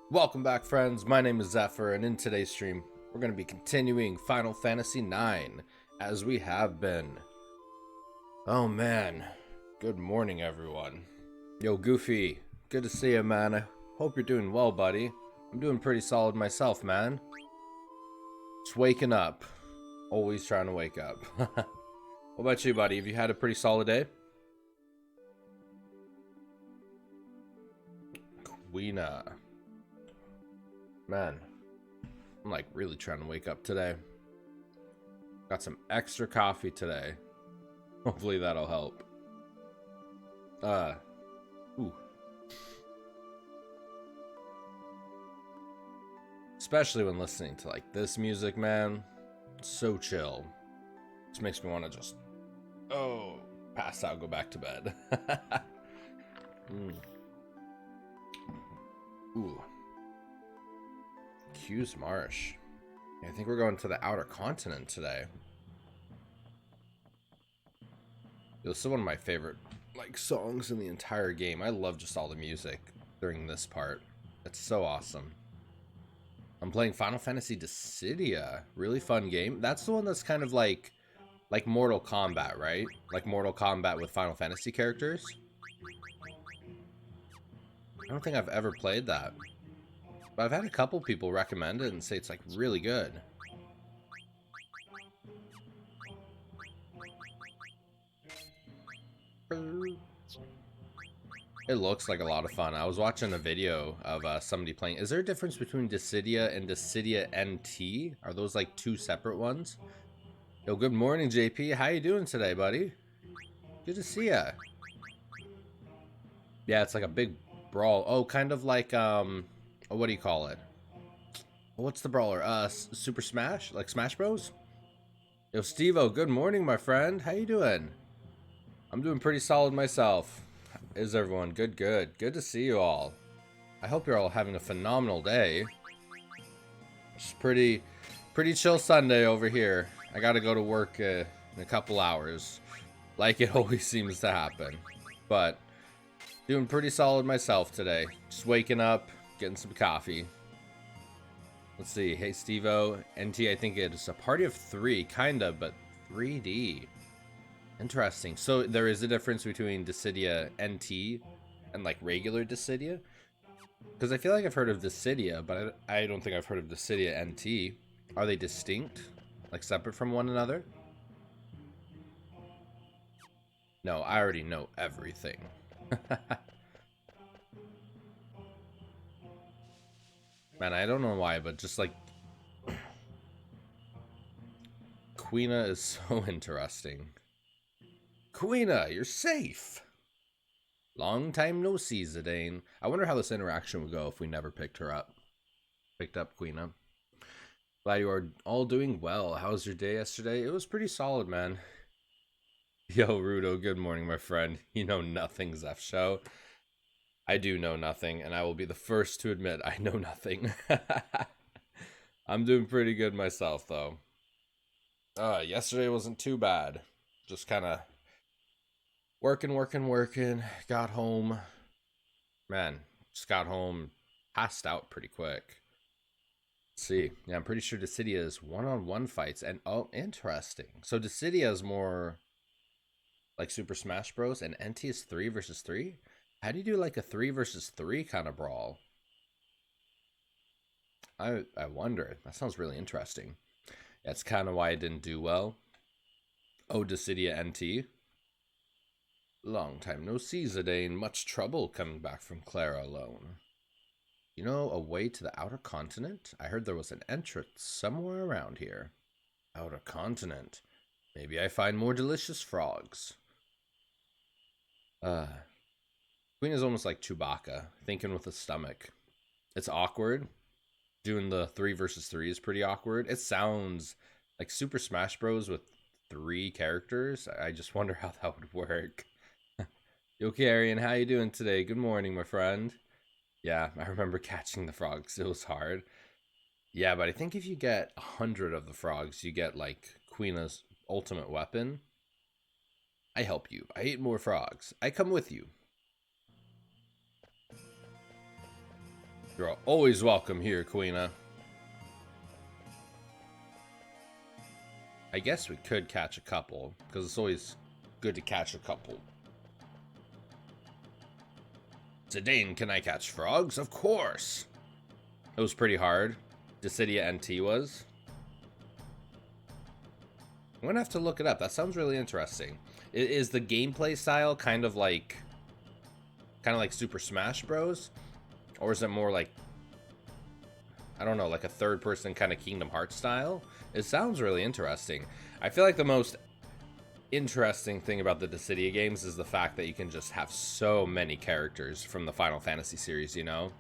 Welcome back, friends. My name is Zephyr, and in today's stream, we're going to be continuing Final Fantasy IX, as we have been. Oh man, good morning, everyone. Yo, Goofy, good to see you, man. I hope you're doing well, buddy. I'm doing pretty solid myself, man. Just waking up. Always trying to wake up. What about you, buddy? Have you had a pretty solid day? Queena. Man, I'm like really trying to wake up today. Got some extra coffee today. Hopefully that'll help. Ooh. Especially when listening to like this music, man. It's so chill. Just makes me want to just, pass out, go back to bed. Ooh. Q's Marsh. I think we're going to the outer continent today. This is one of my favorite songs in the entire game. I love just all the music during this part. It's so awesome. I'm playing Final Fantasy Dissidia. Really fun game. That's the one that's kind of like Mortal Kombat, right? Like Mortal Kombat with Final Fantasy characters. I don't think I've ever played that. But I've had a couple people recommend it and say it's like really good. It looks like a lot of fun. I was watching a video of somebody playing. Is there a difference between Dissidia and Dissidia NT? Are those like two separate ones? Yo, good morning, JP. How you doing today, buddy? Good to see ya. Yeah, it's like a big brawl. Oh, kind of like what do you call it? What's the brawler? Super Smash? Like Smash Bros? Yo, Steve-O, good morning, my friend. How you doing? I'm doing pretty solid myself. Is everyone? Good, good. Good to see you all. I hope you're all having a phenomenal day. It's pretty chill Sunday over here. I gotta go to work in a couple hours, like it always seems to happen. But doing pretty solid myself today. Just waking up, getting some coffee. Let's see. Hey, Steve-O. NT, I think it's a party of 3, kinda, but 3D. Interesting. So there is a difference between Dissidia NT and like regular Dissidia? Because I feel like I've heard of Dissidia, but I don't think I've heard of Dissidia NT. Are they distinct? Like separate from one another? No, I already know everything. Man, I don't know why, but just like Queena is so interesting. Queena, you're safe. Long time no see, Zidane. I wonder how this interaction would go if we never picked her up. Picked up Queena. Glad you are all doing well. How was your day yesterday? It was pretty solid, man. Yo, Rudo, good morning, my friend. You know nothing, Zeph Show. I do know nothing, and I will be the first to admit I know nothing. I'm doing pretty good myself, though. Yesterday wasn't too bad. Just kind of working. Got home. Man, just got home. Passed out pretty quick. Let's see. Yeah, I'm pretty sure Dissidia is one-on-one fights. And, oh, interesting. So Dissidia is more like Super Smash Bros. And NT is 3 versus 3? How do you do like a 3 versus 3 kind of brawl? I wonder. That sounds really interesting. That's kind of why I didn't do well. Oh, Dissidia NT. Long time no see, Zidane. Much trouble coming back from Clara alone. You know, a way to the outer continent? I heard there was an entrance somewhere around here. Outer continent. Maybe I find more delicious frogs. Queen is almost like Chewbacca, thinking with a stomach. It's awkward. Doing the 3 versus 3 is pretty awkward. It sounds like Super Smash Bros. With 3 characters. I just wonder how that would work. Yo, Arian, how you doing today? Good morning, my friend. Yeah, I remember catching the frogs. It was hard. Yeah, but I think if you get 100 of the frogs, you get like Queena's ultimate weapon. I help you. I eat more frogs. I come with you. You're always welcome here, Queena. I guess we could catch a couple, because it's always good to catch a couple. Zidane, can I catch frogs? Of course! It was pretty hard. Decidia NT was. I'm gonna have to look it up. That sounds really interesting. Is the gameplay style kind of like Super Smash Bros? Or is it more like, I don't know, like a third-person kind of Kingdom Hearts style? It sounds really interesting. I feel like the most interesting thing about the Decidia games is the fact that you can just have so many characters from the Final Fantasy series, you know?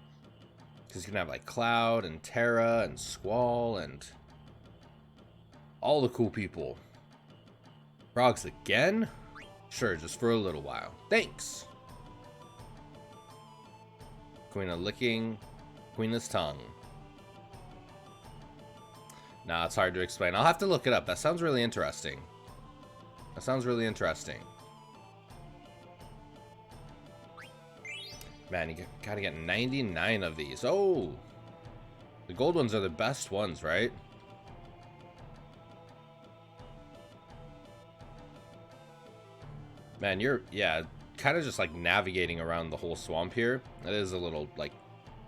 Because you can have like Cloud and Terra and Squall and all the cool people. Frogs again? Sure, just for a little while. Thanks! Queena licking Queena's tongue. Nah, it's hard to explain. I'll have to look it up. That sounds really interesting. That sounds really interesting. Man, you gotta get 99 of these. Oh! The gold ones are the best ones, right? Man, you're, yeah, kind of just like navigating around the whole swamp here. It is a little, like,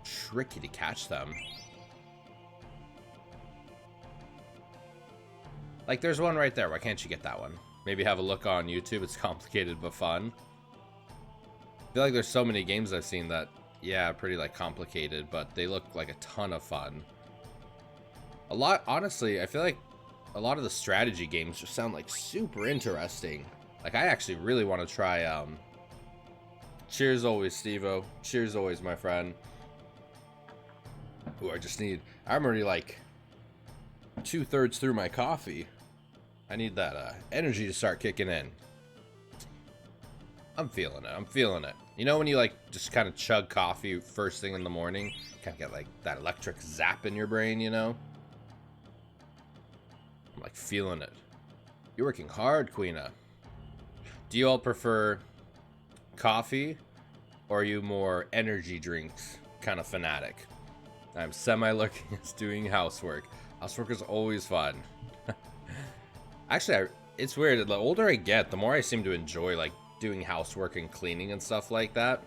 tricky to catch them. Like, there's one right there. Why can't you get that one? Maybe have a look on YouTube. It's complicated but fun. I feel like there's so many games I've seen that, yeah, pretty, like, complicated, but they look like a ton of fun. Honestly, I feel like a lot of the strategy games just sound, like, super interesting. Like, I actually really want to try, cheers always, Steve-O. Cheers always, my friend. Ooh, I'm already, like, 2/3 through my coffee. I need that energy to start kicking in. I'm feeling it. I'm feeling it. You know when you like just kind of chug coffee first thing in the morning? Kind of get like that electric zap in your brain, you know? I'm like feeling it. You're working hard, Queena. Do you all prefer coffee or are you more energy drinks kind of fanatic? I'm semi-looking as doing housework. Housework is always fun. Actually, it's weird. The older I get, the more I seem to enjoy, like, doing housework and cleaning and stuff like that.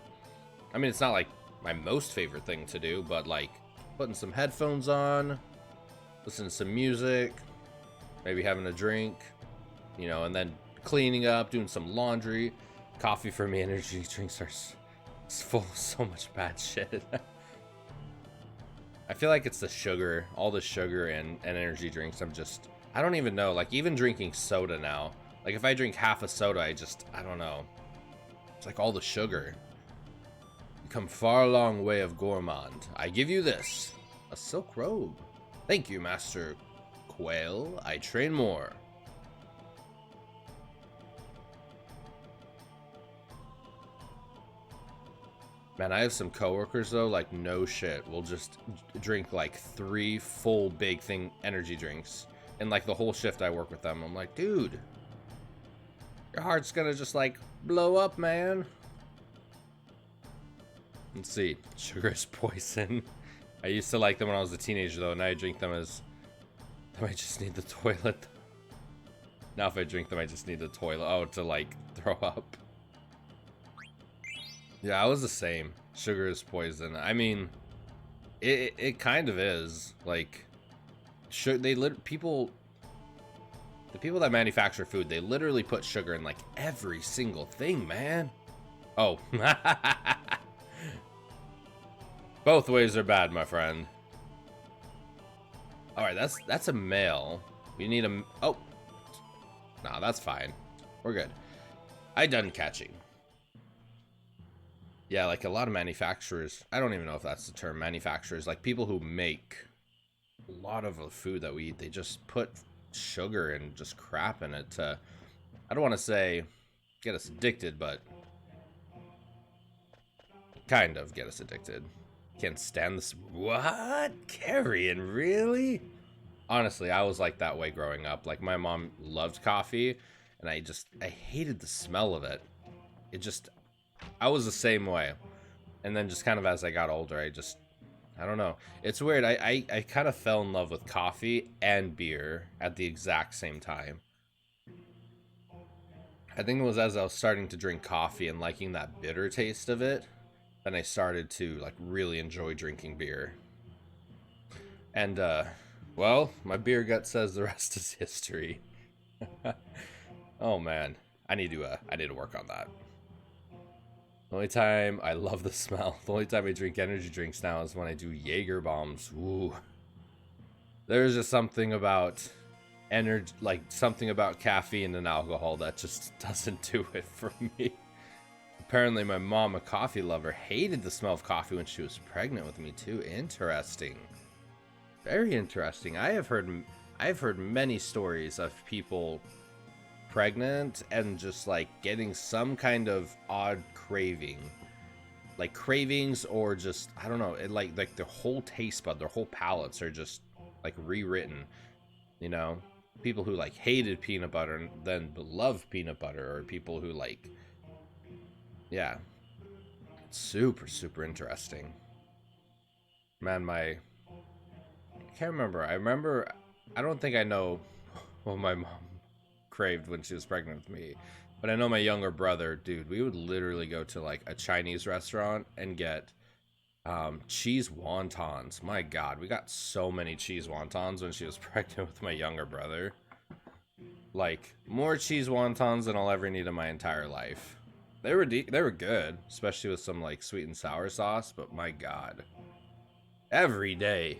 I mean, it's not, like, my most favorite thing to do, but, like, putting some headphones on, listening to some music, maybe having a drink, you know, and then cleaning up, doing some laundry. Coffee for me, energy drinks are full of so much bad shit. I feel like it's the sugar, all the sugar and energy drinks. I don't even know, like even drinking soda now. Like if I drink half a soda, I don't know. It's like all the sugar. You come far long way of gourmand. I give you this, a silk robe. Thank you, Master Quail. I train more. Man, I have some coworkers though, like no shit, will just drink like 3 full big thing energy drinks. And like the whole shift I work with them, I'm like, dude, your heart's gonna just like blow up, man. Let's see, sugar is poison. I used to like them when I was a teenager though, now I drink them as, I just need the toilet. Now if I drink them, I just need the toilet, oh, to like throw up. Yeah, I was the same. Sugar is poison. I mean, it kind of is. Like, the people that manufacture food, they literally put sugar in like every single thing, man. Oh. Both ways are bad, my friend. All right, that's a male. We need a, oh. Nah, that's fine. We're good. I done catching. Yeah, like a lot of manufacturers, I don't even know if that's the term, manufacturers, like people who make a lot of the food that we eat, they just put sugar and just crap in it to, I don't want to say get us addicted, but kind of get us addicted. Can't stand this. What? Carrion, really? Honestly, I was like that way growing up. Like my mom loved coffee and I hated the smell of it. I was the same way. And then just kind of as I got older, I just I don't know. It's weird. I kind of fell in love with coffee and beer at the exact same time. I think it was as I was starting to drink coffee and liking that bitter taste of it, then I started to like really enjoy drinking beer. And well, my beer gut says the rest is history. Oh man, I need to work on that. The only time I love the smell, the only time I drink energy drinks now is when I do Jaeger bombs. Ooh, there's just something about energy, like something about caffeine and alcohol that just doesn't do it for me. Apparently, my mom, a coffee lover, hated the smell of coffee when she was pregnant with me too. Interesting, very interesting. I have heard many stories of people pregnant and just like getting some kind of odd craving, like cravings, or just I don't know, it like their whole taste bud, their whole palates are just like rewritten. You know, people who like hated peanut butter and then love peanut butter, or people who like, yeah, super interesting. Man, my I can't remember. I don't think I know what my mom craved when she was pregnant with me. But I know my younger brother, dude, we would literally go to like a Chinese restaurant and get cheese wontons. My God, we got so many cheese wontons when she was pregnant with my younger brother. Like more cheese wontons than I'll ever need in my entire life. They were good, especially with some like sweet and sour sauce. But my God, every day.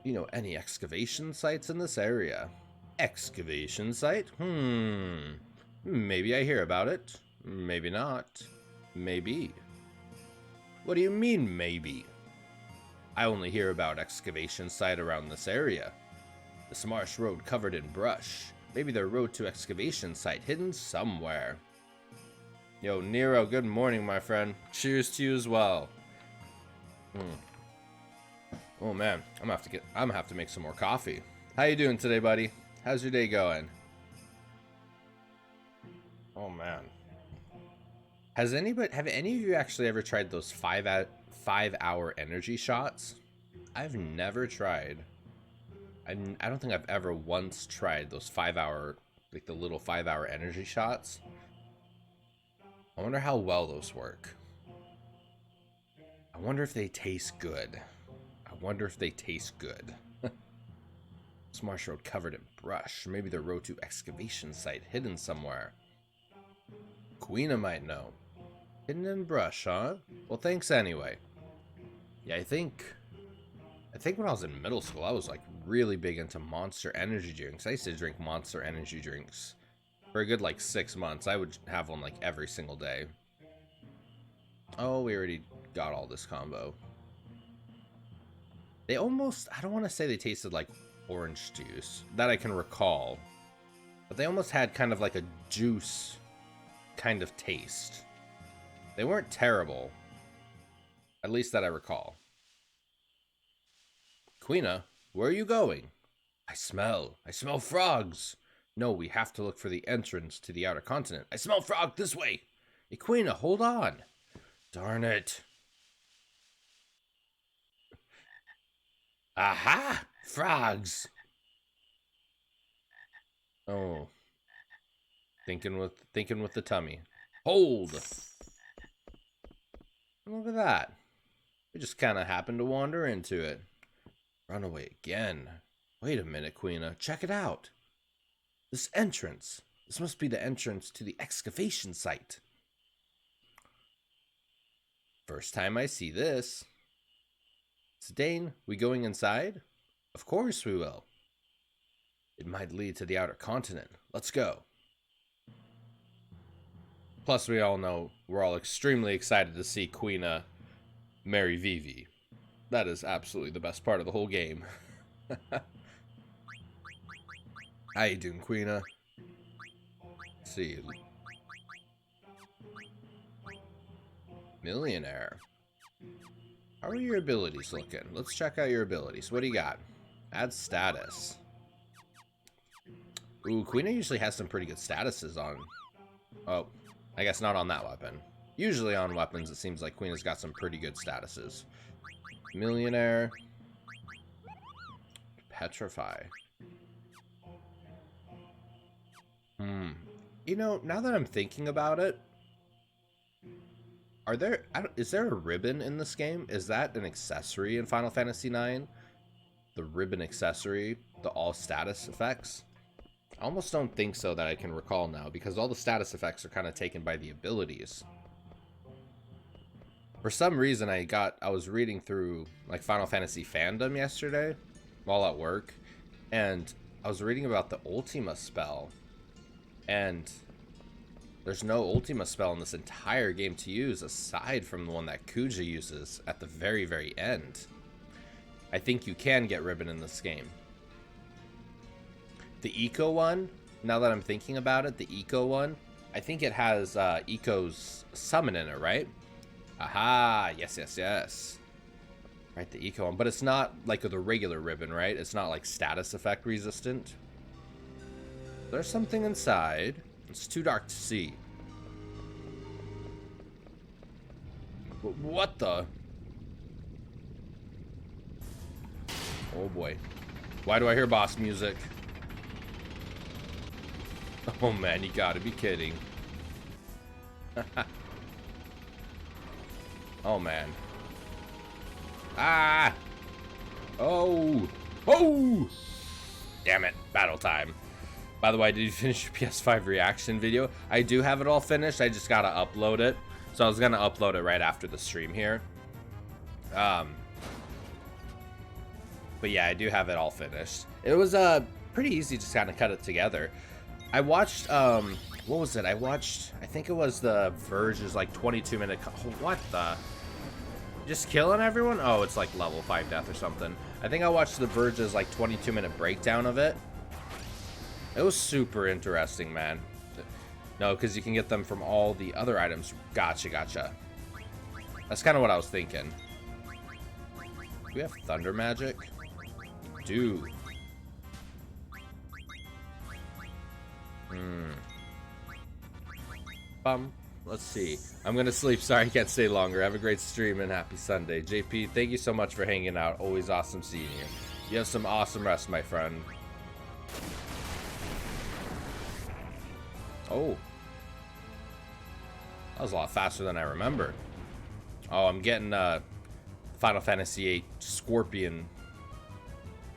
You know any excavation sites in this area? Excavation site? Maybe I hear about it. Maybe not. Maybe. What do you mean, maybe? I only hear about excavation site around this area. This marsh road covered in brush. Maybe the road to excavation site hidden somewhere. Yo, Nero, good morning, my friend. Cheers to you as well. Oh man, I'm gonna have to make some more coffee. How you doing today, buddy? How's your day going? Oh man. Have any of you actually ever tried those 5 hour energy shots? I've never tried. I don't think I've ever once tried those 5 hour, like the little 5 hour energy shots. I wonder how well those work. I wonder if they taste good. I wonder if they taste good. This marsh road covered in brush. Maybe the road to excavation site hidden somewhere. Queena might know. Hidden in brush, huh? Well, thanks anyway. Yeah, I think when I was in middle school, I was like really big into Monster energy drinks. I used to drink Monster energy drinks for a good like 6 months. I would have one like every single day. Oh, we already got all this combo. They almost, I don't want to say they tasted like orange juice, that I can recall. But they almost had kind of like a juice kind of taste. They weren't terrible. At least that I recall. Queena, where are you going? I smell frogs. No, we have to look for the entrance to the outer continent. I smell frog this way. Hey, Queena, hold on. Darn it. Aha! Frogs! Oh. Thinking with the tummy. Hold! Look at that. We just kind of happened to wander into it. Run away again. Wait a minute, Queena. Check it out. This entrance. This must be the entrance to the excavation site. First time I see this. Zidane, we going inside? Of course we will. It might lead to the outer continent. Let's go. Plus, we're all extremely excited to see Queena marry Vivi. That is absolutely the best part of the whole game. How you doing, Queena? Let's see. Millionaire. How are your abilities looking? Let's check out your abilities. What do you got? Add status. Ooh, Queena usually has some pretty good statuses on. Oh, I guess not on that weapon. Usually on weapons, it seems like Queena's got some pretty good statuses. Millionaire. Petrify. You know, now that I'm thinking about it, is there a ribbon in this game? Is that an accessory in Final Fantasy IX? The ribbon accessory, the all status effects? I almost don't think so that I can recall now, because all the status effects are kind of taken by the abilities. For some reason, I was reading through like Final Fantasy fandom yesterday while at work, and I was reading about the Ultima spell, and there's no Ultima spell in this entire game to use aside from the one that Kuja uses at the very, very end. I think you can get ribbon in this game. The Eco one, now that I'm thinking about it, the Eco one, I think it has Eco's summon in it, right? Aha, yes, yes, yes. Right, the Eco one, but it's not like the regular ribbon, right? It's not like status effect resistant. There's something inside. It's too dark to see. What the? Oh boy. Why do I hear boss music? Oh man, you gotta be kidding. Oh man. Ah! Oh! Oh! Damn it, battle time. By the way, did you finish your PS5 reaction video? I do have it all finished, I just gotta upload it. So I was gonna upload it right after the stream here. But yeah, I do have it all finished. It was pretty easy to kind of cut it together. I watched, what was it? I think it was the Verge's like 22-minute, what the? Just killing everyone? Oh, it's like level 5 death or something. I think I watched the Verge's like 22-minute breakdown of it. It was super interesting, man. No, because you can get them from all the other items. Gotcha, gotcha. That's kind of what I was thinking. Do we have thunder magic? We do. Let's see. I'm gonna sleep. Sorry I can't stay longer. Have a great stream and happy Sunday. JP, thank you so much for hanging out. Always awesome seeing you. You have some awesome rest, my friend. Oh. That was a lot faster than I remember. Oh, I'm getting Final Fantasy VIII Scorpion.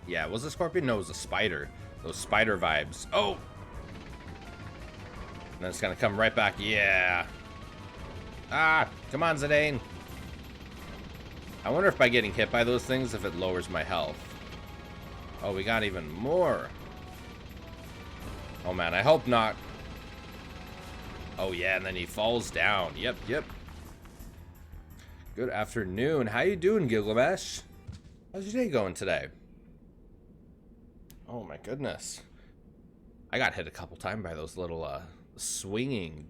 Yeah, was it Scorpion? No, it was a spider. Those spider vibes. Oh! And then it's gonna come right back. Yeah. Ah, come on, Zidane. I wonder if by getting hit by those things, if it lowers my health. Oh, we got even more. Oh man, I hope not. Oh yeah, and then he falls down. Yep, yep. Good afternoon. How you doing, Gilgamesh? How's your day going today? Oh my goodness. I got hit a couple times by those little swinging,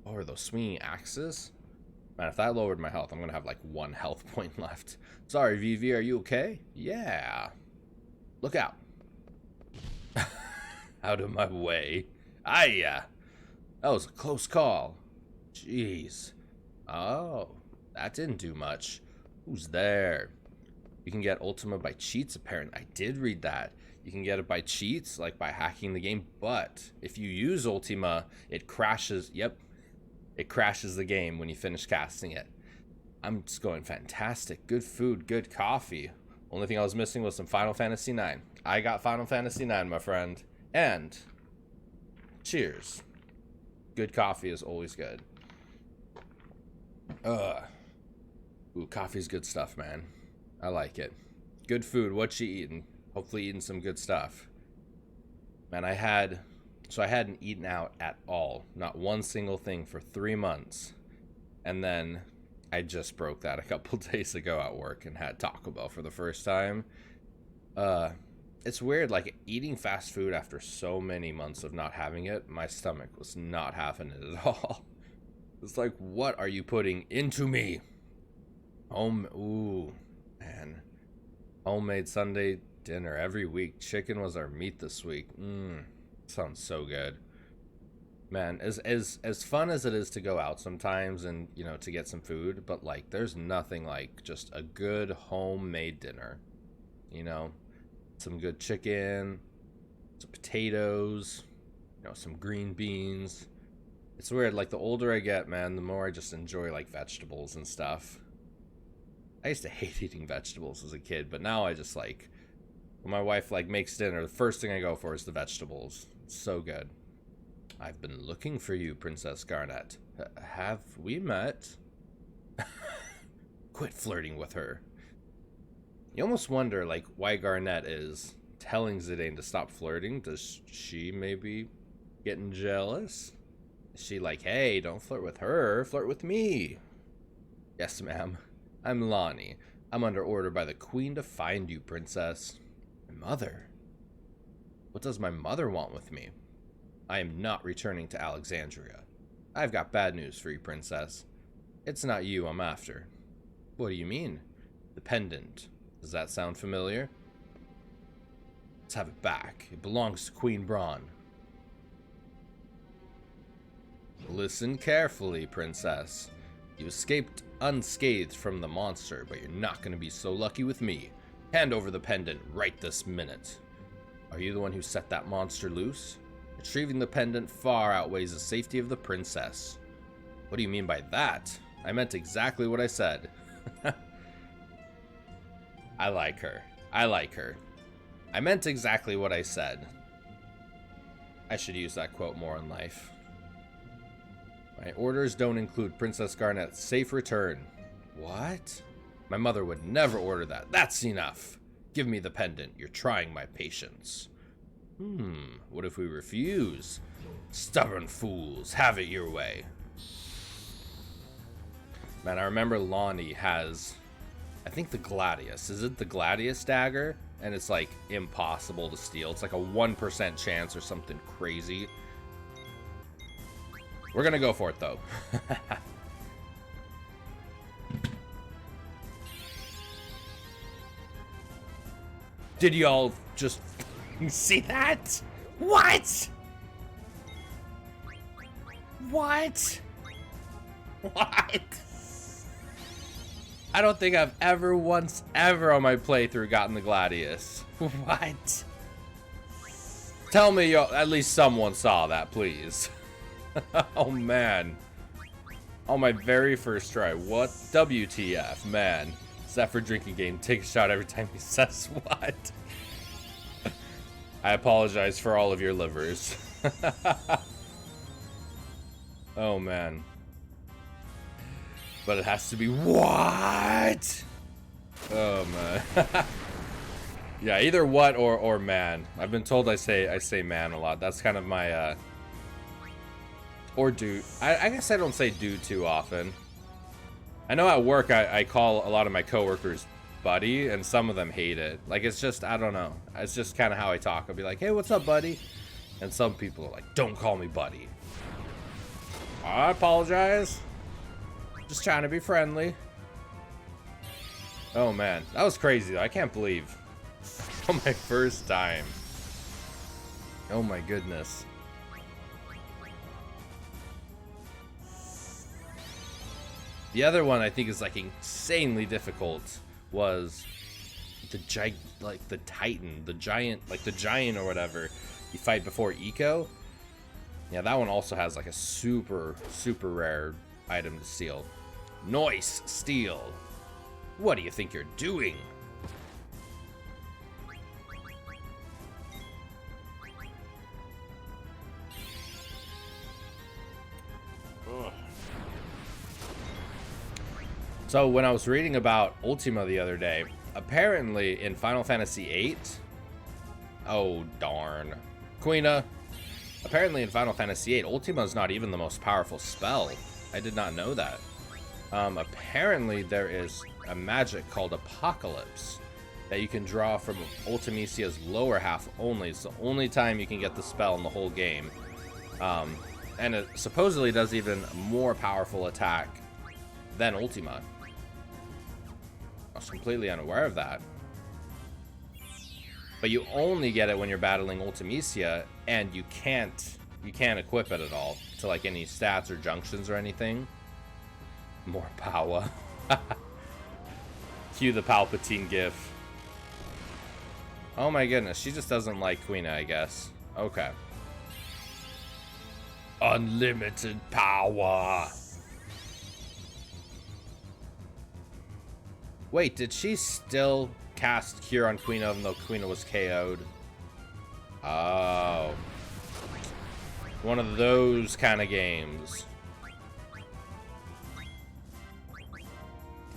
or those swinging axes. Man, if that lowered my health, I'm gonna have like 1 health point left. Sorry, VV, are you okay? Yeah. Look out. Out of my way. Aye. That was a close call. Jeez. Oh, that didn't do much. Who's there? You can get Ultima by cheats, apparently. I did read that. You can get it by cheats, like by hacking the game, but if you use Ultima, it crashes. Yep, it crashes the game when you finish casting it. I'm just going fantastic. Good food, good coffee. Only thing I was missing was some Final Fantasy IX. I got Final Fantasy IX, my friend. And cheers. Good coffee is always good. Ooh, coffee's good stuff, man. I like it. Good food. What you eating? Hopefully eating some good stuff. Man, I hadn't eaten out at all. Not one single thing for 3 months. And then I just broke that a couple days ago at work and had Taco Bell for the first time. It's weird, like eating fast food after so many months of not having it, my stomach was not having it at all. It's like, what are you putting into me? Ooh, man. Homemade Sunday dinner every week. Chicken was our meat this week. Sounds so good. Man, as fun as it is to go out sometimes and, you know, to get some food, but like there's nothing like just a good homemade dinner. You know, some good chicken, some potatoes, you know, some green beans. It's weird, like the older I get, man, the more I just enjoy like vegetables and stuff. I used to hate eating vegetables as a kid, but now I just like when my wife like makes dinner, the first thing I go for is the vegetables. It's so good. I've been looking for you, Princess Garnet. Have we met? Quit flirting with her. You almost wonder, like, why Garnet is telling Zidane to stop flirting. Does she maybe getting jealous? Is she like, hey, don't flirt with her, flirt with me? Yes, ma'am. I'm Lonnie. I'm under order by the Queen to find you, Princess. My mother? What does my mother want with me? I am not returning to Alexandria. I've got bad news for you, Princess. It's not you I'm after. What do you mean? The pendant. Does that sound familiar? Let's have it back. It belongs to Queen Braun. Listen carefully, Princess. You escaped unscathed from the monster, but you're not going to be so lucky with me. Hand over the pendant right this minute. Are you the one who set that monster loose? Retrieving the pendant far outweighs the safety of the princess. What do you mean by that? I meant exactly what I said. I like her. I like her. I meant exactly what I said. I should use that quote more in life. My orders don't include Princess Garnet's safe return. What? My mother would never order that. That's enough. Give me the pendant. You're trying my patience. What if we refuse? Stubborn fools, have it your way. Man, I remember Lonnie has, I think the Gladius. Is it the Gladius dagger? And it's like impossible to steal. It's like a 1% chance or something crazy. We're gonna go for it though. Did y'all just see that? What? What? What? I don't think I've ever once ever on my playthrough gotten the Gladius. What? Tell me at least someone saw that, please. Oh man. On my very first try. What? WTF, man. Zephyr drinking game. Take a shot every time he says what. I apologize for all of your livers. Oh man. But it has to be what? Oh man. Yeah, either what or man. I've been told I say man a lot. That's kind of my or dude. I guess I don't say dude too often. I know at work I call a lot of my coworkers buddy, and some of them hate it. Like, it's just, I don't know. It's just kind of how I talk. I'll be like, hey, what's up, buddy? And some people are like, don't call me buddy. I apologize. Just trying to be friendly. Oh, man. That was crazy, though. I can't believe. On my first time. Oh, my goodness. The other one I think is like insanely difficult was the Titan, the giant or whatever you fight before Eco. Yeah, that one also has like a super rare item to steal. Noise steal. What do you think you're doing? Ugh. So when I was reading about Ultima the other day, apparently in Final Fantasy VIII, oh darn, Queena, apparently in Final Fantasy VIII, Ultima is not even the most powerful spell. I did not know that. Apparently there is a magic called Apocalypse that you can draw from Ultimicia's lower half only. It's the only time you can get the spell in the whole game. And it supposedly does even more powerful attack than Ultima. I was completely unaware of that. But you only get it when you're battling Ultimicia, and you can't you can't equip it at all to like any stats or junctions or anything. More power. Cue the Pt.14 gif. Oh my goodness, she just doesn't like Quina, I guess. Okay. Unlimited power. Wait, did she still cast Cure on Quina even though Quina was KO'd? Oh. One of those kind of games.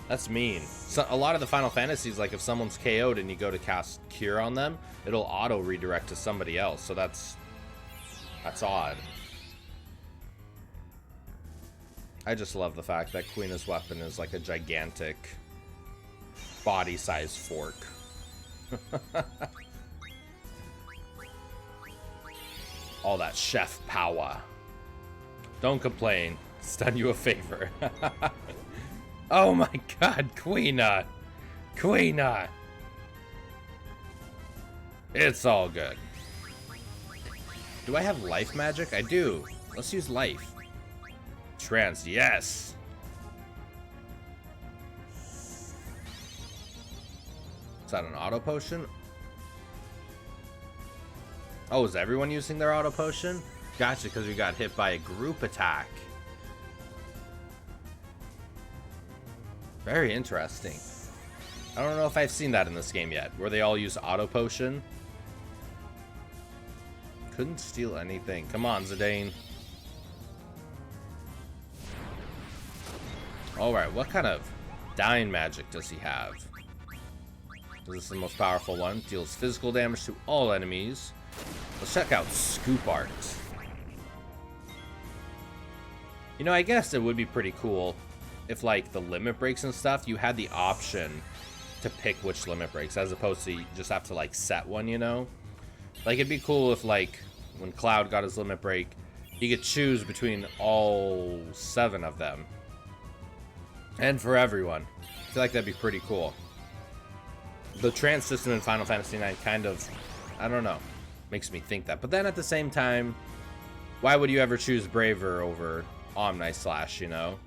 That's mean. So, a lot of the Final Fantasies, like if someone's KO'd and you go to cast Cure on them, it'll auto redirect to somebody else. So that's odd. I just love the fact that Quina's weapon is like a gigantic body-sized fork. All that chef power. Don't complain. It's done you a favor. Oh my god, Quina! Quina! It's all good. Do I have life magic? I do. Let's use life. Trance, yes! Is that an auto potion? Oh, is everyone using their auto potion? Gotcha, because we got hit by a group attack. Very interesting. I don't know if I've seen that in this game yet, where they all use auto potion. Couldn't steal anything. Come on, Zidane. Alright, what kind of dying magic does he have? This is the most powerful one. Deals physical damage to all enemies. Let's check out Scoop Art. You know, I guess it would be pretty cool if, like, the limit breaks and stuff, you had the option to pick which limit breaks, as opposed to you just have to, like, set one, you know? Like, it'd be cool if, like, when Cloud got his limit break, he could choose between all 7 of them. And for everyone. I feel like that'd be pretty cool. The trance system in Final Fantasy IX kind of, I don't know, makes me think that. But then at the same time, why would you ever choose Braver over Omni Slash, you know?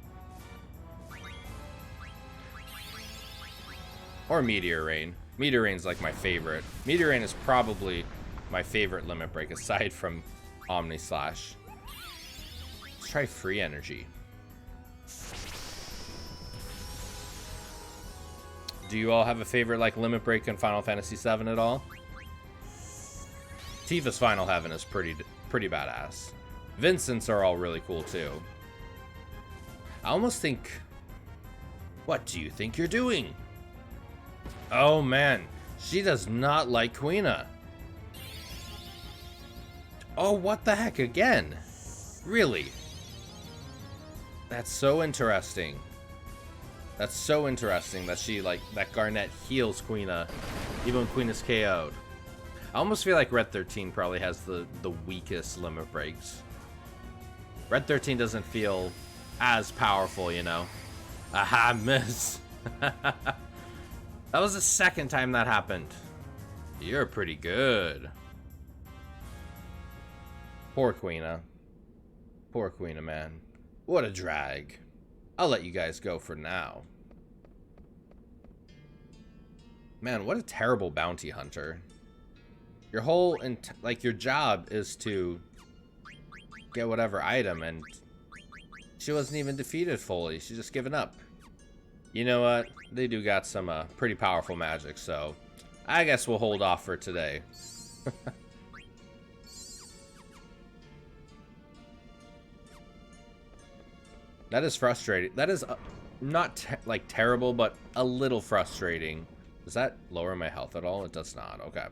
Or Meteor Rain. Meteor Rain's like my favorite. Meteor Rain is probably my favorite limit break aside from Omni Slash. Let's try Free Energy. Do you all have a favorite like limit break in Final Fantasy VII at all? Tifa's Final Heaven is pretty badass. Vincent's are all really cool too. I almost think... What do you think you're doing? Oh man, she does not like Quina. Oh, what the heck again? Really? That's so interesting. That's so interesting that she, like, that Garnet heals Quina, even when Quina's KO'd. I almost feel like Red 13 probably has the weakest limit breaks. Red 13 doesn't feel as powerful, you know? Aha, miss. That was the second time that happened. You're pretty good. Poor Quina. Poor Quina, man. What a drag. I'll let you guys go for now. Man, what a terrible bounty hunter. Your whole, your job is to get whatever item, and she wasn't even defeated fully. She's just given up. You know what? They do got some pretty powerful magic, so I guess we'll hold off for today. That is frustrating. That is not like terrible, but a little frustrating. Does that lower my health at all? It does not. Okay.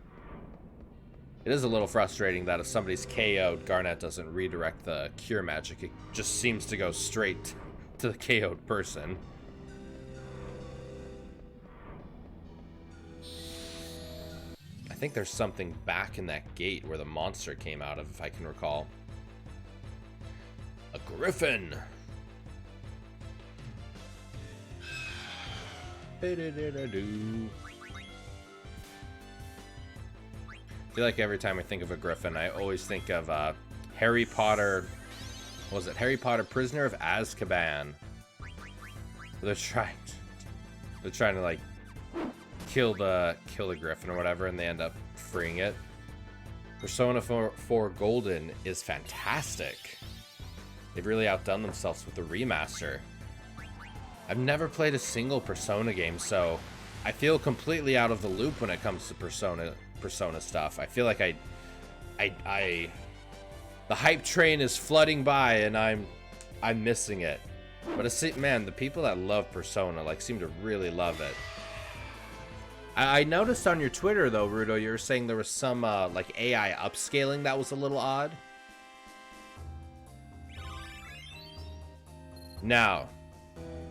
It is a little frustrating that if somebody's KO'd, Garnet doesn't redirect the cure magic. It just seems to go straight to the KO'd person. I think there's something back in that gate where the monster came out of, if I can recall. A griffin! I feel like every time I think of a griffin, I always think of Harry Potter, what was it? Harry Potter Prisoner of Azkaban. They're trying to like kill the griffin or whatever, and they end up freeing it. Persona 4 Golden is fantastic. They've really outdone themselves with the remaster. I've never played a single Persona game, so I feel completely out of the loop when it comes to Persona stuff. I feel like the hype train is flooding by and I'm missing it. But man, the people that love Persona like seem to really love it. I noticed on your Twitter though, Rudo, you were saying there was some like AI upscaling that was a little odd. Now,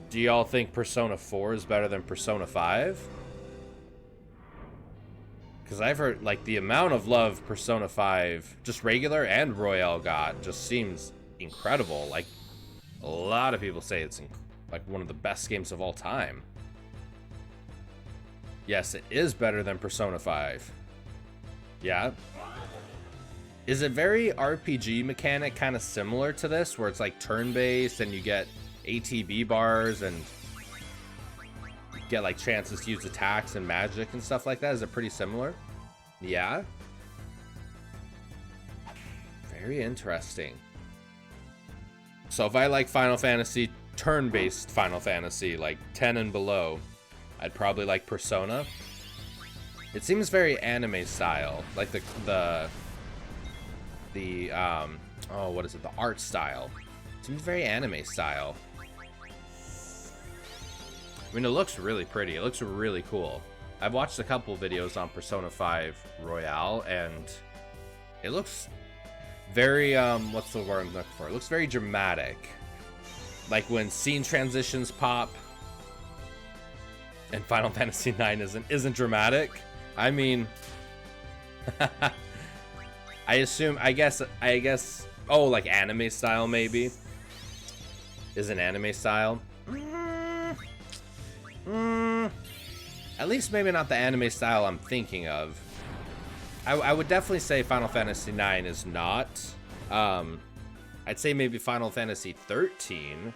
do y'all think Persona 4 is better than Persona 5? Because I've heard like the amount of love Persona 5, just regular and Royale, got just seems incredible. Like a lot of people say it's like one of the best games of all time. Yes, it is better than Persona 5. Yeah. Is it very RPG mechanic, kind of similar to this, where it's like turn-based and you get ATB bars and you get like chances to use attacks and magic and stuff like that? Is it pretty similar? Yeah. Very interesting. So if I like Final Fantasy, turn-based Final Fantasy, like 10 and below, I'd probably like Persona. It seems very anime style, like the what is it? The art style. It seems very anime style. I mean, it looks really pretty. It looks really cool. I've watched a couple videos on Persona 5 Royale, and it looks very what's the word I'm looking for? It looks very dramatic. Like when scene transitions pop. And Final Fantasy IX isn't dramatic. I mean, I guess, oh, like anime style maybe? Is an anime style? At least maybe not the anime style I'm thinking of. I would definitely say Final Fantasy IX is not. I'd say maybe Final Fantasy 13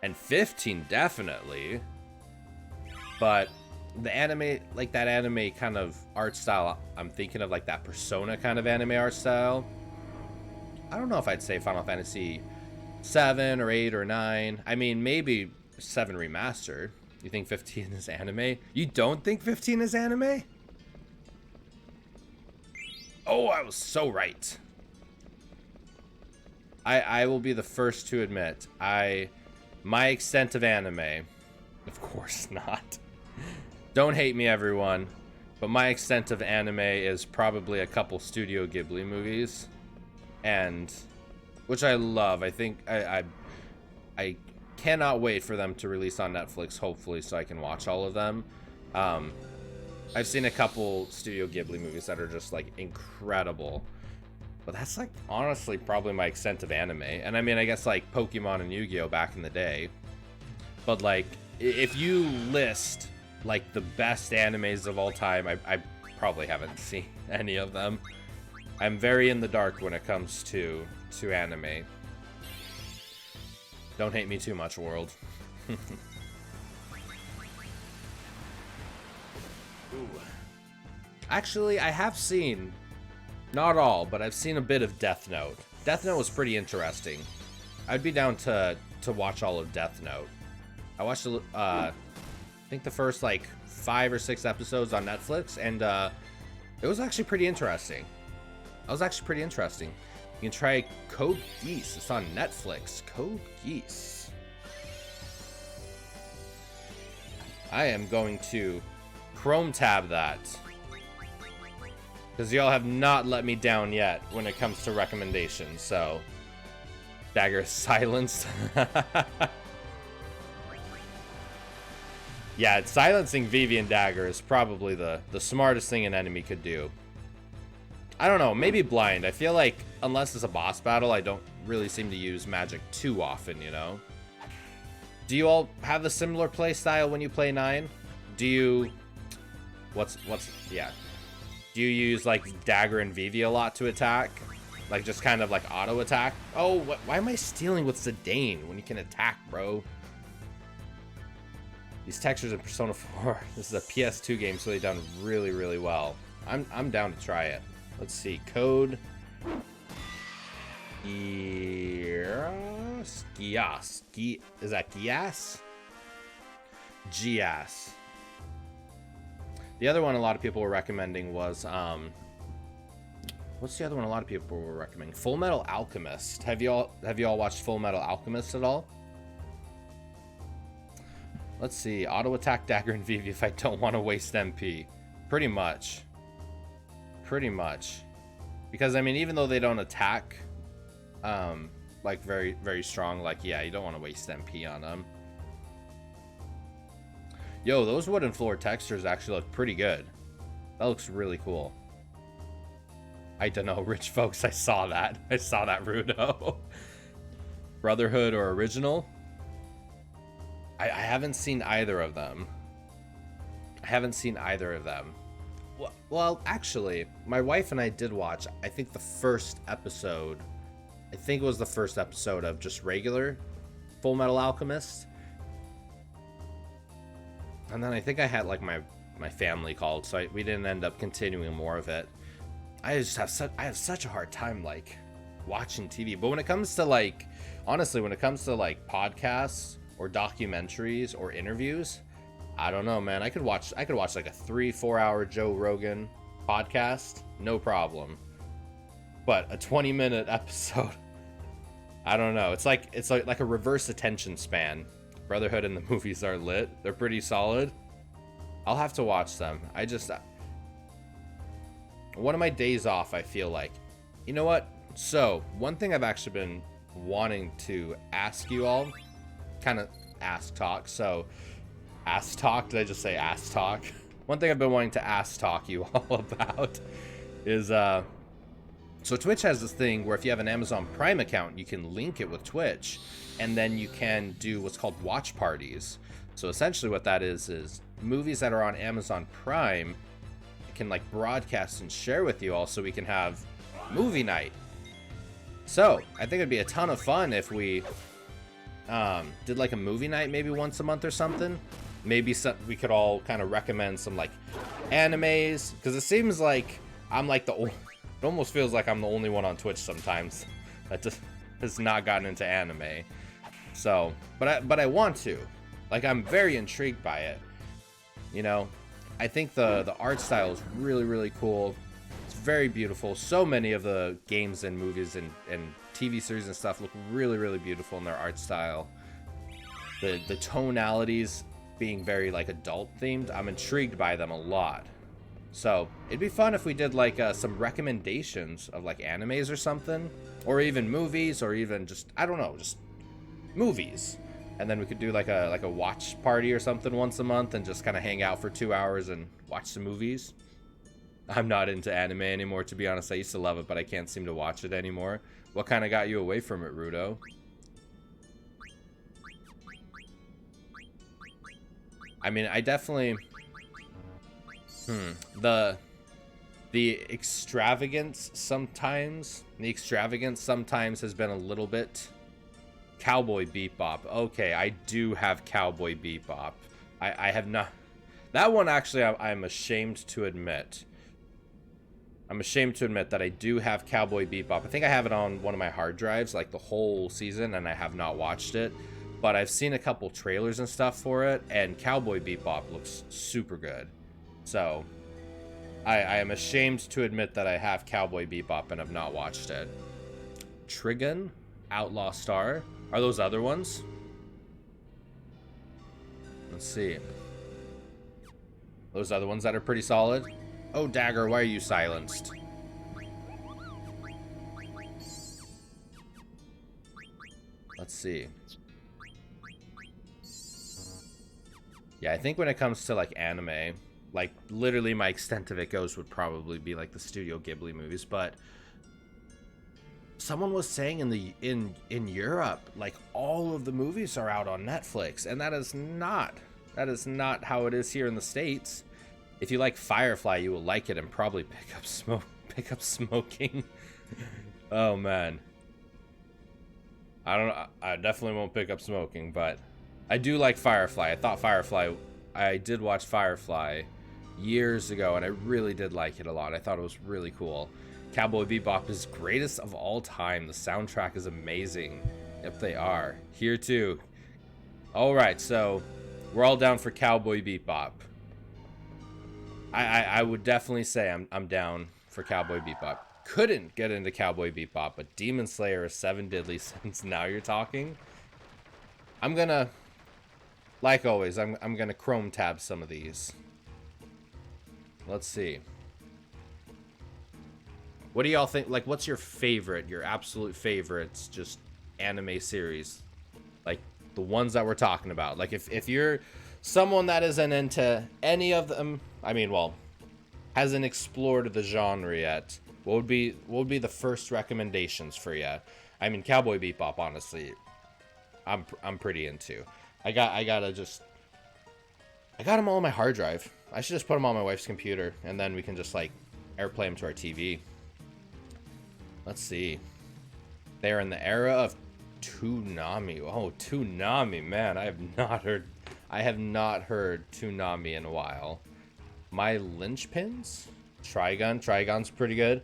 and 15 definitely. But the anime, like that anime kind of art style, I'm thinking of like that Persona kind of anime art style. I don't know if I'd say Final Fantasy 7 or 8 or 9. I mean, maybe 7 remastered. You think 15 is anime? You don't think 15 is anime? Oh, I was so right. I will be the first to admit, my extent of anime, of course not. Don't hate me, everyone, but my extent of anime is probably a couple Studio Ghibli movies, and which I love. I think I cannot wait for them to release on Netflix, hopefully, so I can watch all of them. I've seen a couple Studio Ghibli movies that are just like incredible, but that's like honestly probably my extent of anime. And I mean, I guess like Pokemon and Yu-Gi-Oh back in the day, but like if you list like the best animes of all time, I probably haven't seen any of them. I'm very in the dark when it comes to anime. Don't hate me too much, world. Ooh. Actually, I have seen, not all, but I've seen a bit of Death Note. Death Note was pretty interesting. I'd be down to watch all of Death Note. I watched I think the first like 5 or 6 episodes on Netflix, and it was actually pretty interesting. You can try Code Geass. It's on Netflix. Code Geass. I am going to Chrome tab that, because y'all have not let me down yet when it comes to recommendations. So Dagger is silenced. Yeah, silencing Vivian Dagger is probably the smartest thing an enemy could do. I don't know, maybe blind. I feel like unless it's a boss battle, I don't really seem to use magic too often, you know? Do you all have a similar play style when you play 9? Do you... Yeah. Do you use, like, Dagger and Vivi a lot to attack? Like, just kind of like auto attack. Oh, why am I stealing with Zidane when you can attack, bro? These textures in Persona 4. This is a PS2 game, so they've done really, really well. I'm down to try it. Let's see. Code. Gias. Is that Gias? Gias. The other one a lot of people were recommending was what's the other one a lot of people were recommending? Full Metal Alchemist. Have you all watched Full Metal Alchemist at all? Let's see. Auto attack dagger and Vivi if I don't want to waste MP. Pretty much. Pretty much. Because I mean, even though they don't attack like very, very strong, like, yeah, you don't want to waste MP on them. Yo, those wooden floor textures actually look pretty good. That looks really cool. I don't know, rich folks, I saw that. I saw that, Rudo. Brotherhood or Original? I haven't seen either of them. I haven't seen either of them. Well, actually, my wife and I did watch, I think the first episode. I think it was the first episode of just regular Full Metal Alchemist. And then I think I had like my family called, so we didn't end up continuing more of it. I have such a hard time like watching TV. But when it comes to like, honestly, when it comes to like podcasts or documentaries or interviews, I don't know, man. I could watch like a 3-4 hour Joe Rogan podcast, no problem. But a 20-minute episode, I don't know. It's like a reverse attention span. Brotherhood and the movies are lit. They're pretty solid. I'll have to watch them. One of my days off, I feel like. You know what? So, one thing I've actually been wanting to ask you all, kind of ask talk. So, ask talk, did I just say ask talk? One thing I've been wanting to ask talk you all about is, so Twitch has this thing where if you have an Amazon Prime account, you can link it with Twitch, and then you can do what's called watch parties. So essentially what that is movies that are on Amazon Prime can like broadcast and share with you all, so we can have movie night. So I think it'd be a ton of fun if we did like a movie night maybe once a month or something. Maybe we could all kind of recommend some like animes, because it seems like I'm like it almost feels like I'm the only one on Twitch sometimes that just has not gotten into anime. So, but I want to. Like, I'm very intrigued by it. You know, I think the art style is really, really cool. It's very beautiful. So many of the games and movies and TV series and stuff look really, really beautiful in their art style. The tonalities being very like adult themed, I'm intrigued by them a lot. So it'd be fun if we did like some recommendations of like animes or something, or even movies, or even just, I don't know, just movies. And then we could do like a watch party or something once a month and just kind of hang out for 2 hours and watch some movies. I'm not into anime anymore, to be honest. I used to love it, but I can't seem to watch it anymore. What kind of got you away from it, Rudo? I mean, I definitely... The extravagance sometimes has been a little bit... Cowboy Bebop. Okay, I do have Cowboy Bebop. I have not... That one, actually, I'm ashamed to admit. I'm ashamed to admit that I do have Cowboy Bebop. I think I have it on one of my hard drives, like the whole season, and I have not watched it. But I've seen a couple trailers and stuff for it, and Cowboy Bebop looks super good. So, I am ashamed to admit that I have Cowboy Bebop and have not watched it. Trigun? Outlaw Star? Are those other ones? Let's see. Those other ones that are pretty solid? Oh, Dagger, why are you silenced? Let's see. Yeah, I think when it comes to like anime, like literally my extent of it goes would probably be like the Studio Ghibli movies, but someone was saying in Europe, like all of the movies are out on Netflix, and that is not how it is here in the States. If you like Firefly, you will like it and probably pick up smoking. Oh man, I don't. I definitely won't pick up smoking, but I do like Firefly. I did watch Firefly years ago, and I really did like it a lot. I thought it was really cool. Cowboy Bebop is greatest of all time. The soundtrack is amazing. Yep, they are. Here too. All right, so we're all down for Cowboy Bebop. I would definitely say I'm down for Cowboy Bebop. Couldn't get into Cowboy Bebop, but Demon Slayer is Seven Deadly Sins. Now you're talking. I'm gonna, like always, I'm gonna Chrome tab some of these. Let's see. What do y'all think? Like, what's your favorite, your absolute favorites, just anime series? Like, the ones that we're talking about. Like, if you're someone that isn't into any of them, I mean, well, hasn't explored the genre yet, what would be the first recommendations for you? I mean, Cowboy Bebop, honestly, I'm pretty into. I got them all on my hard drive. I should just put them on my wife's computer, and then we can just like airplay them to our TV. Let's see. They're in the era of Toonami. Oh, Toonami, man, I have not heard Toonami in a while. My linchpins? Trigun. Trigun's pretty good.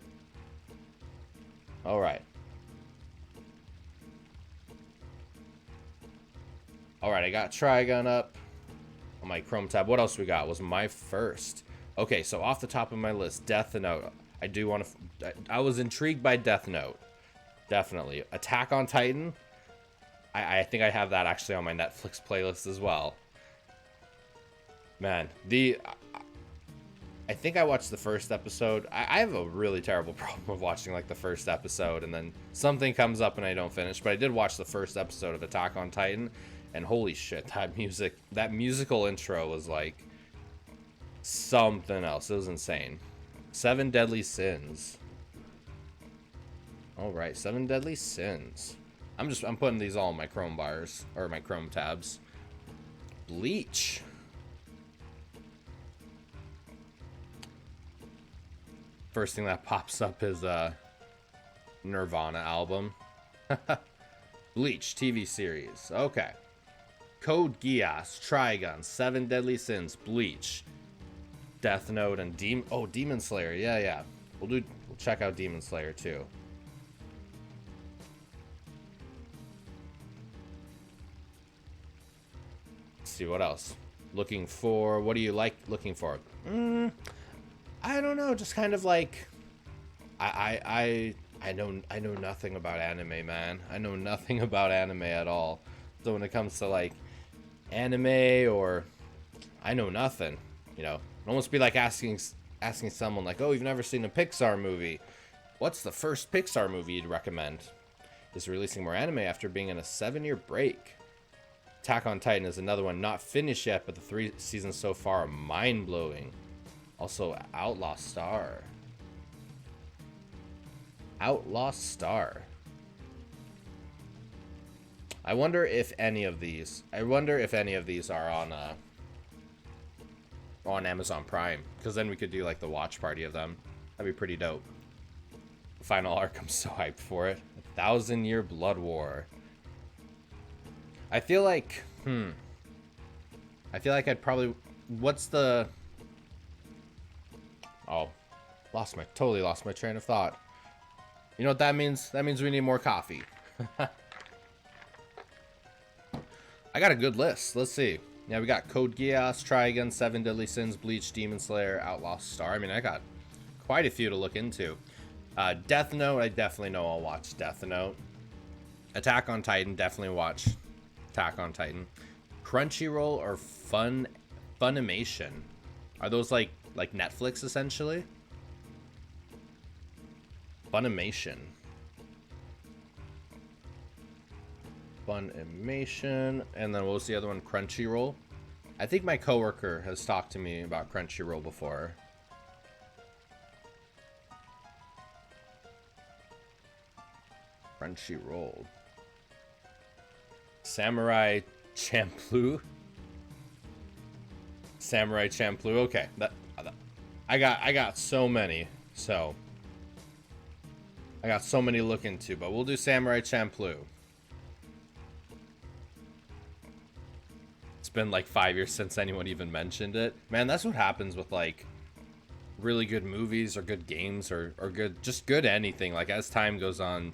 All right. All right, I got Trigun up on my Chrome tab. What else we got? Was my first. Okay, so off the top of my list, Death Note. I do want to. I was intrigued by Death Note. Definitely. Attack on Titan. I think I have that actually on my Netflix playlist as well. Man, I think I watched the first episode. I have a really terrible problem with watching like the first episode and then something comes up and I don't finish. But I did watch the first episode of Attack on Titan, and holy shit, that musical intro was like something else. It was insane. Seven Deadly Sins. All right, Seven Deadly Sins. I'm putting these all in my Chrome bars or my Chrome tabs. Bleach. First thing that pops up is Nirvana album. Bleach TV series. Okay. Code Geass, Trigun, Seven Deadly Sins, Bleach, Death Note, and Demon Slayer. Yeah. We'll check out Demon Slayer too. Let's see what else. Looking for, what do you like looking for? I don't know, just kind of like I know nothing about anime, man. I know nothing about anime at all. So when it comes to like anime, or I know nothing, you know. It'd almost be like asking someone like, "Oh, you've never seen a Pixar movie. What's the first Pixar movie you'd recommend?" Is releasing more anime after being in a 7-year break. Attack on Titan is another one, not finished yet, but the 3 seasons so far are mind-blowing. Also, Outlaw Star. Outlaw Star. I wonder if any of these are on Amazon Prime, because then we could do like the watch party of them. That'd be pretty dope. Final arc, I'm so hyped for it. 1,000-Year Blood War. I feel like I'd probably, what's the, oh, totally lost my train of thought. You know what that means? That means we need more coffee. I got a good list. Let's see. Yeah, we got Code Geass, Trigun, Seven Deadly Sins, Bleach, Demon Slayer, Outlaw Star. I mean, I got quite a few to look into. Death Note, I definitely know I'll watch Death Note. Attack on Titan, definitely watch Attack on Titan. Crunchyroll or Funimation? Are those like Netflix essentially? Funimation. Funimation. And then what was the other one? Crunchyroll. I think my coworker has talked to me about Crunchyroll before. Crunchyroll. Samurai Champloo. Samurai Champloo. Okay, I got so many. So I got so many to look into, but we'll do Samurai Champloo. It's been like 5 years since anyone even mentioned it. Man, that's what happens with like really good movies or good games or good anything. Like as time goes on,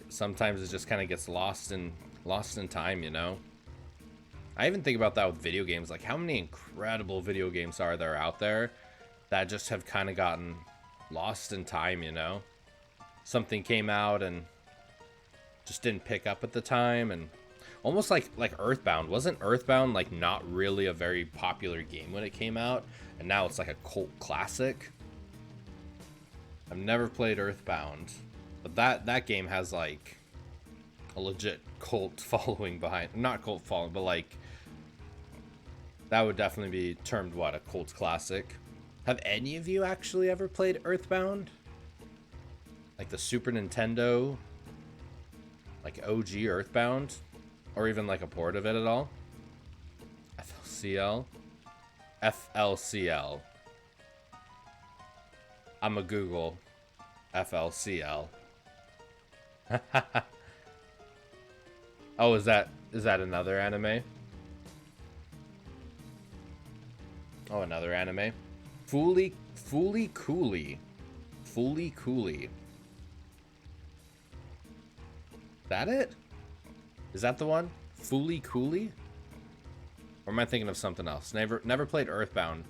sometimes it just kind of gets lost in time, you know? I even think about that with video games. Like how many incredible video games are there out there that just have kind of gotten lost in time, you know? Something came out and just didn't pick up at the time, and almost like Earthbound. Wasn't Earthbound like not really a very popular game when it came out, and now it's like a cult classic? I've never played Earthbound, but that game has like a legit cult following behind. Not cult following, but like that would definitely be termed what, a cult classic. Have any of you actually ever played Earthbound? Like the Super Nintendo, like OG Earthbound, or even like a port of it at all? FLCL? FLCL. I'm a Google FLCL. Oh, is that another anime? Oh, another anime. Fooly Cooly. That it? Is that the one? Fooly Cooly? Or am I thinking of something else? Never played Earthbound.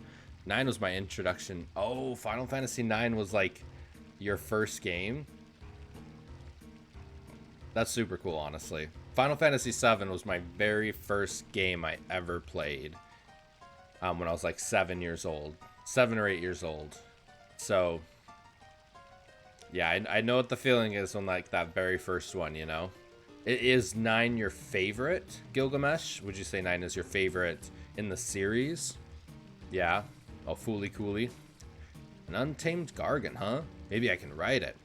9 was my introduction. Oh, Final Fantasy 9 was like your first game? That's super cool, honestly. Final Fantasy 7 was my very first game I ever played. When I was like 7 years old. 7 or 8 years old. So yeah, I know what the feeling is on like that very first one, you know? Is 9 your favorite, Gilgamesh? Would you say 9 is your favorite in the series? Yeah. Oh, Fooly Cooly. An Untamed Gargan, huh? Maybe I can write it.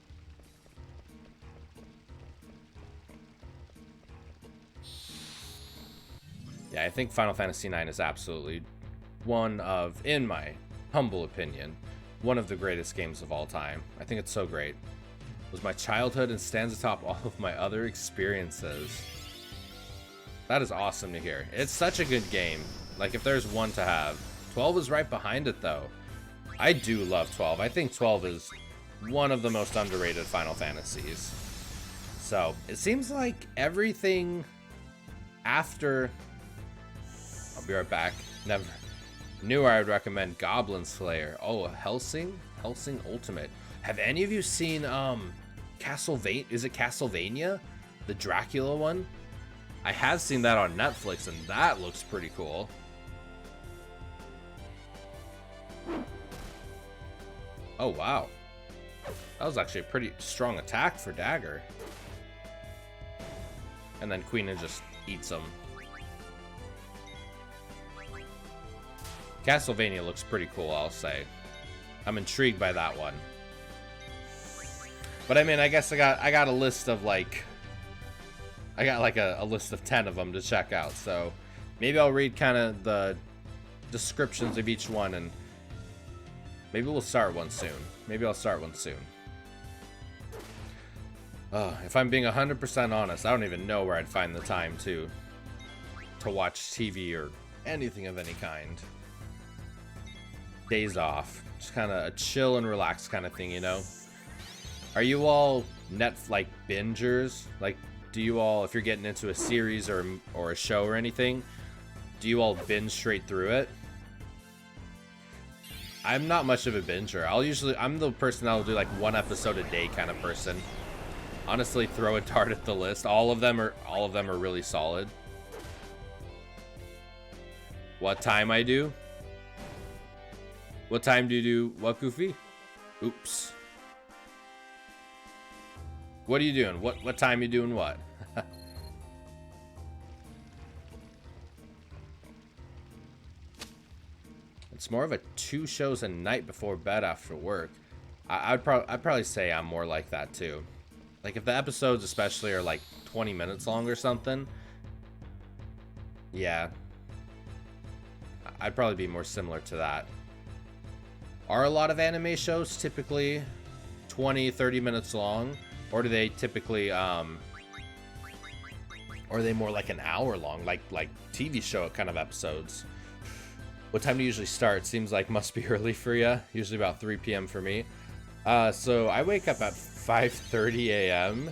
Yeah, I think Final Fantasy 9 is absolutely one of, in my humble opinion, one of the greatest games of all time. I think it's so great. It was my childhood and stands atop all of my other experiences. That is awesome to hear. It's such a good game. Like, if there's one to have. 12 is right behind it, though. I do love 12. I think 12 is one of the most underrated Final Fantasies. So, it seems like everything after... I'll be right back. Never knew I would recommend Goblin Slayer. Oh, Hellsing Ultimate. Have any of you seen Castlevania? Is it Castlevania, the Dracula one? I have seen that on Netflix, and that looks pretty cool. Oh wow, that was actually a pretty strong attack for Dagger. And then Queen just eats him. Castlevania looks pretty cool, I'll say. I'm intrigued by that one. But I mean, I guess I got a list of like... I got like a list of 10 of them to check out, so... Maybe I'll read kind of the descriptions of each one, and... Maybe we'll start one soon. Maybe I'll start one soon. If I'm being 100% honest, I don't even know where I'd find the time to watch TV or anything of any kind. Days off. Just kind of a chill and relax kind of thing, you know? Are you all like bingers? Like, do you all, if you're getting into a series or a show or anything, do you all binge straight through it? I'm not much of a binger. I'm the person that'll do like one episode a day kind of person. Honestly, throw a dart at the list. All of them are really solid. What time I do? What time do you do what, Goofy? Oops. What are you doing? What time are you doing what? It's more of a 2 shows a night before bed after work. I'd probably say I'm more like that too. Like if the episodes especially are like 20 minutes long or something. Yeah. I'd probably be more similar to that. Are a lot of anime shows typically 20-30 minutes long, or do they typically or are they more like an hour long, like TV show kind of episodes? What time do you usually start? Seems like must be early for you. Usually about 3 p.m. for me. So I wake up at 5:30 a.m.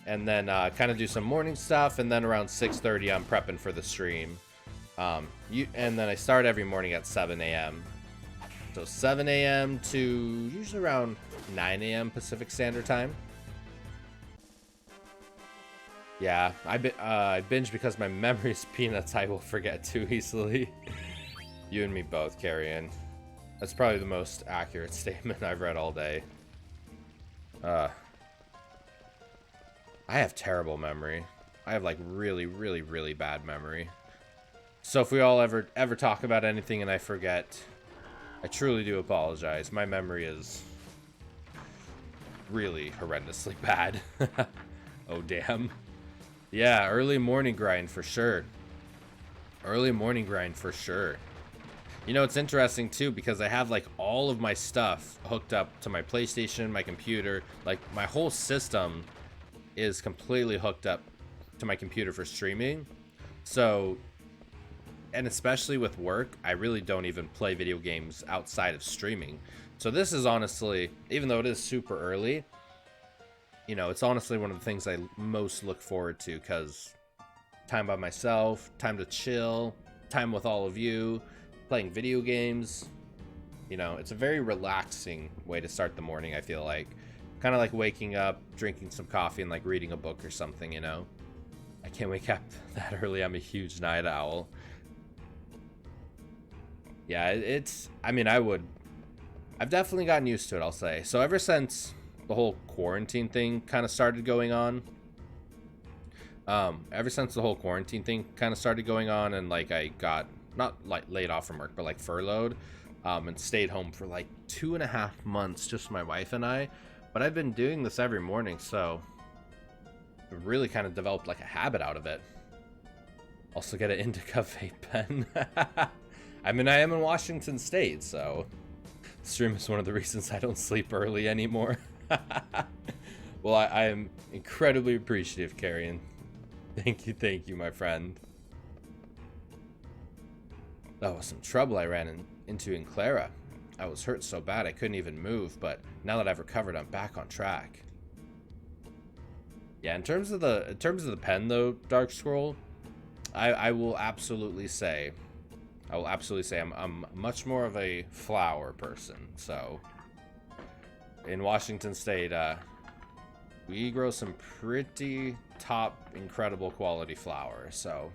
and then kind of do some morning stuff, and then around 6:30 I'm prepping for the stream. And then I start every morning at 7 a.m. So 7 a.m. to usually around 9 a.m. Pacific Standard Time. Yeah, I binge because my memory's peanuts. I will forget too easily. You and me both, Carrion. That's probably the most accurate statement I've read all day. I have terrible memory. I have like really, really, really bad memory. So if we all ever talk about anything and I forget, I truly do apologize. My memory is really horrendously bad. Oh, damn. Yeah, early morning grind for sure. Early morning grind for sure. You know, it's interesting too because I have like all of my stuff hooked up to my PlayStation, my computer. Like my whole system is completely hooked up to my computer for streaming. So, and especially with work, I really don't even play video games outside of streaming. So this is honestly, even though it is super early, you know, it's honestly one of the things I most look forward to because time by myself, time to chill, time with all of you, playing video games. You know, it's a very relaxing way to start the morning, I feel like. Kind of like waking up, drinking some coffee, and like reading a book or something, you know? I can't wake up that early. I'm a huge night owl. Yeah, I mean, I've definitely gotten used to it, I'll say. So ever since the whole quarantine thing kind of started going on, and like I got, not like laid off from work, but like furloughed, and stayed home for like 2.5 months, just my wife and I. But I've been doing this every morning, so I've really kind of developed like a habit out of it. Also get an indica vape pen. I mean, I am in Washington State, so stream is one of the reasons I don't sleep early anymore. Well, I am incredibly appreciative, Carrion. Thank you, my friend. That was some trouble I ran into in Clara. I was hurt so bad I couldn't even move, but now that I've recovered, I'm back on track. Yeah, in terms of the pen though, Dark Scroll, I will absolutely say I'm much more of a flower person. So in Washington State, we grow some pretty top, incredible quality flowers. So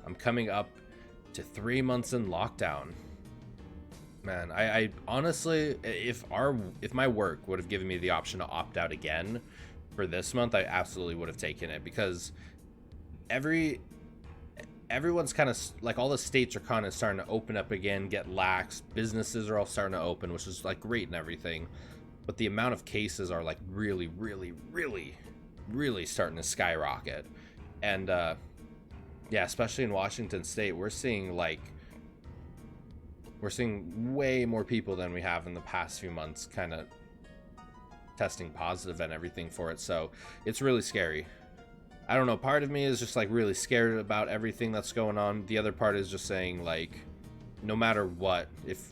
I'm coming up to 3 months in lockdown. Man, I honestly, if my work would have given me the option to opt out again for this month, I absolutely would have taken it, because everyone's kind of like, all the states are kind of starting to open up again, get lax. Businesses are all starting to open, which is like great and everything. But the amount of cases are like really, really, really, really starting to skyrocket. And yeah, especially in Washington State, we're seeing way more people than we have in the past few months kind of testing positive and everything for it. So it's really scary. I don't know, part of me is just like really scared about everything that's going on. The other part is just saying, like, no matter what, if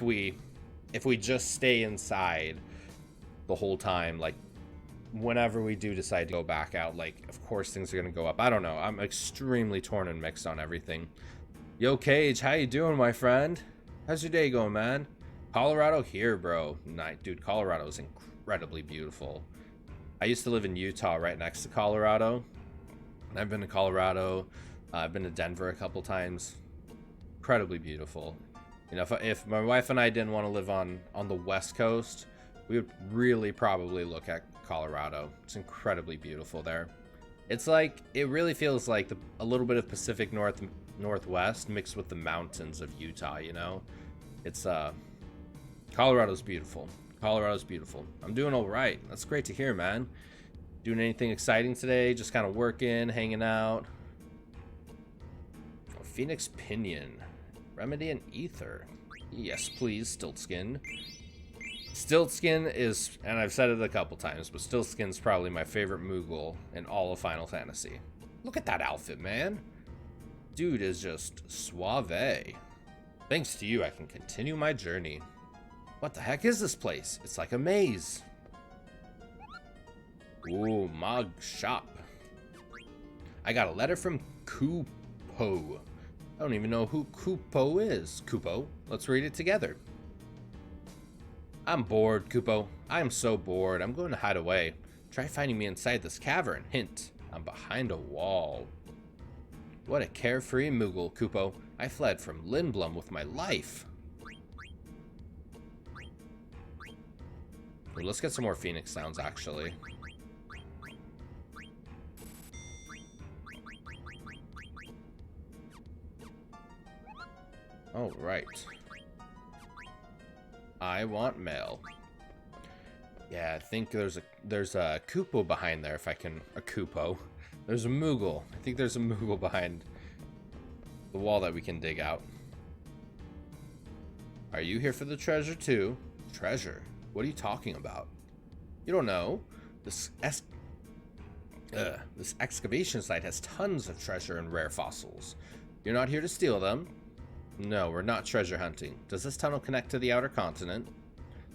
we just stay inside the whole time, like whenever we do decide to go back out, like of course things are going to go up. I don't know. I'm extremely torn and mixed on everything. Yo, Cage, how you doing, my friend? How's your day going, man? Colorado here, bro. Dude, Colorado is incredibly beautiful. I used to live in Utah, right next to Colorado. I've been to Colorado. I've been to Denver a couple times. Incredibly beautiful. You know, if my wife and I didn't want to live on the West Coast, we would really probably look at Colorado. It's incredibly beautiful there. It's like, it really feels like a little bit of Pacific Northwest mixed with the mountains of Utah, you know? It's Colorado's beautiful. Colorado's beautiful. I'm doing all right. That's great to hear, man. Doing anything exciting today? Just kind of working, hanging out. Oh, Phoenix Pinion. Remedy and Ether. Yes, please, Stiltskin. Stiltskin is, and I've said it a couple times, but Stiltskin's probably my favorite Moogle in all of Final Fantasy. Look at that outfit, man. Dude is just suave. Thanks to you, I can continue my journey. What the heck is this place? It's like a maze. Ooh, Mog Shop. I got a letter from Kupo. I don't even know who Kupo is. Kupo, let's read it together. I'm bored, Kupo. I am so bored. I'm going to hide away. Try finding me inside this cavern. Hint, I'm behind a wall. What a carefree Moogle, Kupo. I fled from Lindblum with my life. Well, let's get some more Phoenix sounds, actually. Oh, right. I want mail. Yeah, I think there's a Kupo behind there. If I can, a Kupo. There's a Moogle. I think there's a Moogle behind the wall that we can dig out. Are you here for the treasure too? Treasure? What are you talking about? You don't know. This excavation site has tons of treasure and rare fossils. You're not here to steal them. No, we're not treasure hunting. Does this tunnel connect to the outer continent?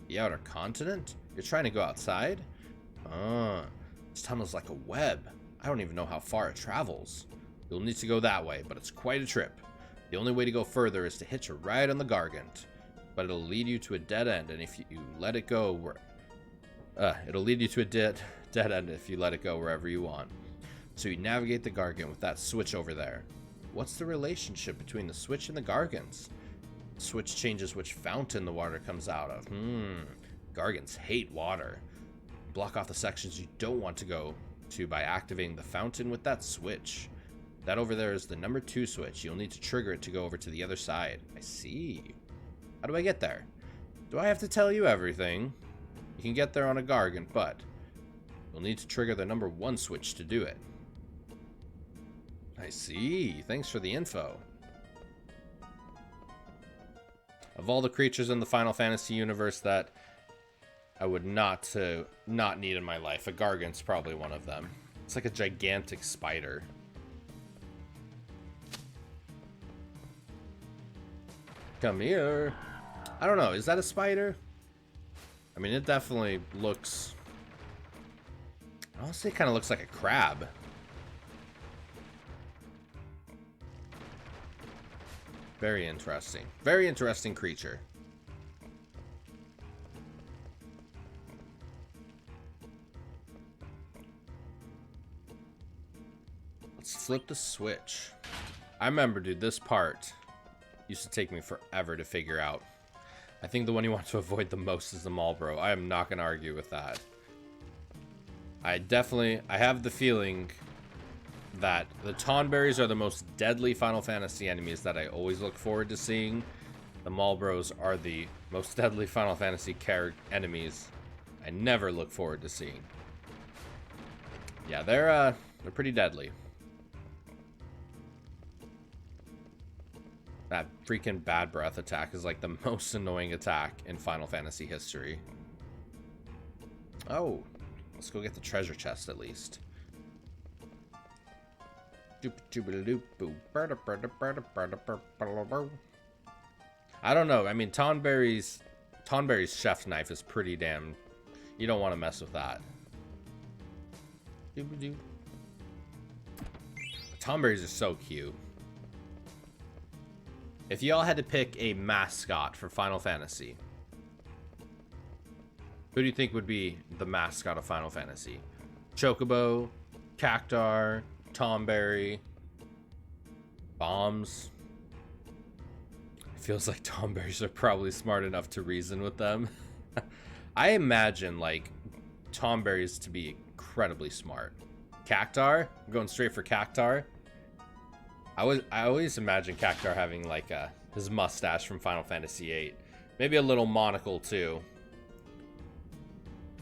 The outer continent? You're trying to go outside? This tunnel's like a web. I don't even know how far it travels. You'll need to go that way, but it's quite a trip. The only way to go further is to hitch a ride on the Gargant. But it'll lead you to a dead end, and if you let it go, it'll lead you to a dead end if you let it go wherever you want. So you navigate the Gargant with that switch over there. What's the relationship between the switch and the Gargants? The switch changes which fountain the water comes out of. Gargants hate water. Block off the sections you don't want to go to by activating the fountain with that switch. That over there is the number 2 switch. You'll need to trigger it to go over to the other side. I see. How do I get there? Do I have to tell you everything? You can get there on a Gargant, but you'll need to trigger the number 1 switch to do it. I see. Thanks for the info. Of all the creatures in the Final Fantasy universe that I would not need in my life, a Gargant's probably one of them. It's like a gigantic spider. Come here. I don't know. Is that a spider? I mean, it definitely looks... Honestly, it kind of looks like a crab. Very interesting. Very interesting creature. Let's flip the switch. I remember, dude, this part used to take me forever to figure out. I think the one you want to avoid the most is the Malboro. I am not going to argue with that. I have the feeling that the Tonberries are the most deadly Final Fantasy enemies that I always look forward to seeing. The Malboros are the most deadly Final Fantasy enemies I never look forward to seeing. Yeah, they're pretty deadly. That freaking bad breath attack is like the most annoying attack in Final Fantasy history. Oh, let's go get the treasure chest at least. I don't know. I mean, Tonberry's chef's knife is pretty damn... You don't want to mess with that. Tonberries are so cute. If y'all had to pick a mascot for Final Fantasy, who do you think would be the mascot of Final Fantasy? Chocobo, Cactar, Tonberry, Bombs. It feels like Tonberries are probably smart enough to reason with them. I imagine like Tonberries to be incredibly smart. Cactar, I'm going straight for Cactar. I always imagine Cactar having like his mustache from Final Fantasy VIII. Maybe a little monocle too.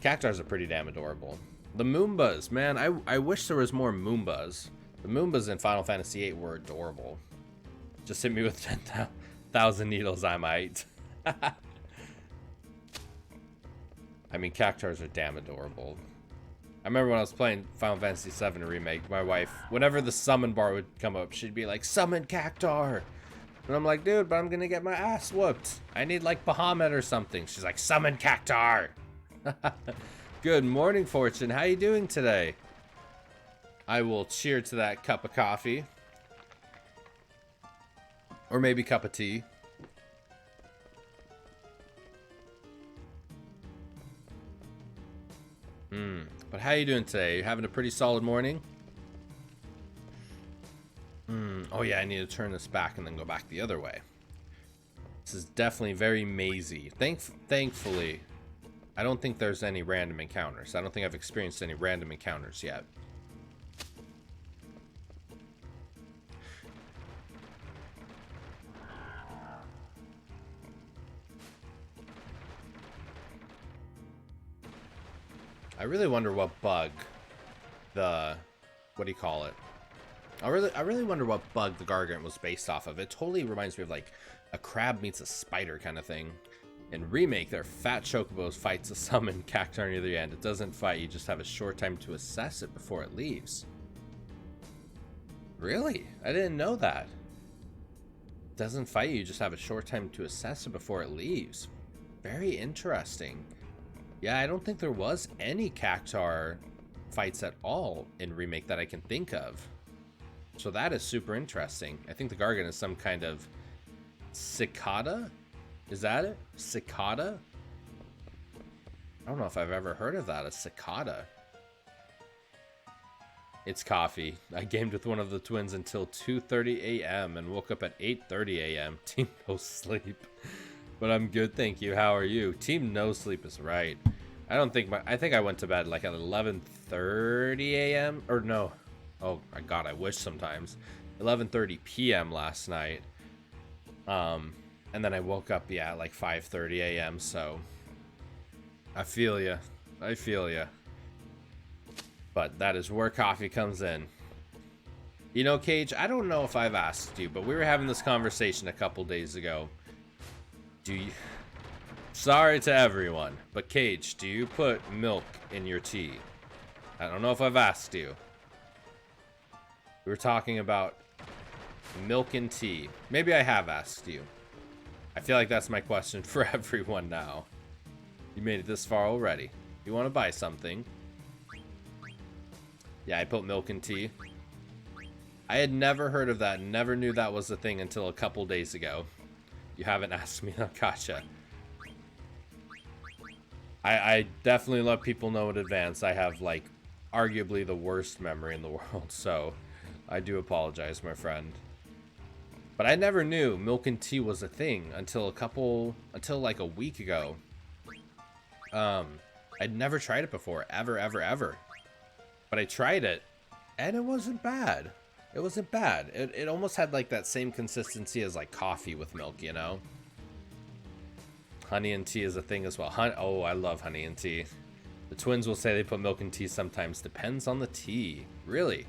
Cactars are pretty damn adorable. The Moombas, man, I wish there was more Moombas. The Moombas in Final Fantasy VIII were adorable. Just hit me with 10,000 needles, I might. I mean, cactuars are damn adorable. I remember when I was playing Final Fantasy VII Remake, my wife, whenever the summon bar would come up, she'd be like, summon cactuar! And I'm like, dude, but I'm gonna get my ass whooped. I need like Bahamut or something. She's like, summon cactuar! Good morning, Fortune. How you doing today? I will cheer to that cup of coffee. Or maybe cup of tea. But how you doing today? You having a pretty solid morning? Oh yeah, I need to turn this back and then go back the other way. This is definitely very mazy. Thankfully, I don't think there's any random encounters. I don't think I've experienced any random encounters yet. I really wonder what bug what do you call it? I really wonder what bug the Gargant was based off of. It totally reminds me of like a crab meets a spider kind of thing. In Remake, their fat chocobos fights a summoned cactuar near the end. It doesn't fight, you just have a short time to assess it before it leaves. Really? I didn't know that. It doesn't fight you just have a short time to assess it before it leaves. Very interesting. Yeah, I don't think there was any cactuar fights at all in Remake that I can think of. So that is super interesting. I think the Gargant is some kind of cicada? Is that it? Cicada? I don't know if I've ever heard of that, a cicada. It's coffee. I gamed with one of the twins until 2:30 a.m. and woke up at 8:30 a.m. Team no sleep. But I'm good, thank you. How are you? Team no sleep is right. I think I went to bed like at 11:30 a.m. or no. Oh my god, I wish sometimes. 11:30 p.m. last night. And then I woke up, yeah, at like 5:30 a.m. So I feel ya. I feel ya. But that is where coffee comes in. You know, Cage, I don't know if I've asked you, but we were having this conversation a couple days ago. Do you... Sorry to everyone, but Cage, do you put milk in your tea? I don't know if I've asked you. We were talking about milk and tea. Maybe I have asked you. I feel like that's my question for everyone now. You made it this far already. You want to buy something? Yeah, I put milk in tea. I had never heard of that, never knew that was a thing until a couple days ago. You haven't asked me, gotcha. I definitely let people know in advance. I have, like, arguably the worst memory in the world, so I do apologize, my friend. But I never knew milk and tea was a thing until like a week ago. I'd never tried it before, ever. But I tried it, and it wasn't bad. It wasn't bad. It almost had like that same consistency as like coffee with milk, you know? Honey and tea is a thing as well. Oh, I love honey and tea. The twins will say they put milk in tea sometimes. Depends on the tea. Really?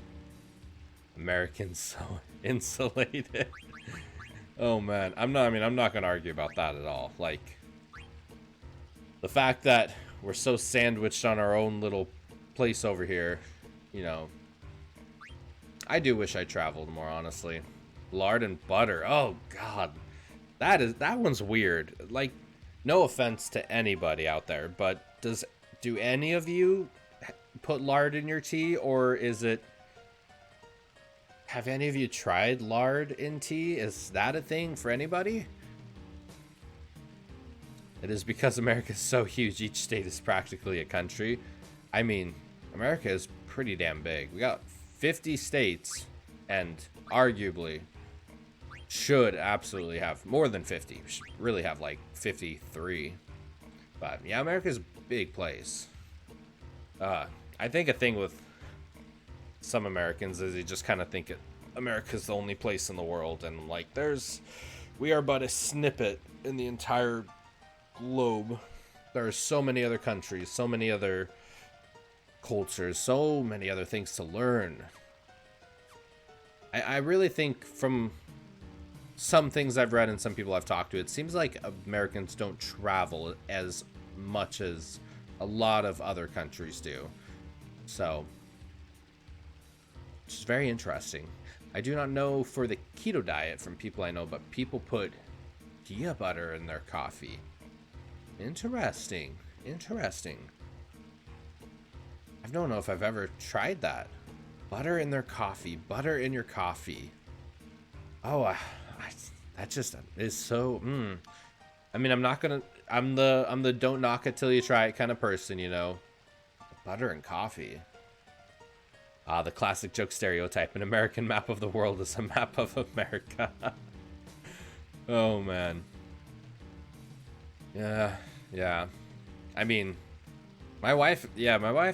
Americans so insulated. Oh man, I'm not gonna argue about that at all. Like, the fact that we're so sandwiched on our own little place over here, you know. I do wish I traveled more, honestly. Lard and butter. Oh god. That one's weird. Like, no offense to anybody out there, but do any of you put lard in your tea, or is it... Have any of you tried lard in tea? Is that a thing for anybody? It is because America is so huge, each state is practically a country. I mean, America is pretty damn big. We got 50 states, and arguably should absolutely have more than 50. We should really have like 53. But yeah, America's a big place. I think a thing with some Americans is they just kind of think America's the only place in the world, and like we are but a snippet in the entire globe. There are so many other countries, so many other cultures, so many other things to learn. I really think from some things I've read and some people I've talked to, it seems like Americans don't travel as much as A lot of other countries do. So, which is very interesting. I do not know for the keto diet from people I know, but people put ghee butter in their coffee. Interesting. Interesting. I don't know if I've ever tried that. Butter in their coffee. Butter in your coffee. Oh, that just is so. I mean, I'm not gonna. I'm the don't knock it till you try it kind of person, you know. Butter and coffee. Ah, the classic joke stereotype. An American map of the world is a map of America. Oh man. Yeah. I mean, my wife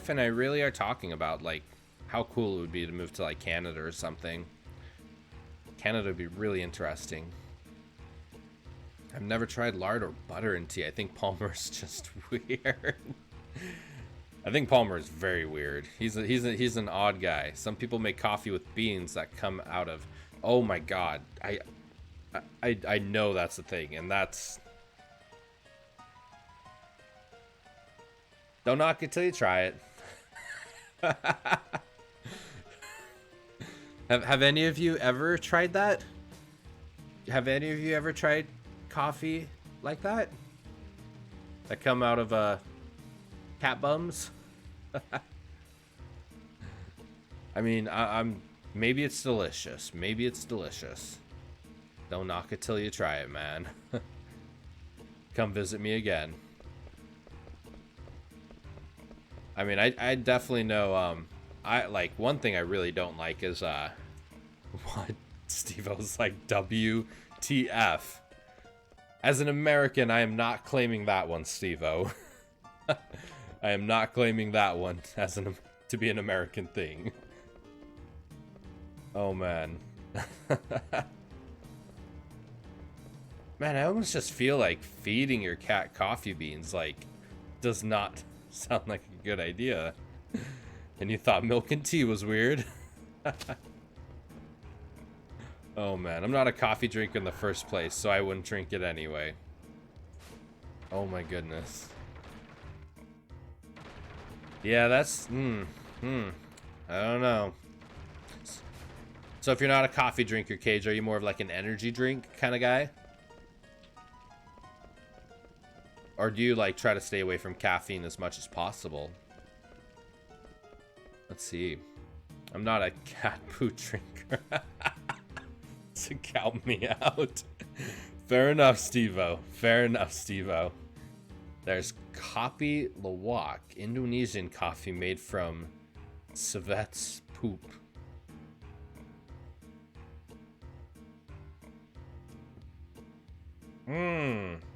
and I really are talking about like how cool it would be to move to like Canada or something. Canada would be really interesting. I've never tried lard or butter in tea. I think Palmer's just weird. I think Palmer is very weird. He's an odd guy. Some people make coffee with beans that come out of. Oh my god. I know that's the thing, and that's. Don't knock it till you try it. Have any of you ever tried that? Have any of you ever tried coffee like that? That come out of cat bums? I mean, I'm maybe it's delicious. Maybe it's delicious. Don't knock it till you try it, man. Come visit me again. I mean, I definitely know, I like one thing I really don't like is what Steve-O's like WTF. As an American, I am not claiming that one, Steve-O. I am not claiming that one as to be an American thing. Oh man. Man, I almost just feel like feeding your cat coffee beans like does not sound like a good idea. And you thought milk and tea was weird? Oh man, I'm not a coffee drinker in the first place, so I wouldn't drink it anyway. Oh my goodness. Yeah, that's I don't know. So if you're not a coffee drinker, Cage, are you more of like an energy drink kind of guy? Or do you like try to stay away from caffeine as much as possible? Let's see. I'm not a cat poo drinker. To count me out. Fair enough, Steve-O. Fair enough, Steve-O. There's Kopi Luwak, Indonesian coffee made from civet's poop.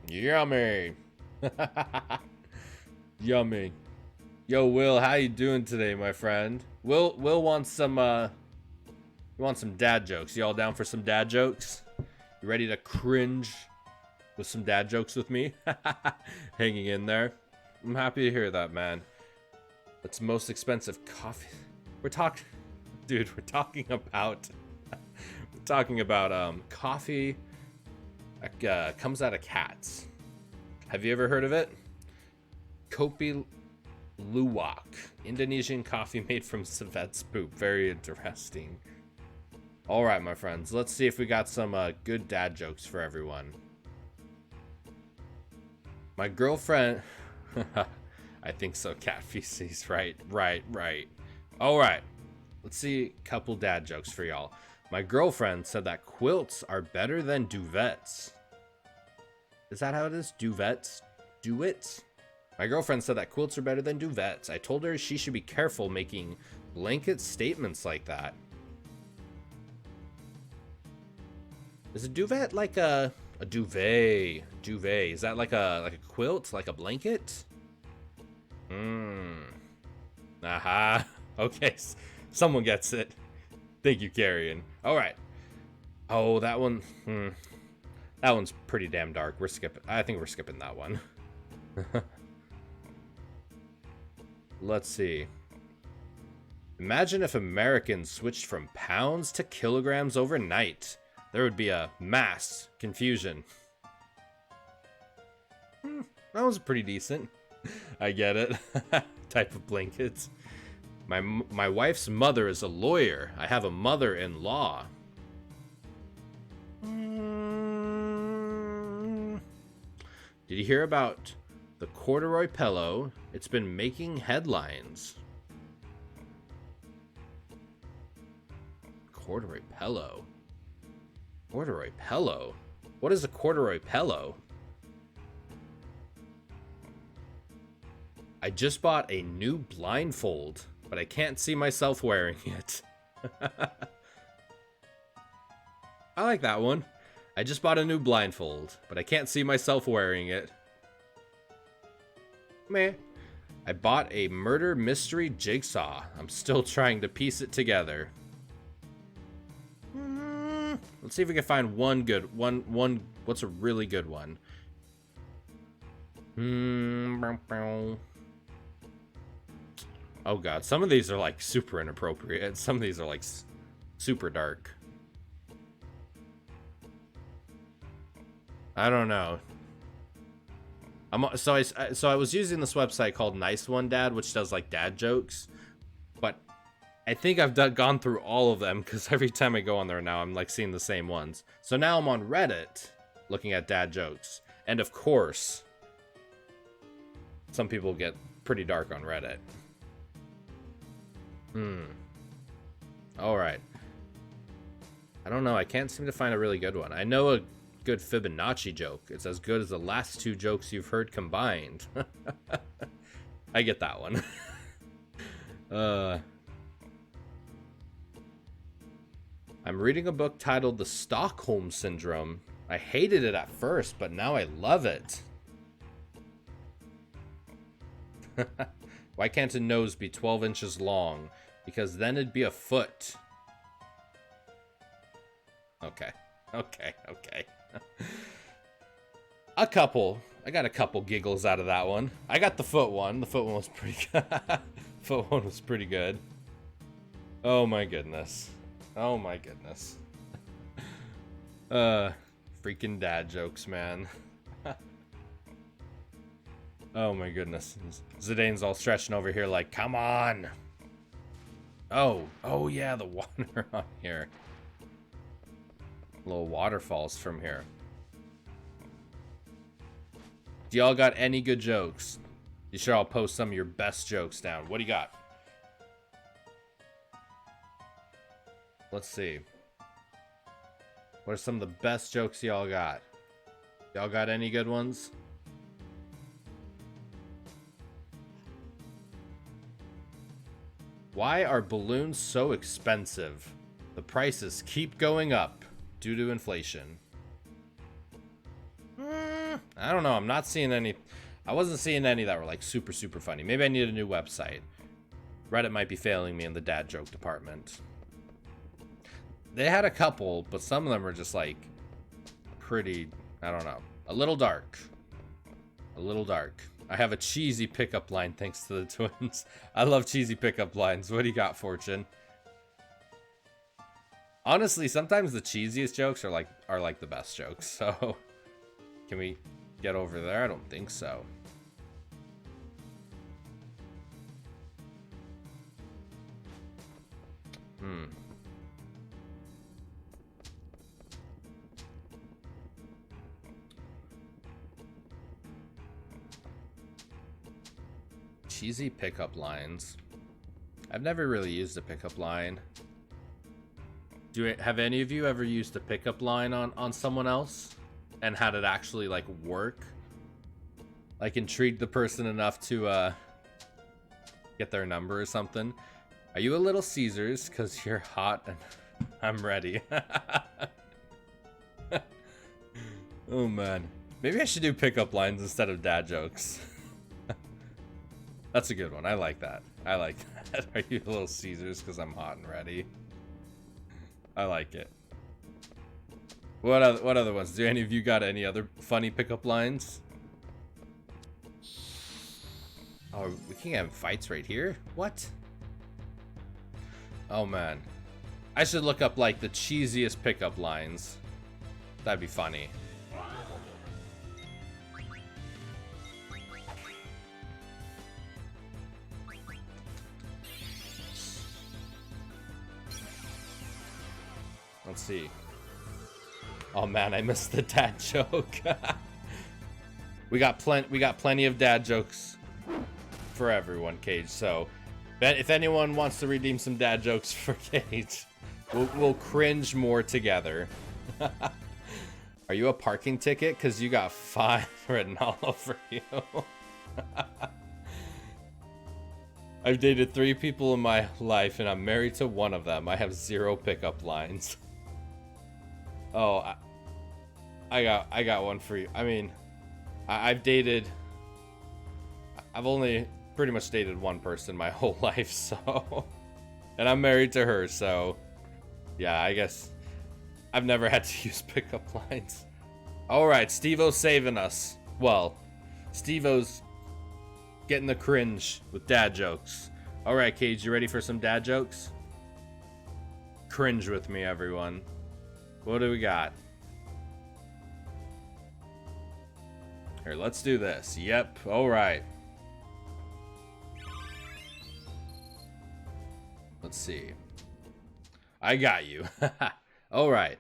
Yummy. Yummy. Yo, Will, how you doing today, my friend? Will wants some you want some dad jokes. Y'all down for some dad jokes? You ready to cringe with some dad jokes with me? Hanging in there. I'm happy to hear that, man. That's most expensive coffee. We're talking about coffee comes out of cats. Have you ever heard of it? Kopi Luwak, Indonesian coffee made from civet's poop. Very interesting. All right, my friends, let's see if we got some good dad jokes for everyone. My girlfriend, I think so, cat feces, right. All right, let's see a couple dad jokes for y'all. My girlfriend said that quilts are better than duvets. Is that how it is? Duvets? Duets? My girlfriend said that quilts are better than duvets. I told her she should be careful making blanket statements like that. Is a duvet like a duvet? Duvet. Is that like a quilt? Like a blanket? Aha. Okay. Someone gets it. Thank you, Carrion. Alright. Oh, that one. That one's pretty damn dark. I think we're skipping that one. Let's see. Imagine if Americans switched from pounds to kilograms overnight. There would be a mass confusion. That was pretty decent. I get it. Type of blankets. My wife's mother is a lawyer. I have a mother-in-law. Did you hear about the corduroy pillow? It's been making headlines. Corduroy pillow? Corduroy pillow? What is a corduroy pillow? I just bought a new blindfold, but I can't see myself wearing it. I like that one. I just bought a new blindfold, but I can't see myself wearing it. Meh. I bought a murder mystery jigsaw. I'm still trying to piece it together. Let's see if we can find one good one. What's a really good one? Oh god, some of these are like super inappropriate. Some of these are like super dark. I don't know. So I was using this website called Nice One Dad, which does like dad jokes, but I think I've gone through all of them because every time I go on there now, I'm like seeing the same ones. So now I'm on Reddit looking at dad jokes, and of course, some people get pretty dark on Reddit. All right. I don't know. I can't seem to find a really good one. I know a good Fibonacci joke. It's as good as the last two jokes you've heard combined. I get that one. I'm reading a book titled The Stockholm Syndrome. I hated it at first, but now I love it. Why can't a nose be 12 inches long? Because then it'd be a foot. Okay. A couple. I got a couple giggles out of that one. I got the foot one. The foot one was pretty good. Foot one was pretty good. Oh my goodness. Oh my goodness. Freaking dad jokes, man. Oh my goodness. Zidane's all stretching over here like, come on. Oh yeah, the water on here. Little waterfalls from here. Do y'all got any good jokes? You sure I'll post some of your best jokes down. What do you got? Let's see. What are some of the best jokes y'all got? Y'all got any good ones? Why are balloons so expensive? The prices keep going up due to inflation. I don't know. I'm not seeing any. I wasn't seeing any that were like super funny. Maybe I need a new website. Reddit might be failing me in the dad joke department. They had a couple, but some of them are just like pretty, I don't know, a little dark. A little dark. I have a cheesy pickup line thanks to the twins. I love cheesy pickup lines. What do you got, Fortune? Honestly, sometimes the cheesiest jokes are like the best jokes. So, can we get over there? I don't think so. Cheesy pickup lines. I've never really used a pickup line. Have any of you ever used a pickup line on someone else and had it actually like work? Like intrigue the person enough to get their number or something? Are you a Little Caesars? Cause you're hot and I'm ready. Oh man. Maybe I should do pickup lines instead of dad jokes. That's a good one. I like that. I like that. Are you Little Caesars? Because I'm hot and ready. I like it. What other ones? Do any of you got any other funny pickup lines? Oh, we can have fights right here? What? Oh man. I should look up like the cheesiest pickup lines. That'd be funny. Let's see. Oh man, I missed the dad joke. we got plenty of dad jokes for everyone, Cage. So if anyone wants to redeem some dad jokes for Cage, we'll cringe more together. Are you a parking ticket? Because you got 5 written all over you. I've dated 3 people in my life, and I'm married to one of them. I have 0 pickup lines. Oh, I got one for you. I mean, I've only pretty much dated one person my whole life, so... And I'm married to her, so... Yeah, I guess... I've never had to use pickup lines. Alright, Steve-O's saving us. Well, Steve-O's getting the cringe with dad jokes. Alright, Cage, you ready for some dad jokes? Cringe with me, everyone. What do we got? Here, let's do this. Yep, alright. Let's see. I got you. Alright.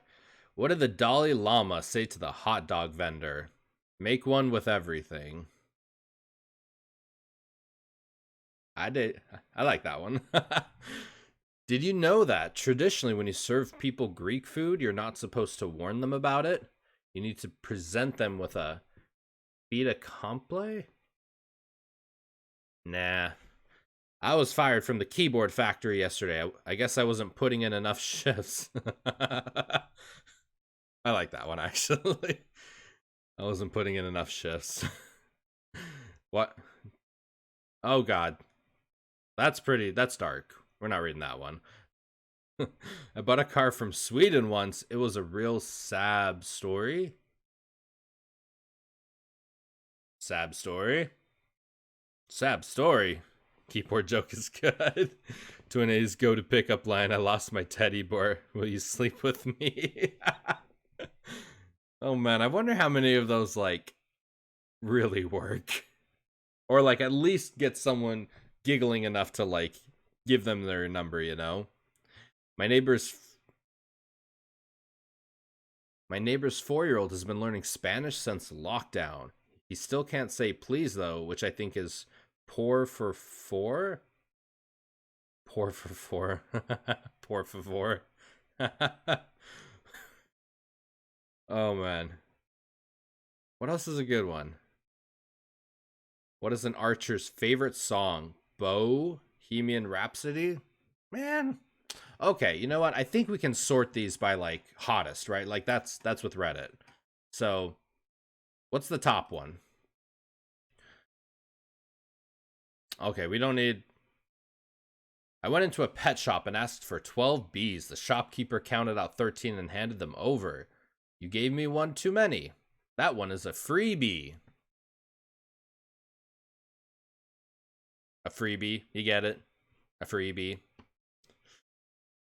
What did the Dalai Lama say to the hot dog vendor? Make one with everything. I like that one. Did you know that traditionally when you serve people Greek food, you're not supposed to warn them about it? You need to present them with a fait accompli? Nah. I was fired from the keyboard factory yesterday. I guess I wasn't putting in enough shifts. I like that one, actually. I wasn't putting in enough shifts. What? Oh, God. That's dark. We're not reading that one. I bought a car from Sweden once. It was a real sad story. Sad story? Sad story. Keyboard joke is good. 2A's go to pickup line. I lost my teddy bear. Will you sleep with me? Oh man, I wonder how many of those like really work. Or like at least get someone giggling enough to like give them their number, you know? My neighbor's 4-year-old has been learning Spanish since lockdown. He still can't say please though, which I think is por favor. Por favor. Por favor. Oh man. What else is a good one? What is an archer's favorite song? Bohemian Rhapsody? Man. Okay, you know what? I think we can sort these by like hottest, right? Like that's with Reddit. So, what's the top one? Okay, we don't need... I went into a pet shop and asked for 12 bees. The shopkeeper counted out 13 and handed them over. You gave me one too many. That one is a freebie. A freebie, you get it? A freebie.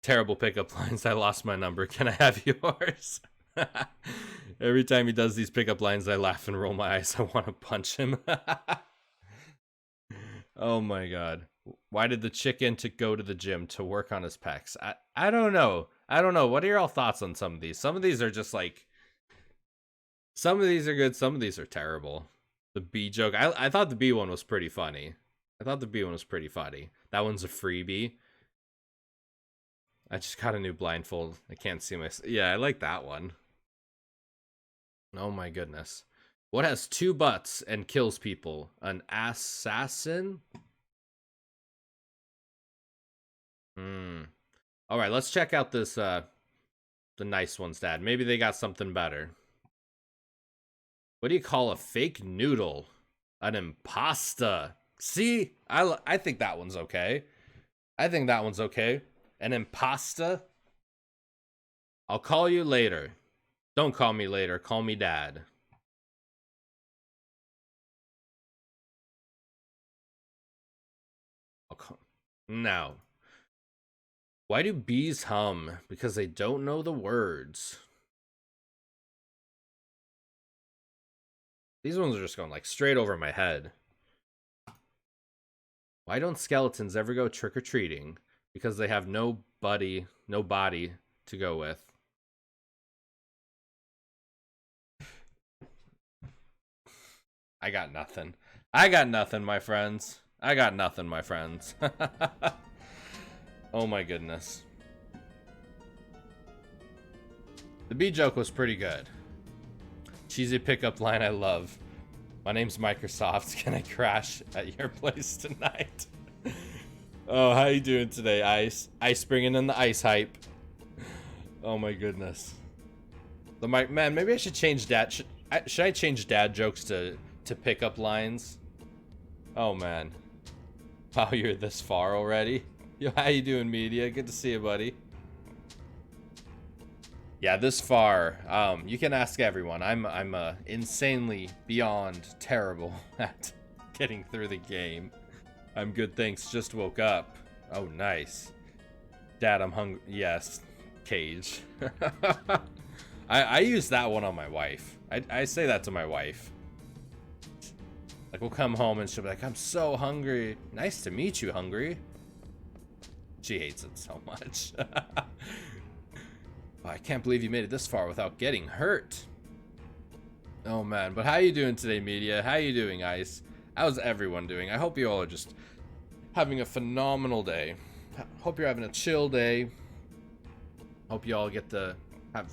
Terrible pickup lines. I lost my number. Can I have yours? Every time he does these pickup lines, I laugh and roll my eyes. I want to punch him. Oh my god. Why did the chicken go to the gym to work on his pecs? I don't know. What are your all thoughts on some of these? Some of these are just like... Some of these are good. Some of these are terrible. The bee joke. I thought the bee one was pretty funny. That one's a freebie. I just got a new blindfold. I can't see my... Yeah, I like that one. Oh my goodness. What has 2 butts and kills people? An assassin? Alright, let's check out this, the nice ones, Dad. Maybe they got something better. What do you call a fake noodle? An impasta. See? I think that one's okay. An impasta? I'll call you later. Don't call me later. Call me Dad. No. Why do bees hum? Because they don't know the words. These ones are just going like straight over my head. Why don't skeletons ever go trick-or-treating? Because they have no body to go with. I got nothing. I got nothing, my friends. I got nothing, my friends. Oh my goodness. The B joke was pretty good. Cheesy pickup line I love. My name's Microsoft. Can I crash at your place tonight? Oh, how you doing today, Ice? Ice bringing in the ice hype. Oh my goodness. The mic, man, maybe I should change dad. Should I change dad jokes to pickup lines? Oh man. Wow, you're this far already. Yo, how you doing, media? Good to see you, buddy. Yeah, this far. You can ask everyone. I'm insanely beyond terrible at getting through the game. I'm good, thanks. Just woke up. Oh, nice. Dad, I'm hungry. Yes, Cage. I use that one on my wife. I say that to my wife. Like, we'll come home and she'll be like, I'm so hungry. Nice to meet you, hungry. She hates it so much. Oh, I can't believe you made it this far without getting hurt. Oh man, but how you doing today, media? How you doing, Ice? How's everyone doing? I hope you all are just having a phenomenal day. Hope you're having a chill day. Hope you all get to have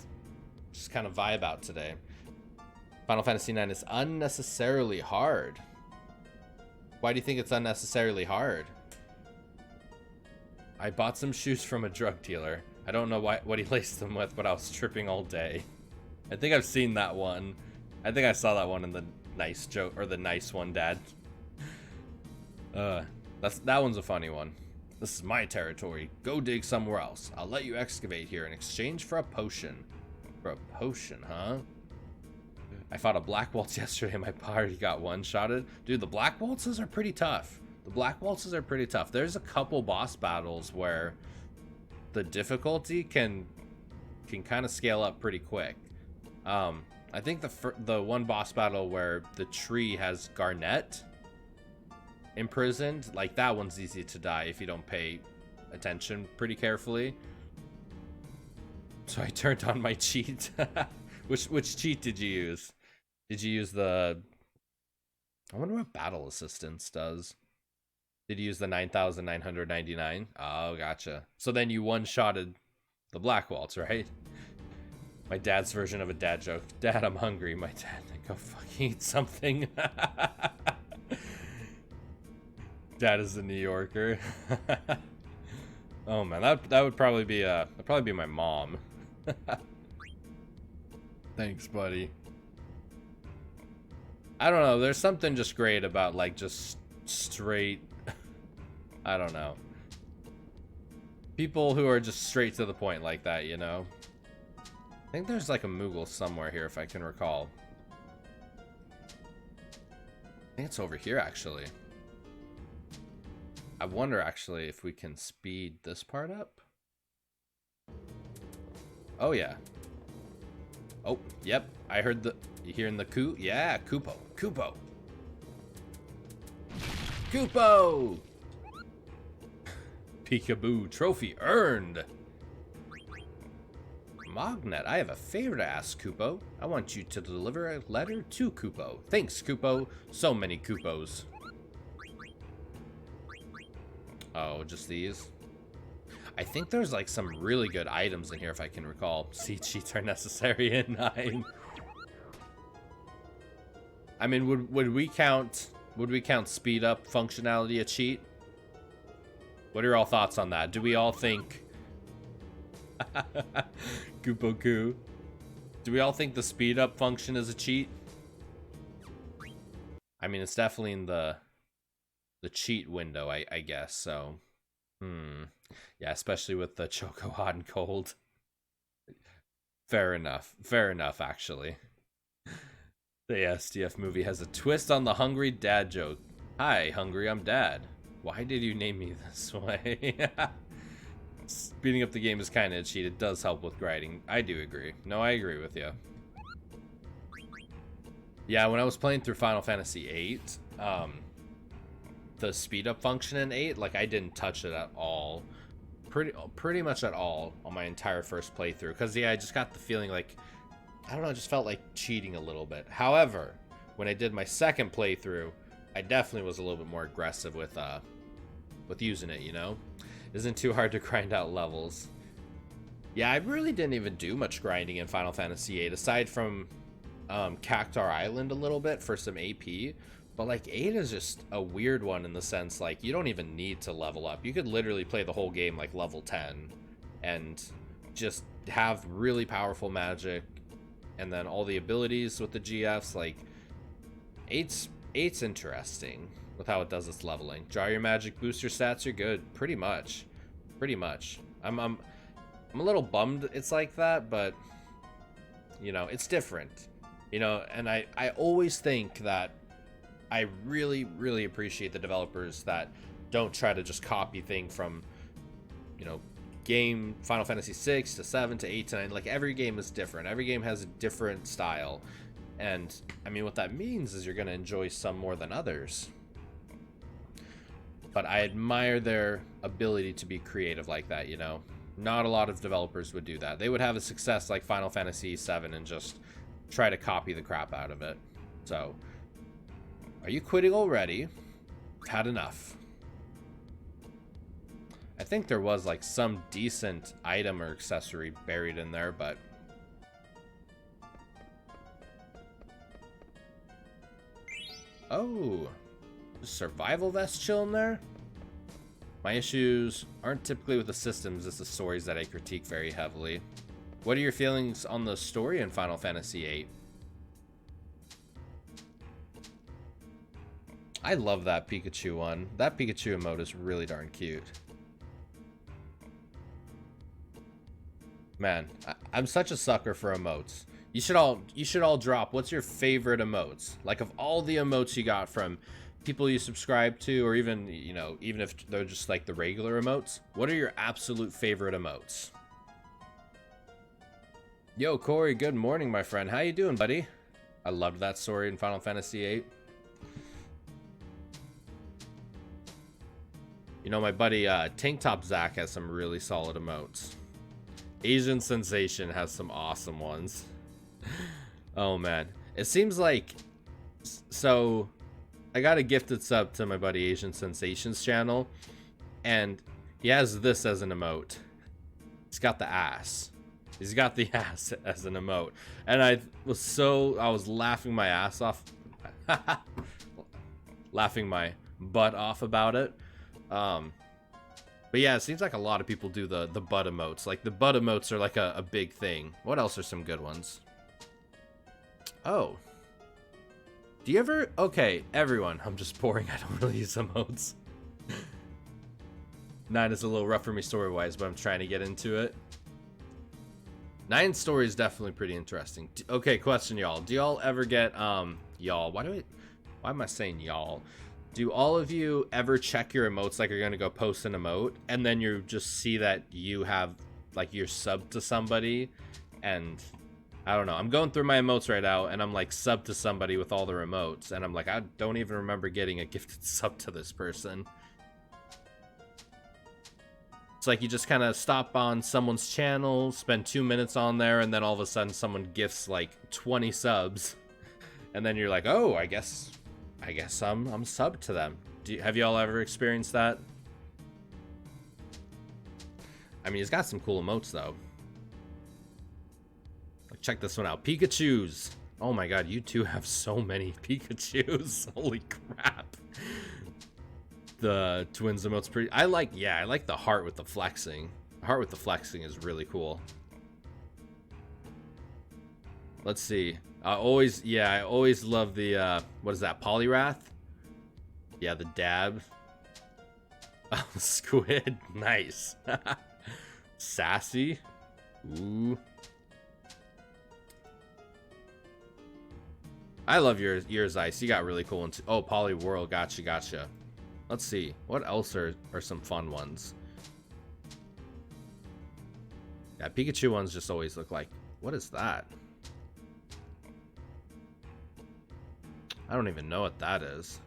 just kind of vibe out today. Final Fantasy IX is unnecessarily hard. Why do you think it's unnecessarily hard? I bought some shoes from a drug dealer. I don't know what he laced them with, but I was tripping all day. I think I've seen that one. I think I saw that one in the nice joke, or the nice one, Dad. That one's a funny one. This is my territory. Go dig somewhere else. I'll let you excavate here in exchange for a potion. For a potion, huh? I fought a black waltz yesterday. My party got one-shotted. Dude, the black waltzes are pretty tough. The black waltzes are pretty tough. There's a couple boss battles where the difficulty can kind of scale up pretty quick. I think the one boss battle where the tree has Garnet imprisoned, like that one's easy to die if you don't pay attention pretty carefully. So I turned on my cheat. Which cheat did you use? Did you use the... I wonder what battle assistance does. Did you use the 9,999? Oh, gotcha. So then you one-shotted the Black Waltz, right? My dad's version of a dad joke. Dad, I'm hungry. My dad, go fucking eat something. Dad is a New Yorker. Oh man, that would probably be my mom. Thanks, buddy. I don't know. There's something just great about like just straight. I don't know. People who are just straight to the point like that, you know? I think there's like a Moogle somewhere here if I can recall. I think it's over here actually. I wonder actually if we can speed this part up. Oh yeah. Oh, yep. I heard the... You hearing the coo? Yeah, Koopo. Koopo. Koopo! Peekaboo trophy earned. Mognet, I have a favor to ask, Koopo. I want you to deliver a letter to Koopo. Thanks, Koopo. So many Koopos. Oh, just these? I think there's like some really good items in here if I can recall. Seed cheats are necessary in 9. I mean, would we count speed up functionality a cheat? What are your all thoughts on that? Do we all think Koopo-koo? Do we all think the speed up function is a cheat? I mean, it's definitely in the cheat window, I guess, so yeah, especially with the Choco hot and cold. Fair enough, actually. The SDF movie has a twist on the hungry dad joke. Hi, hungry, I'm dad. Why did you name me this way? Speeding up the game is kind of a cheat. It does help with grinding. I do agree. No, I agree with you. Yeah, when I was playing through Final Fantasy VIII, the speed up function in 8, like I didn't touch it at all. Pretty much at all on my entire first playthrough. Because yeah, I just got the feeling like, I don't know, I just felt like cheating a little bit. However, when I did my second playthrough, I definitely was a little bit more aggressive with using it, you know? Isn't too hard to grind out levels. Yeah, I really didn't even do much grinding in Final Fantasy VIII, aside from Cactar Island a little bit for some AP. But like 8 is just a weird one in the sense like you don't even need to level up. You could literally play the whole game like level 10 and just have really powerful magic and then all the abilities with the GFs. Like 8's interesting with how it does its leveling. Draw your magic, boost your stats, you're good. Pretty much. I'm a little bummed it's like that, but you know, it's different. You know, and I always think that I really appreciate the developers that don't try to just copy thing from, you know, game Final Fantasy 6 to 7 to 8 to 9. Like every game is different. Every game has a different style. And I mean, what that means is you're going to enjoy some more than others. But I admire their ability to be creative like that, you know. Not a lot of developers would do that. They would have a success like Final Fantasy 7 and just try to copy the crap out of it. So, are you quitting already? Had enough. I think there was like some decent item or accessory buried in there, but oh, survival vest chilling there. My issues aren't typically with the systems, it's the stories that I critique very heavily. What are your feelings on the story in Final Fantasy VIII? I love that Pikachu one. That Pikachu emote is really darn cute. Man, I'm such a sucker for emotes. You should all drop. What's your favorite emotes? Like of all the emotes you got from people you subscribe to, or even, you know, even if they're just like the regular emotes, what are your absolute favorite emotes? Yo, Corey, good morning, my friend. How you doing, buddy? I loved that story in Final Fantasy VIII. You know, my buddy Tank Top Zach has some really solid emotes. Asian Sensation has some awesome ones. Oh man, it seems like, so I got a gifted sub to my buddy Asian Sensation's channel, and he has this as an emote. He's got the ass. He's got the ass as an emote, and I was laughing my ass off, laughing my butt off about it. But yeah, it seems like a lot of people do the butt emotes. Like the butt emotes are like a big thing. What else are some good ones? Oh. Do you ever... Okay, everyone. I'm just boring. I don't really use emotes. 9 is a little rough for me story-wise, but I'm trying to get into it. 9's story is definitely pretty interesting. Okay, question, y'all. Do y'all ever get... Y'all. Why am I saying y'all? Do all of you ever check your emotes like you're going to go post an emote, and then you just see that you have, like, you're subbed to somebody, and I don't know. I'm going through my emotes right now, and I'm, like, subbed to somebody with all their emotes, and I'm like, I don't even remember getting a gifted sub to this person. It's like you just kind of stop on someone's channel, spend 2 minutes on there, and then all of a sudden someone gifts, like, 20 subs, and then you're like, oh, I guess I'm subbed to them. Have y'all ever experienced that? I mean, he's got some cool emotes though. Like, check this one out. Pikachus. Oh my god, you two have so many Pikachus. Holy crap. The twins emote's pretty... I like the heart with the flexing. The heart with the flexing is really cool. Let's see. I always love the, what is that, Polyrath? Yeah, the dab. Oh, squid. Nice. Sassy. Ooh. I love yours, Ice. You got really cool ones. Oh, Poly World. Gotcha. Let's see. What else are some fun ones? Yeah, Pikachu ones just always look like... What is that? I don't even know what that is.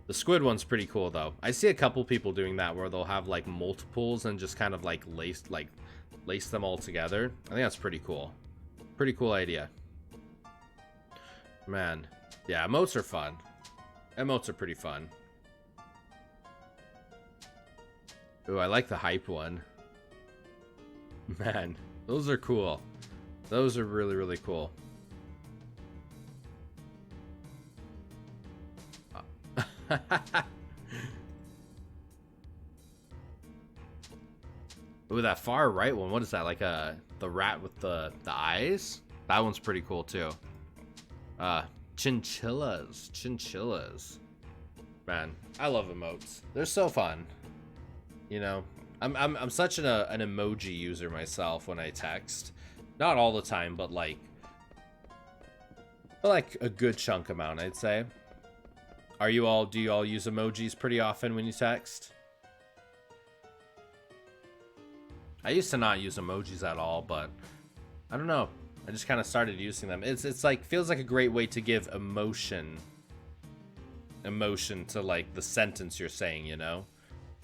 The squid one's pretty cool though. I see a couple people doing that where they'll have like multiples and just kind of like lace them all together. I think that's pretty cool. Pretty cool idea. Man. Yeah, emotes are fun. Emotes are pretty fun. Ooh, I like the hype one. Man, those are cool. Those are really, really cool. Ooh, that far right one. What is that? Like the rat with the eyes? That one's pretty cool too. Chinchillas. Chinchillas. Man, I love emotes. They're so fun. You know, I'm such an emoji user myself when I text. Not all the time, but like a good chunk amount, I'd say. Do you all use emojis pretty often when you text? I used to not use emojis at all, but I don't know. I just kind of started using them. It's like feels like a great way to give emotion to like the sentence you're saying, you know?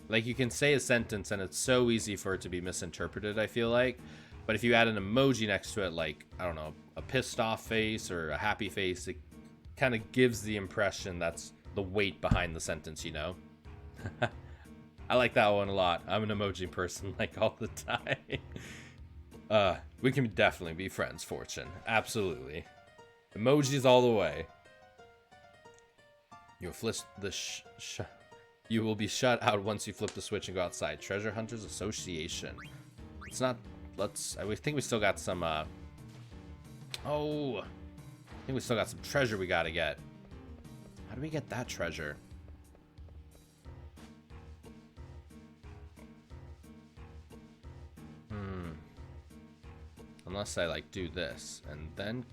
Like you can say a sentence and it's so easy for it to be misinterpreted, I feel like. But if you add an emoji next to it, like, I don't know, a pissed off face or a happy face, it kind of gives the impression that's the weight behind the sentence, you know? I like that one a lot. I'm an emoji person, like, all the time. We can definitely be friends, Fortune. Absolutely. Emojis all the way. You'll flip the you will be shut out once you flip the switch and go outside. Treasure Hunters Association. It's not... I think we still got some, oh, I think we still got some treasure we gotta get. How do we get that treasure? Unless I, like, do this, and then...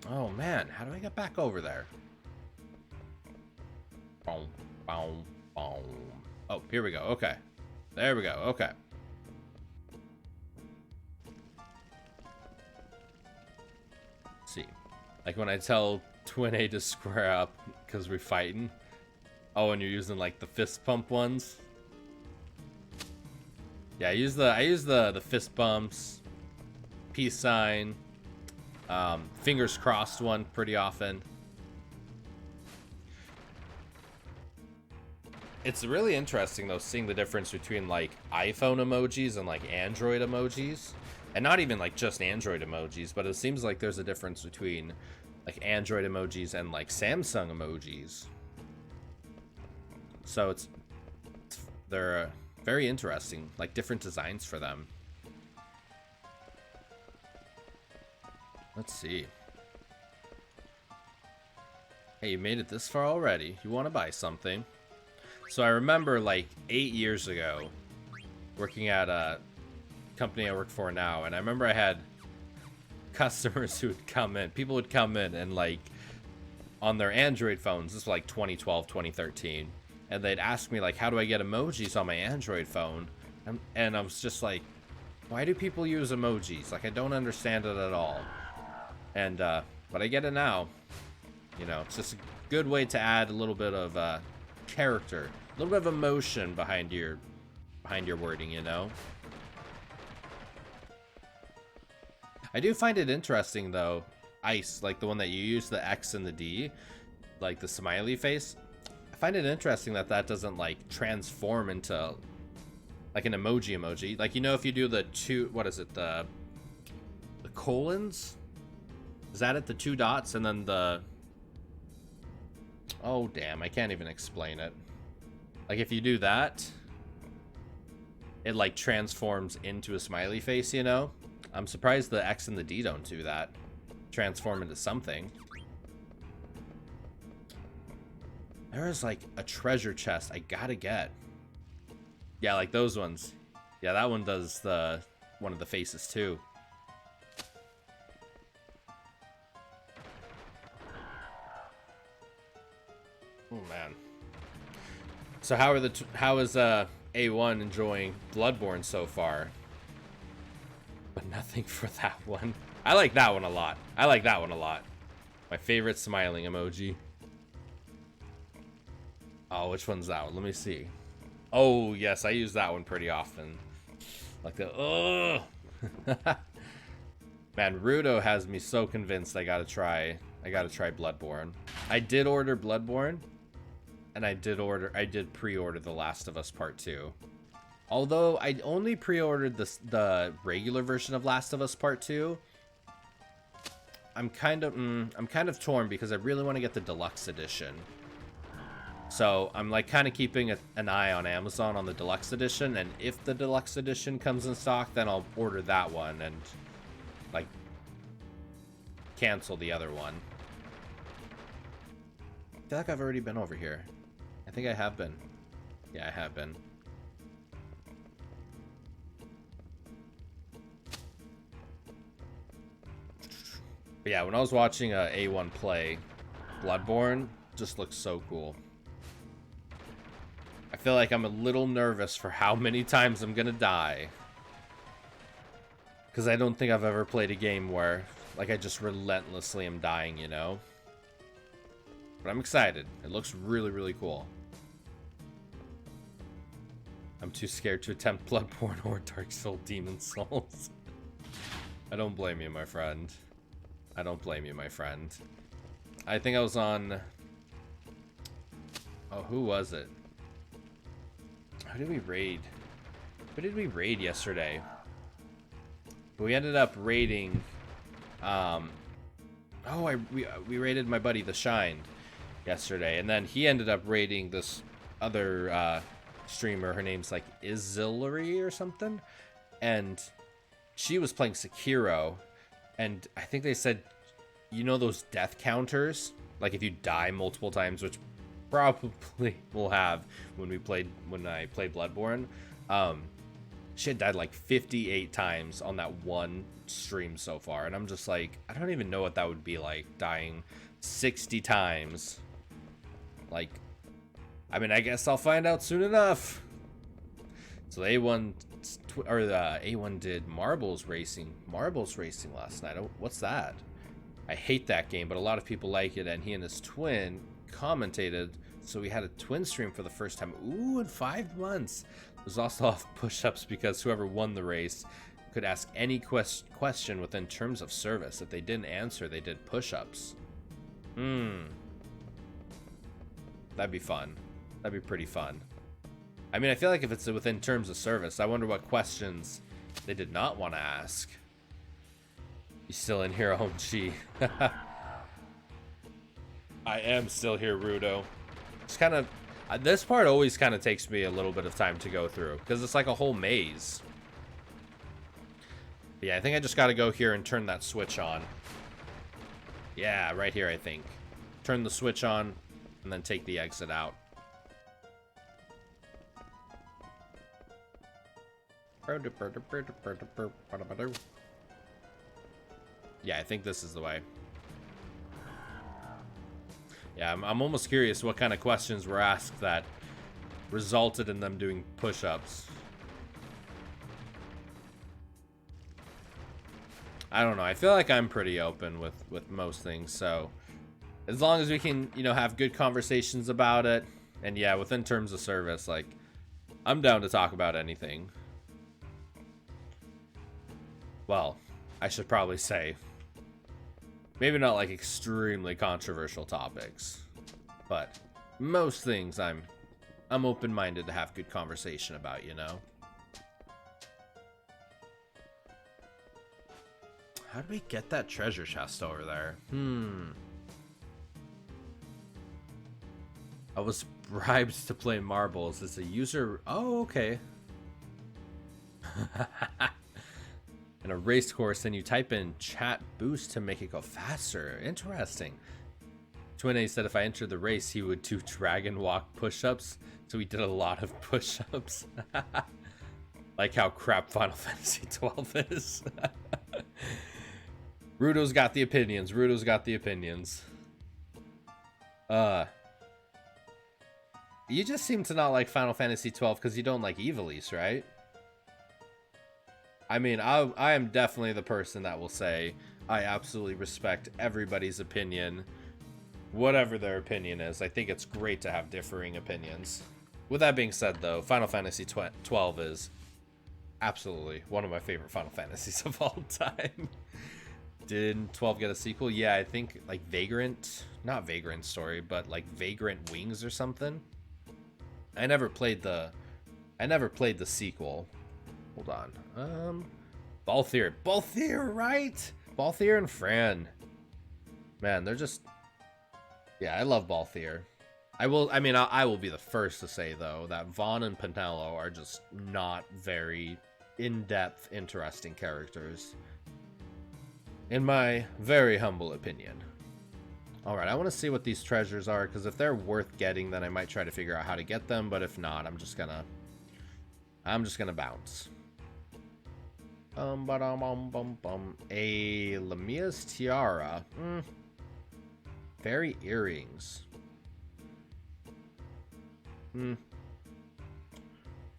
Oh, man, how do I get back over there? Boom, boom, boom. Oh, here we go, okay. There we go, okay. See, like when I tell Twin A to square up because we're fighting. Oh, and you're using like the fist pump ones. Yeah, I use the fist bumps, peace sign, fingers crossed one pretty often. It's really interesting though seeing the difference between like iPhone emojis and like Android emojis. And not even like just Android emojis, but it seems like there's a difference between like Android emojis and like Samsung emojis. So they're very interesting, like different designs for them. Let's see. Hey, you made it this far already. You want to buy something? So I remember like 8 years ago working at a company I work for now, and I remember I had customers who would come in, people would come in and like on their Android phones, this was like 2012, 2013, and they'd ask me like, how do I get emojis on my Android phone? And I was just like, why do people use emojis? Like, I don't understand it at all. And but I get it now. You know, it's just a good way to add a little bit of character, a little bit of emotion behind your wording, you know. I do find it interesting though, Ice, like the one that you use, the X and the D, like the smiley face. I find it interesting that that doesn't like transform into like an emoji. Like, you know, if you do the two, what is it, the colons? Is that it, the 2 dots and then the... Oh damn, I can't even explain it. Like if you do that, it like transforms into a smiley face, you know? I'm surprised the X and the D don't do that. Transform into something. There is like a treasure chest I gotta get. Yeah, like those ones. Yeah, that one does one of the faces too. Oh man. So how is A1 enjoying Bloodborne so far? But nothing for that one. I like that one a lot. My favorite smiling emoji. Oh, which one's that one? Let me see. Oh, yes, I use that one pretty often. Like the, ugh. Man, Rudo has me so convinced I gotta try Bloodborne. I did order Bloodborne, and I did pre-order The Last of Us Part 2. Although I only pre-ordered the regular version of Last of Us Part 2, I'm kind of torn because I really want to get the deluxe edition. So I'm like kind of keeping an eye on Amazon on the deluxe edition, and if the deluxe edition comes in stock, then I'll order that one and like cancel the other one. I feel like I've already been over here. I think I have been. Yeah, I have been. But yeah, when I was watching A1 play, Bloodborne just looks so cool. I feel like I'm a little nervous for how many times I'm gonna die. Because I don't think I've ever played a game where, like, I just relentlessly am dying, you know? But I'm excited. It looks really, really cool. I'm too scared to attempt Bloodborne or Dark Souls Demon Souls. I don't blame you, my friend. I don't blame you, my friend. I think I was on... Oh, who was it? How did we raid? Who did we raid yesterday? We ended up raiding... we raided my buddy The Shine yesterday. And then he ended up raiding this other streamer. Her name's like Izilary or something. And she was playing Sekiro. And I think they said, you know those death counters? Like if you die multiple times, which probably will have when I played Bloodborne. She had died like 58 times on that one stream so far. And I'm just like, I don't even know what that would be like, dying 60 times. Like, I mean, I guess I'll find out soon enough. So the A1 did marbles racing last night. What's that? I hate that game, but a lot of people like it, and he and his twin commentated, so we had a twin stream for the first time. Ooh, in 5 months. There's also off push-ups because whoever won the race could ask any question within terms of service. If they didn't answer, they did push-ups. That'd be fun. That'd be pretty fun. I mean, I feel like if it's within terms of service, I wonder what questions they did not want to ask. You still in here, OMG? I am still here, Rudo. It's kind of... this part always kind of takes me a little bit of time to go through, because it's like a whole maze. But yeah, I think I just got to go here and turn that switch on. Yeah, right here, I think. Turn the switch on, and then take the exit out. Yeah, I think this is the way. Yeah, I'm almost curious what kind of questions were asked that resulted in them doing push-ups. I don't know. I feel like I'm pretty open with most things, so as long as we can, you know, have good conversations about it, and yeah, within terms of service, like, I'm down to talk about anything. Well, I should probably say, maybe not like extremely controversial topics, but most things I'm open-minded to have good conversation about, you know? How do we get that treasure chest over there? I was bribed to play marbles. It's a user... Oh, okay. In a race course, then you type in chat boost to make it go faster. Interesting. Twin A said if I entered the race, he would do dragon walk push-ups. So he did a lot of push-ups. Like how crap Final Fantasy 12 is. Rudo's got the opinions. Rudo's got the opinions. You just seem to not like Final Fantasy 12 because you don't like Ivalice, right? I mean, I am definitely the person that will say I absolutely respect everybody's opinion, whatever their opinion is. I think it's great to have differing opinions. With that being said, though, Final Fantasy 12 is absolutely one of my favorite Final Fantasies of all time. Did 12 get a sequel? Yeah, I think like Vagrant, not Vagrant Story, but like Vagrant Wings or something. I never played the sequel. Hold on. Balthier, right? Balthier and Fran. Man, they're just, yeah, I love Balthier. I will be the first to say though that Vaughn and Pinello are just not very in-depth, interesting characters. In my very humble opinion. Alright, I want to see what these treasures are, because if they're worth getting, then I might try to figure out how to get them, but if not, I'm just gonna bounce. A Lamia's Tiara. Fairy earrings.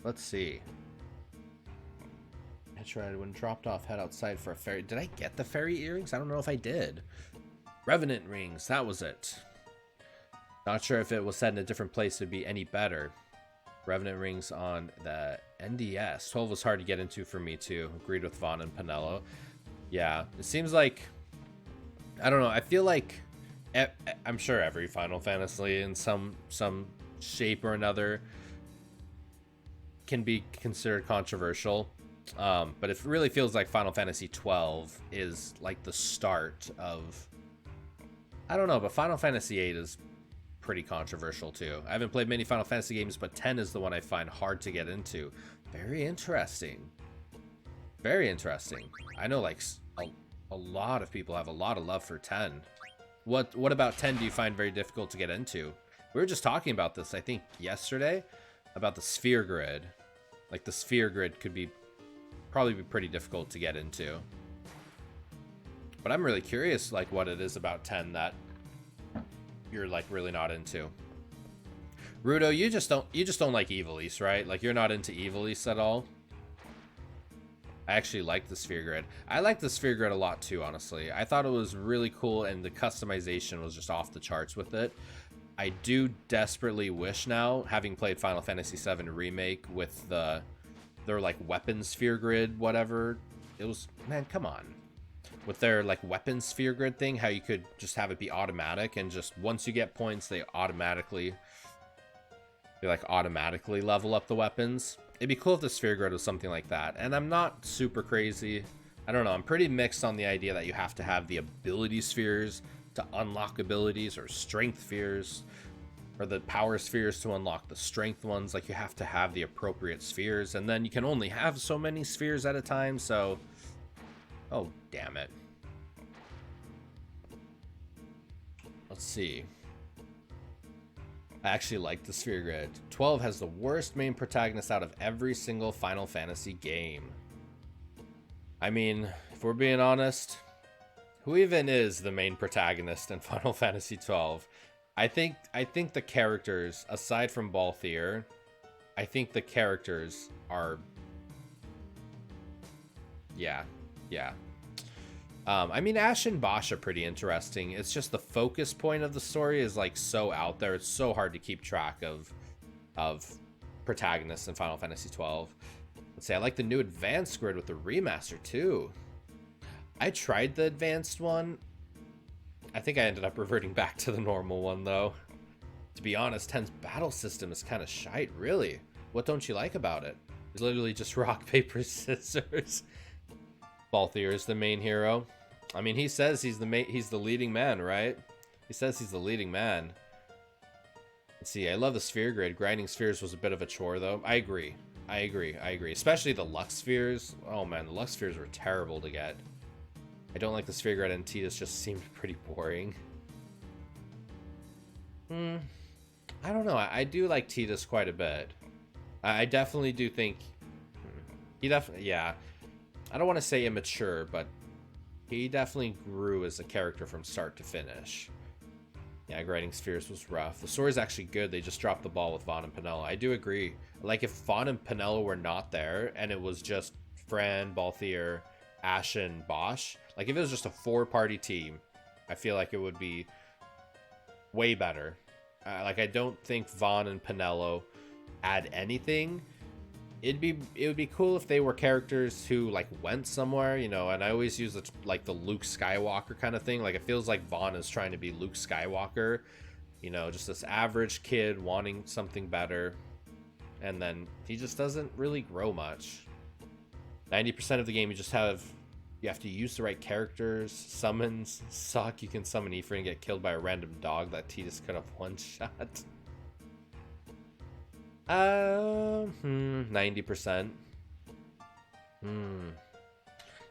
Let's see. I tried when dropped off, head outside for a fairy. Did I get the fairy earrings? I don't know if I did. Revenant rings, that was it. Not sure if it was set in a different place it'd be any better. Revenant rings on the NDS. 12 was hard to get into for me too. Agreed with Vaughn and Pinello. Yeah, it seems like, I don't know, I feel like I'm sure every Final Fantasy in some shape or another can be considered controversial. But it really feels like Final Fantasy 12 is like the start of, I don't know, but Final Fantasy 8 is pretty controversial too. I haven't played many Final Fantasy games, but 10 is the one I find hard to get into. Very interesting. Very interesting. I know like a lot of people have a lot of love for 10. What about 10 do you find very difficult to get into? We were just talking about this, I think, yesterday, about the sphere grid. Like the sphere grid could probably be pretty difficult to get into. But I'm really curious, like, what it is about 10 that you're like really not into. Rudo, you just don't like Ivalice, right? Like you're not into Ivalice at all. I actually like the sphere grid. I like the sphere grid a lot too, honestly. I thought it was really cool and the customization was just off the charts with it. I do desperately wish now, having played Final Fantasy VII Remake with their like weapon sphere grid, whatever. It was, man, come on. With their like weapon sphere grid thing, how you could just have it be automatic and just once you get points, they automatically level up the weapons. It'd be cool if the sphere grid was something like that. And I'm not super crazy. I don't know. I'm pretty mixed on the idea that you have to have the ability spheres to unlock abilities, or strength spheres, or the power spheres to unlock the strength ones. Like you have to have the appropriate spheres, and then you can only have so many spheres at a time. So, oh damn it. Let's see. I actually like the sphere grid. 12 has the worst main protagonist out of every single Final Fantasy game. I mean, if we're being honest, who even is the main protagonist in Final Fantasy 12? I think the characters, aside from Balthier, I think the characters are, yeah. I mean, Ash and Bosch are pretty interesting. It's just the focus point of the story is like so out there. It's so hard to keep track of protagonists in Final Fantasy 12. Let's see, I like the new advanced grid with the remaster too. I tried the advanced one. I think I ended up reverting back to the normal one though. To be honest, 10's battle system is kind of shite, really. What don't you like about it? It's literally just rock, paper, scissors. Balthier is the main hero. I mean, he says he's the leading man, right? He says he's the leading man. Let's see, I love the sphere grid. Grinding spheres was a bit of a chore, though. I agree. Especially the Lux spheres. Oh, man, the Lux spheres were terrible to get. I don't like the sphere grid, and Tidus just seemed pretty boring. I don't know. I do like Tidus quite a bit. I definitely do think... He definitely... Yeah. I don't want to say immature, but he definitely grew as a character from start to finish. Yeah, grinding spheres was rough. The story's actually good. They just dropped the ball with Vaughn and Pinello. I do agree. Like, if Vaughn and Pinello were not there, and it was just Fran, Balthier, Ash, and Bosch, like, if it was just a 4-party team, I feel like it would be way better. Like, I don't think Vaughn and Pinello add anything. it would be cool if they were characters who like went somewhere, you know. And I always use like the Luke Skywalker kind of thing. Like it feels like Vaughn is trying to be Luke Skywalker, you know, just this average kid wanting something better, and then he just doesn't really grow much. 90% of the game you have to use the right characters. Summons suck. You can summon Ephraim and get killed by a random dog that Tidus could have one shot. 90%.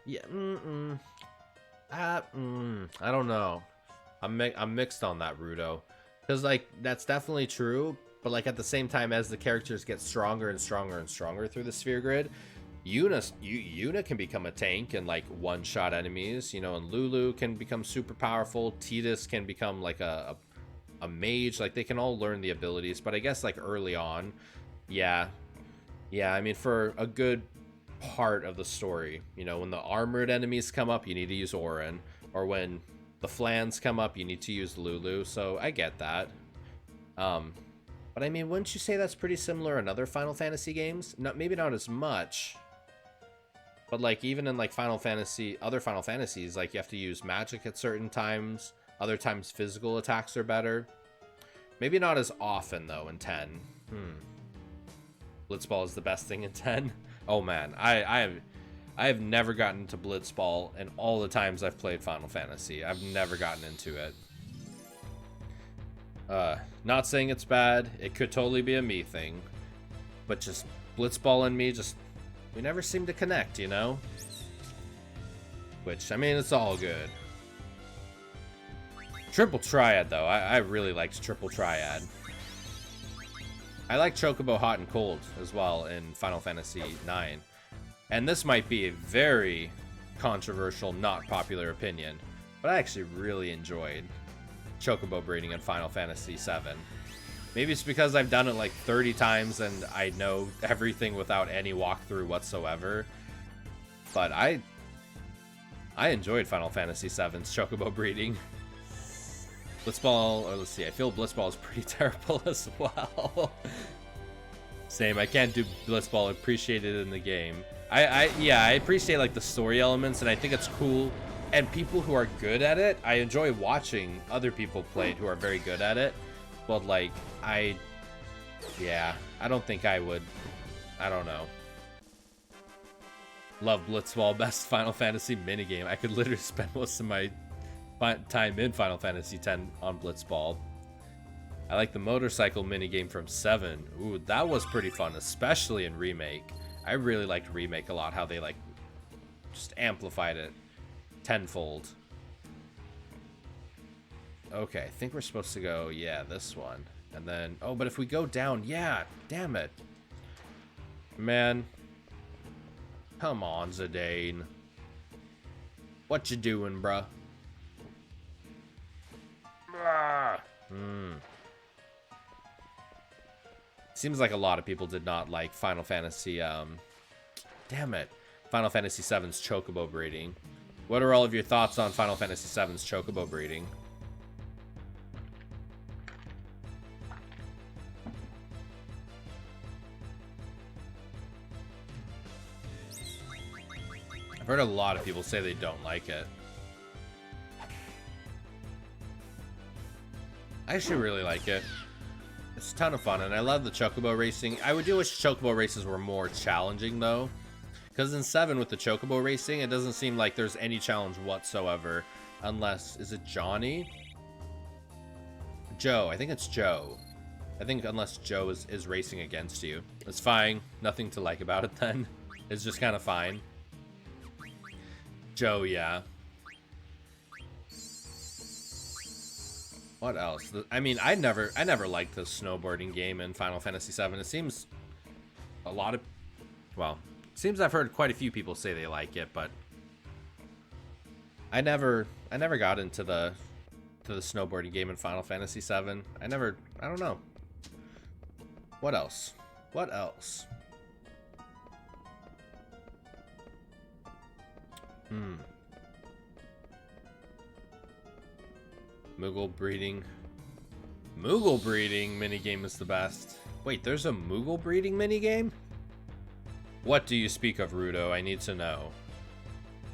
Yeah. I don't know. I'm mixed on that, Rudo, because like that's definitely true. But like at the same time, as the characters get stronger and stronger and stronger through the sphere grid, Yuna can become a tank and like one-shot enemies, you know, and Lulu can become super powerful. Tidus can become like a mage. Like they can all learn the abilities, but I guess like early on, yeah. I mean, for a good part of the story, you know, when the armored enemies come up, you need to use Auron, or when the Flans come up, you need to use Lulu. So I get that. But I mean, wouldn't you say that's pretty similar in other Final Fantasy games? Maybe not as much. But like even in like other Final Fantasies, like you have to use magic at certain times. Other times physical attacks are better. Maybe not as often though in 10. Blitzball is the best thing in 10. Oh man, I have never gotten into Blitzball in all the times I've played Final Fantasy. I've never gotten into it. Not saying it's bad. It could totally be a me thing. But just Blitzball and me, we never seem to connect, you know? Which, I mean, it's all good. Triple Triad, though. I really liked Triple Triad. I like Chocobo Hot and Cold as well in Final Fantasy IX. And this might be a very controversial, not popular opinion, but I actually really enjoyed Chocobo breeding in Final Fantasy VII. Maybe it's because I've done it like 30 times and I know everything without any walkthrough whatsoever. But I enjoyed Final Fantasy VII's Chocobo breeding. Blitzball, or let's see, I feel Blitzball is pretty terrible as well. Same, I can't do Blitzball, appreciate it in the game. Yeah, I appreciate like the story elements, and I think it's cool. And people who are good at it, I enjoy watching other people play it who are very good at it. But like, I don't think I would. I don't know. Love Blitzball, best Final Fantasy minigame. I could literally spend most of my time in Final Fantasy X on Blitzball. I like the motorcycle minigame from 7. Ooh, that was pretty fun, especially in Remake. I really liked Remake a lot, how they like just amplified it tenfold. Okay, I think we're supposed to go, yeah, this one. And then, oh, but if we go down, yeah, damn it. Man. Come on, Zidane. What you doing, bruh? Seems like a lot of people did not like Final Fantasy, damn it. Final Fantasy VII's Chocobo breeding. What are all of your thoughts on Final Fantasy VII's Chocobo breeding? I've heard a lot of people say they don't like it. I actually really like it. It's a ton of fun, and I love the Chocobo racing. I do wish Chocobo races were more challenging, though. Because in 7, with the Chocobo racing, it doesn't seem like there's any challenge whatsoever. Unless, is it Johnny? Joe, I think it's Joe. I think unless Joe is racing against you. It's fine. Nothing to like about it then. It's just kind of fine. Joe, yeah. What else? I mean, I never liked the snowboarding game in Final Fantasy VII. It seems a lot of, well, it seems I've heard quite a few people say they like it, but I never got into the snowboarding game in Final Fantasy VII. I don't know. What else? What else? Moogle breeding. Moogle breeding minigame is the best. Wait, there's a Moogle breeding minigame? What do you speak of, Rudo? I need to know.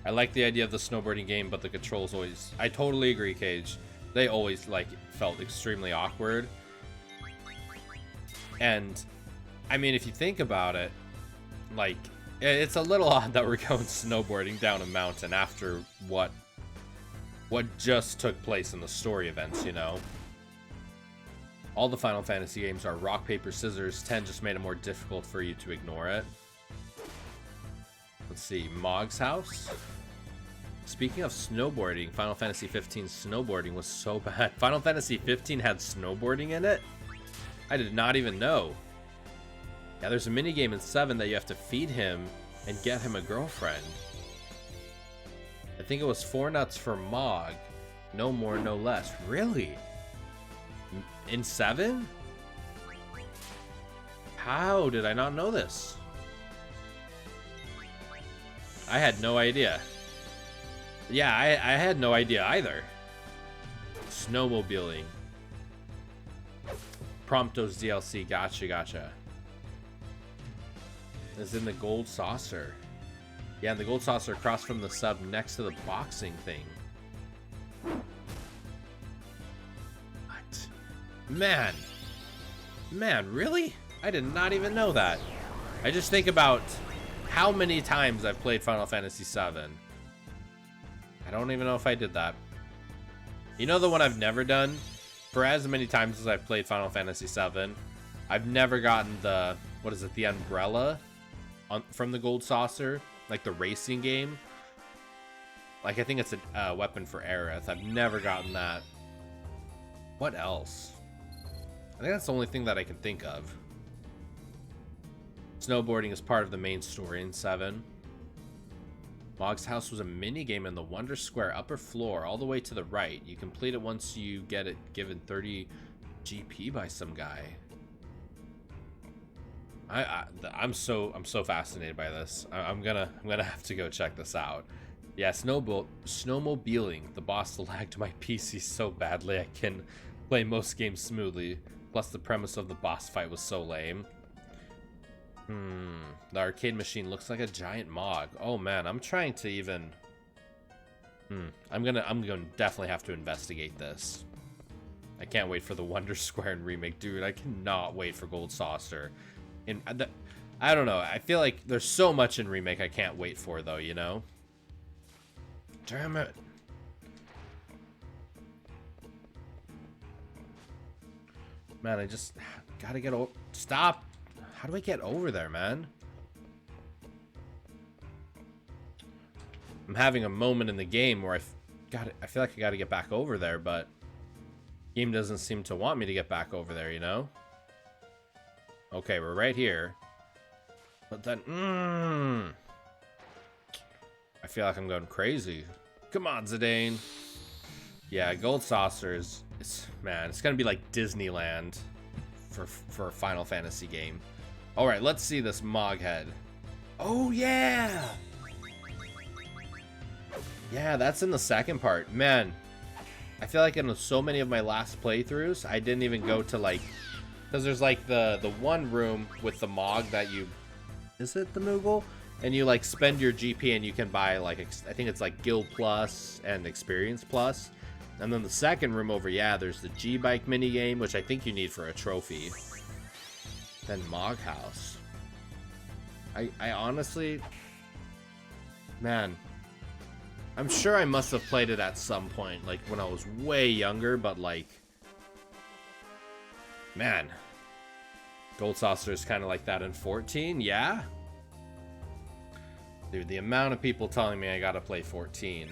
I like the idea of the snowboarding game, but the controls always... I totally agree, Cage. They always, like, felt extremely awkward. And, I mean, if you think about it, like, it's a little odd that we're going snowboarding down a mountain after what just took place in the story events, you know? All the Final Fantasy games are rock, paper, scissors. 10 just made it more difficult for you to ignore it. Let's see, Mog's house. Speaking of snowboarding, Final Fantasy 15 snowboarding was so bad. Final Fantasy 15 had snowboarding in it? I did not even know. Yeah, there's a minigame in 7 that you have to feed him and get him a girlfriend. I think it was 4 nuts for Mog. No more, no less. Really? In 7? How did I not know this? I had no idea. Yeah, I had no idea either. Snowmobiling. Prompto's DLC. Gotcha. It's in the gold saucer. Yeah, and the gold saucer across from the sub next to the boxing thing. What? Man, really? I did not even know that. I just think about how many times I've played Final Fantasy VII. I don't even know if I did that. You know the one I've never done? For as many times as I've played Final Fantasy VII, I've never gotten the, what is it, the umbrella from the gold saucer, like the racing game. Like, I think it's a weapon for Aerith. I've never gotten that. What else? I think that's the only thing that I can think of. Snowboarding is part of the main story in 7. Mog's house was a mini game in the Wonder Square upper floor, all the way to the right. You complete it once you get it given 30 GP by some guy. I'm so fascinated by this. I'm gonna have to go check this out. Yeah, snowmobiling. The boss lagged my PC so badly I can play most games smoothly. Plus the premise of the boss fight was so lame. The arcade machine looks like a giant Mog. Oh man, I'm trying to even... I'm gonna definitely have to investigate this. I can't wait for the Wonder Square and remake, dude. I cannot wait for Gold Saucer. I don't know. I feel like there's so much in remake I can't wait for, though. You know? Damn it! Man, I just gotta get over. Stop! How do I get over there, man? I'm having a moment in the game where I feel like I gotta get back over there, but game doesn't seem to want me to get back over there, you know? Okay, we're right here. But then, I feel like I'm going crazy. Come on, Zidane. Yeah, Gold Saucer is, man, it's gonna be like Disneyland for a Final Fantasy game. All right, let's see this Mog head. Oh yeah! Yeah, that's in the second part. Man, I feel like in so many of my last playthroughs, I didn't even go to like, because there's like the one room with the Mog that you, is it the Moogle? And you like spend your GP and you can buy like, I think it's like Guild Plus and Experience Plus. And then the second room over, yeah, there's the G-Bike minigame, which I think you need for a trophy. Then Mog House. I honestly, man, I'm sure I must have played it at some point, like when I was way younger, but like, man, Gold Saucer is kind of like that in 14, yeah? Dude, the amount of people telling me I gotta play 14.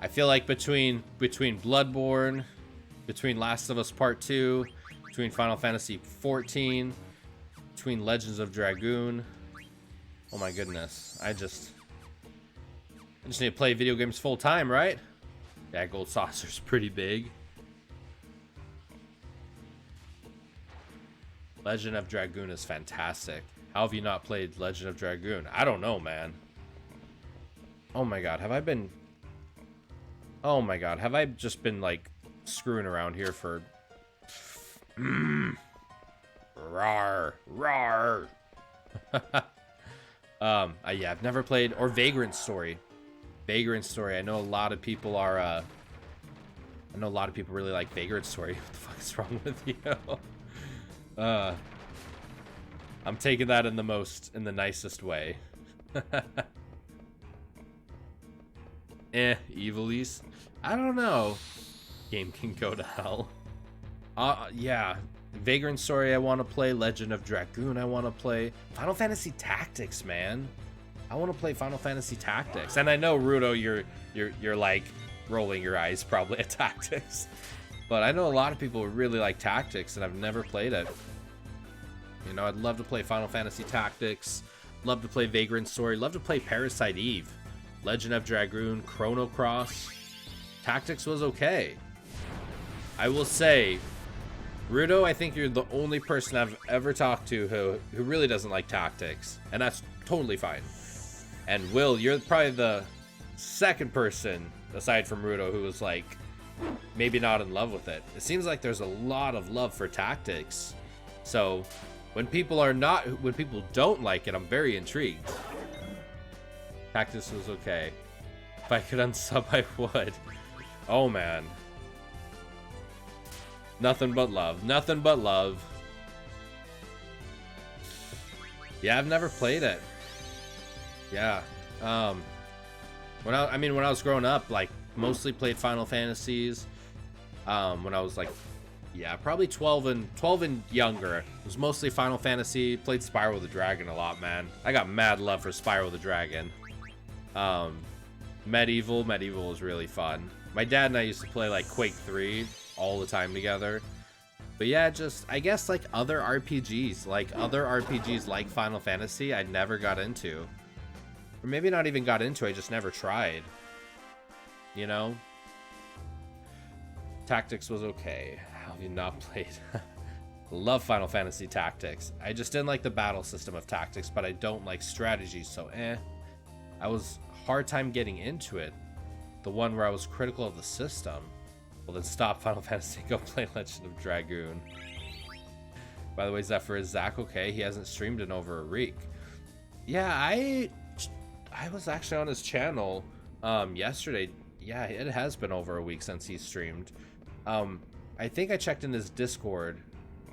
I feel like between Bloodborne, between Last of Us Part 2, between Final Fantasy 14, between Legends of Dragoon, oh my goodness, I just need to play video games full time, right? Yeah, Gold Saucer's pretty big. Legend of Dragoon is fantastic. How have you not played Legend of Dragoon? I don't know, man. Oh my god, have I been... Oh my god, have I just been, like, screwing around here for... Rawr, rawr. Yeah, I've never played, or Vagrant Story. Vagrant Story. I know a lot of people are, I know a lot of people really like Vagrant Story. What the fuck is wrong with you? I'm taking that in the nicest way. Evilies. I don't know. Game can go to hell. Yeah. Vagrant Story I want to play. Legend of Dragoon I want to play. Final Fantasy Tactics, man. I want to play Final Fantasy Tactics. And I know, Rudo, you're like rolling your eyes probably at Tactics. But I know a lot of people really like Tactics, and I've never played it. You know, I'd love to play Final Fantasy Tactics. Love to play Vagrant Story. Love to play Parasite Eve. Legend of Dragoon. Chrono Cross. Tactics was okay. I will say, Rudo, I think you're the only person I've ever talked to who really doesn't like Tactics. And that's totally fine. And Will, you're probably the second person, aside from Rudo, who was like, maybe not in love with it. It seems like there's a lot of love for Tactics. So, when people don't like it, I'm very intrigued. Tactics was okay. If I could unsub, I would. Oh, man. Nothing but love. Nothing but love. Yeah, I've never played it. Yeah. When I was growing up, like, mostly played Final Fantasies. When I was like, yeah, probably 12 and younger. It was mostly Final Fantasy. Played Spyro the Dragon a lot, man. I got mad love for Spyro the Dragon. Medieval was really fun. My dad and I used to play like Quake 3 all the time together. But yeah, just, I guess like other RPGs like Final Fantasy, I never got into. Or maybe not even got into, I just never tried. You know? Tactics was okay. How have you not played? Love Final Fantasy Tactics. I just didn't like the battle system of Tactics, but I don't like strategy, so I was hard time getting into it. The one where I was critical of the system. Well, then stop Final Fantasy, go play Legend of Dragoon. By the way, Zephyr, is Zach okay? He hasn't streamed in over a week. Yeah, I was actually on his channel yesterday. Yeah, it has been over a week since he streamed. I think I checked in his Discord.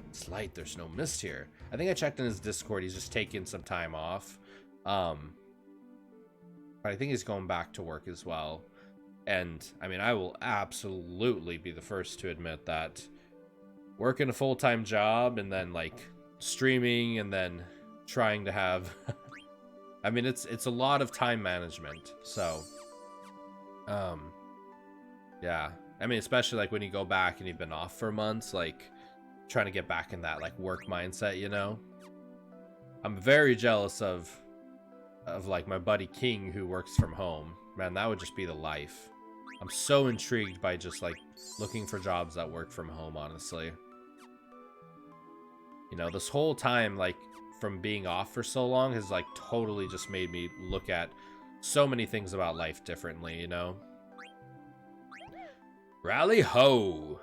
It's light, there's no mist here. I think I checked in his Discord. He's just taking some time off. But I think he's going back to work as well. And, I mean, I will absolutely be the first to admit that working a full-time job and then, like, streaming and then trying to have... I mean, it's a lot of time management, so... yeah. I mean, especially, like, when you go back and you've been off for months, like, trying to get back in that, like, work mindset, you know? I'm very jealous of like, my buddy King, who works from home. Man, that would just be the life. I'm so intrigued by just, like, looking for jobs that work from home, honestly. You know, this whole time, like, from being off for so long has, like, totally just made me look at so many things about life differently, you know? Rally ho!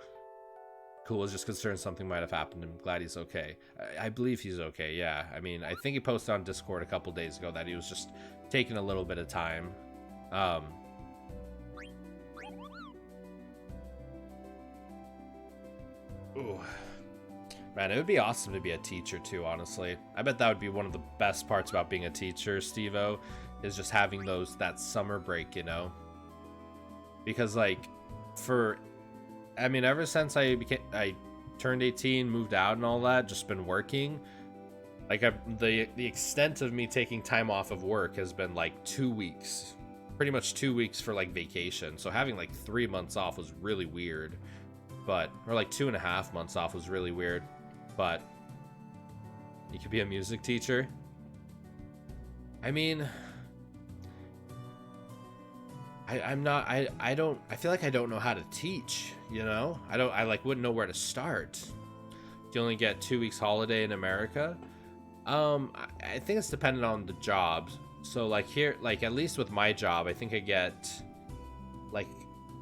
Cool, I was just concerned something might have happened. I'm glad he's okay. I believe he's okay, yeah. I mean, I think he posted on Discord a couple days ago that he was just taking a little bit of time. Ooh. Man, it would be awesome to be a teacher too, honestly. I bet that would be one of the best parts about being a teacher, Steve-O, is just having that summer break, you know? Because, like, I mean, ever since I turned 18, moved out and all that, just been working, like, the extent of me taking time off of work has been, like, 2 weeks. Pretty much 2 weeks for, like, vacation. So having, like, 3 months off was really weird. Or, like, 2.5 months off was really weird. But you could be a music teacher. I mean, I feel like I don't know how to teach, you know? I wouldn't know where to start. You only get 2 weeks holiday in America. I think it's dependent on the jobs. So, like, here, like, at least with my job, I think I get, like,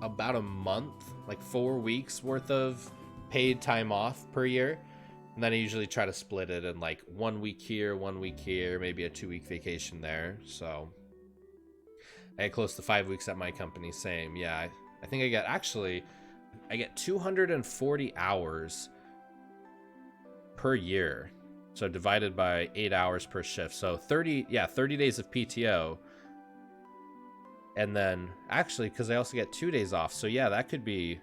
about a month, like 4 weeks worth of paid time off per year. And then I usually try to split it in like 1 week here, 1 week here, maybe a 2-week vacation there. So I get close to 5 weeks at my company. Same. Yeah, I think I get 240 hours per year. So divided by 8 hours per shift. So 30 days of PTO. And then actually, because I also get 2 days off. So yeah, that could be,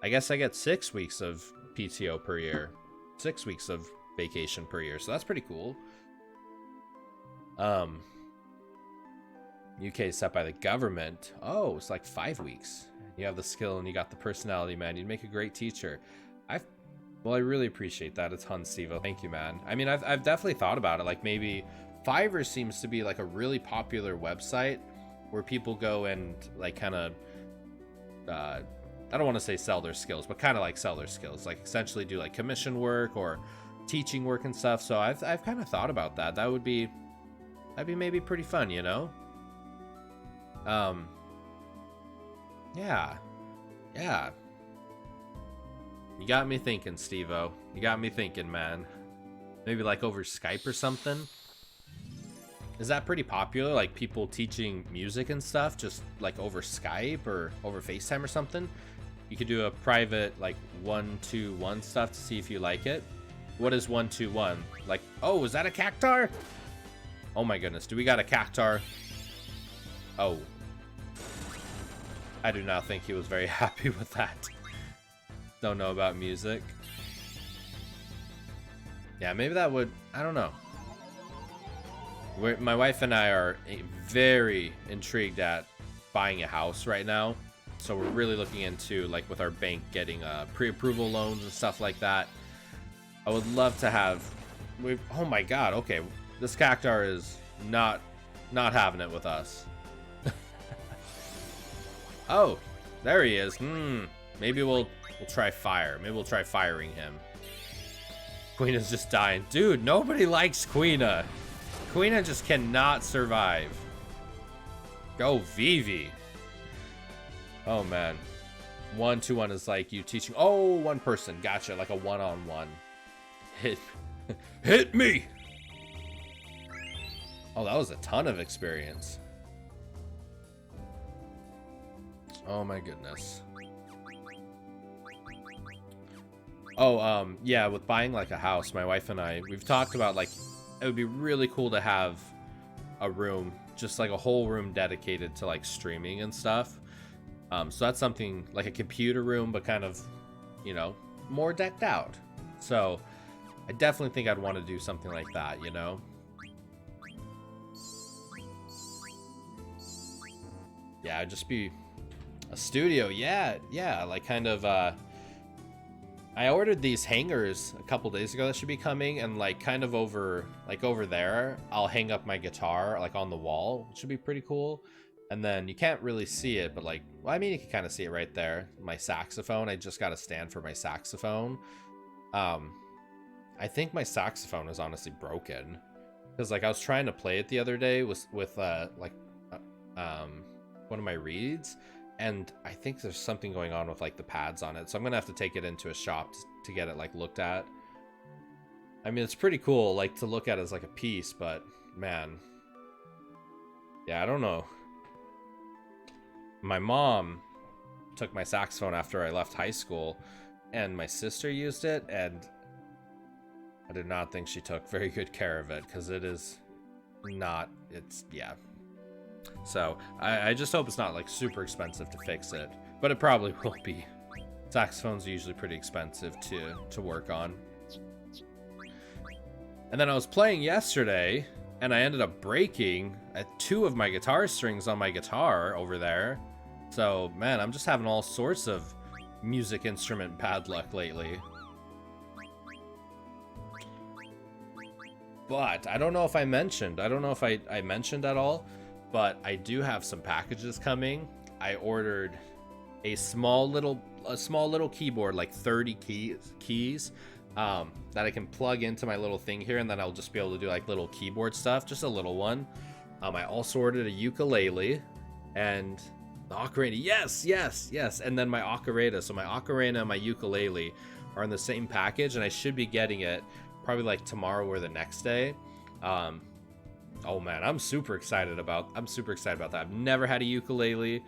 I guess I get 6 weeks of PTO per year. 6 weeks of vacation per year. So that's pretty cool. UK is set by the government. Oh, it's like 5 weeks. You have the skill and you got the personality, man. You'd make a great teacher. Well, I really appreciate that a ton, Steve-O. Thank you, man. I mean, I've definitely thought about it. Like maybe Fiverr seems to be like a really popular website where people go and like kind of, I don't want to say sell their skills, but kind of like sell their skills, like essentially do like commission work or teaching work and stuff. So I've kind of thought about that. That'd be maybe pretty fun, you know? Yeah. You got me thinking, Steve-O. You got me thinking, man. Maybe like over Skype or something. Is that pretty popular? Like people teaching music and stuff just like over Skype or over FaceTime or something? You could do a private like 1-2-1 stuff to see if you like it. What is 1-2-1? Like, oh, is that a cactar? Oh my goodness, do we got a cactar? Oh. I do not think he was very happy with that. Don't know about music. Yeah, maybe that would, I don't know. My wife and I are very intrigued at buying a house right now. So we're really looking into, like with our bank, getting pre-approval loans and stuff like that. I would love to have, oh my god, okay. This cactar is not having it with us. Oh, there he is. Maybe we'll try fire. Maybe we'll try firing him. Queena's just dying. Dude, nobody likes Queena. Queena just cannot survive. Go Vivi. Oh man. 1-2-1 is like you teaching. Oh, one person. Gotcha. Like a one-on-one. Hit me. Oh, that was a ton of experience. Oh my goodness. Oh, yeah, with buying like a house, my wife and I, we've talked about like, it would be really cool to have a room, just like a whole room dedicated to like streaming and stuff. So that's something like a computer room, but kind of, you know, more decked out. So I definitely think I'd want to do something like that, you know? Yeah, it'd just be a studio. Yeah, like kind of, I ordered these hangers a couple days ago that should be coming, and like kind of over there, I'll hang up my guitar like on the wall, which should be pretty cool. And then you can't really see it, but like, well, I mean, you can kind of see it right there. My saxophone, I just got a stand for my saxophone. I think my saxophone is honestly broken because like I was trying to play it the other day with one of my reeds, and I think there's something going on with like the pads on it, so I'm gonna have to take it into a shop to get it like looked at. I mean, it's pretty cool like to look at as like a piece, but man, yeah, I don't know. My mom took my saxophone after I left high school, and my sister used it, and I did not think she took very good care of it, because it is not, yeah. So I just hope it's not like super expensive to fix it, but it probably will be. Saxophones are usually pretty expensive to work on. And then I was playing yesterday, and I ended up breaking 2 of my guitar strings on my guitar over there. So man, I'm just having all sorts of music instrument bad luck lately. But I don't know if I mentioned, I mentioned at all, but I do have some packages coming. I ordered a small little keyboard, like 30 keys, that I can plug into my little thing here, and then I'll just be able to do like little keyboard stuff, just a little one. I also ordered a ukulele and the ocarina. Yes. And then my ocarina. So my ocarina and my ukulele are in the same package, and I should be getting it probably like tomorrow or the next day. Oh man, I'm super excited about that. I've never had a ukulele.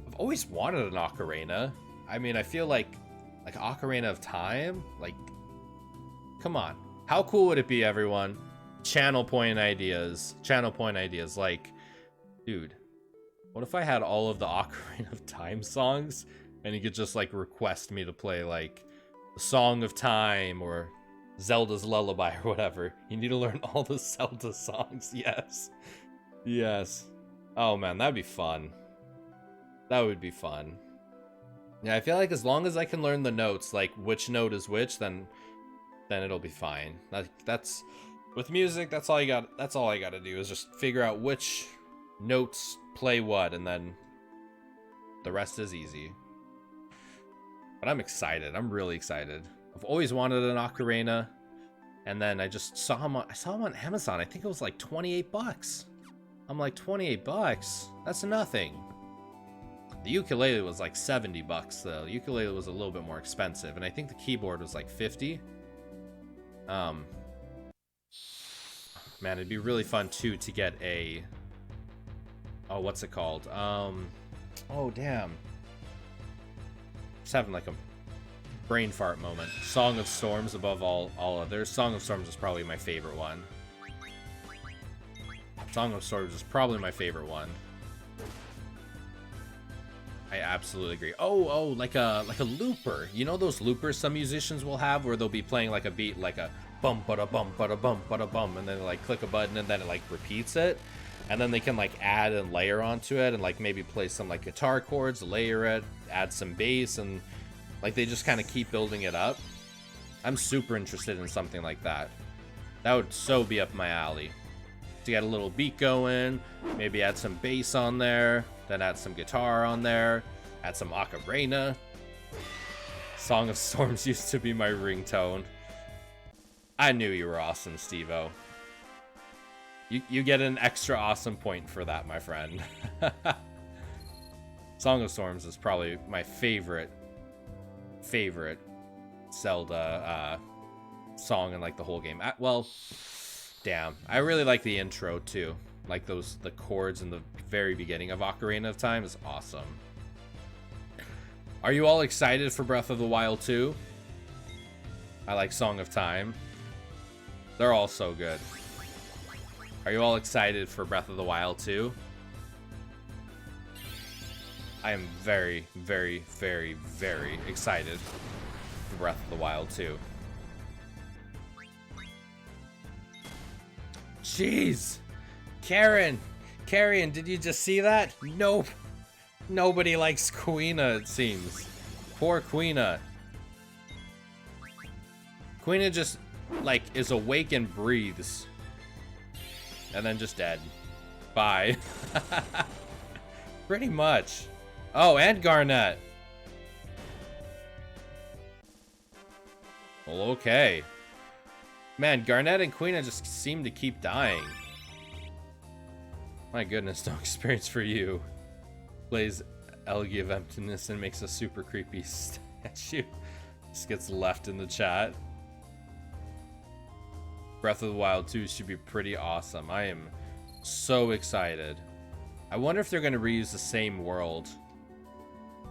I've always wanted an ocarina. I mean, I feel like Ocarina of Time, like, come on. How cool would it be, everyone? Channel point ideas. Like, dude, what if I had all of the Ocarina of Time songs and you could just like request me to play like Song of Time or Zelda's Lullaby or whatever. You need to learn all the Zelda songs. Yes. Oh man, that'd be fun. That would be fun. Yeah, I feel like as long as I can learn the notes, like which note is which, then it'll be fine. That's with music, that's all I got to do is just figure out which notes play what, and then the rest is easy. But I'm excited. I'm really excited. I've always wanted an ocarina, and then I just saw him on Amazon. I think it was like 28 bucks. I'm like, 28 bucks? That's nothing. The ukulele was like 70 bucks though. The ukulele was a little bit more expensive, and I think the keyboard was like 50. Man, it'd be really fun too to get a, oh, what's it called? Oh damn. Just having like a brain fart moment. Song of Storms above all others. Song of Storms is probably my favorite one. Song of Storms is probably my favorite one. I absolutely agree. Oh, like a looper. You know those loopers some musicians will have where they'll be playing like a beat, like a bum bada bum bada bum bada bum, and then they like click a button and then it like repeats it, and then they can like add and layer onto it and like maybe play some like guitar chords, layer it, add some bass, and like they just kind of keep building it up. I'm super interested in something like that. That would so be up my alley. To get a little beat going, maybe add some bass on there, then add some guitar on there, add some ocarina. Song of Storms used to be my ringtone. I knew you were awesome, Steve-O. You get an extra awesome point for that, my friend. Song of Storms is probably my favorite Zelda song in like the whole game. Well, damn, I really like the intro too. Like the chords in the very beginning of Ocarina of Time is awesome. Are you all excited for Breath of the Wild 2? I like Song of Time. They're all so good. Are you all excited for Breath of the Wild 2? I am very, very, very, very excited for Breath of the Wild 2. Jeez! Karen, did you just see that? Nope. Nobody likes Quina, it seems. Poor Quina. Quina just, like, is awake and breathes. And then just dead. Bye. Pretty much. Oh, and Garnet. Well, okay. Man, Garnet and Quina just seem to keep dying. My goodness, no experience for you. Plays Elegy of Emptiness and makes a super creepy statue. Just gets left in the chat. Breath of the Wild 2 should be pretty awesome. I am so excited. I wonder if they're going to reuse the same world.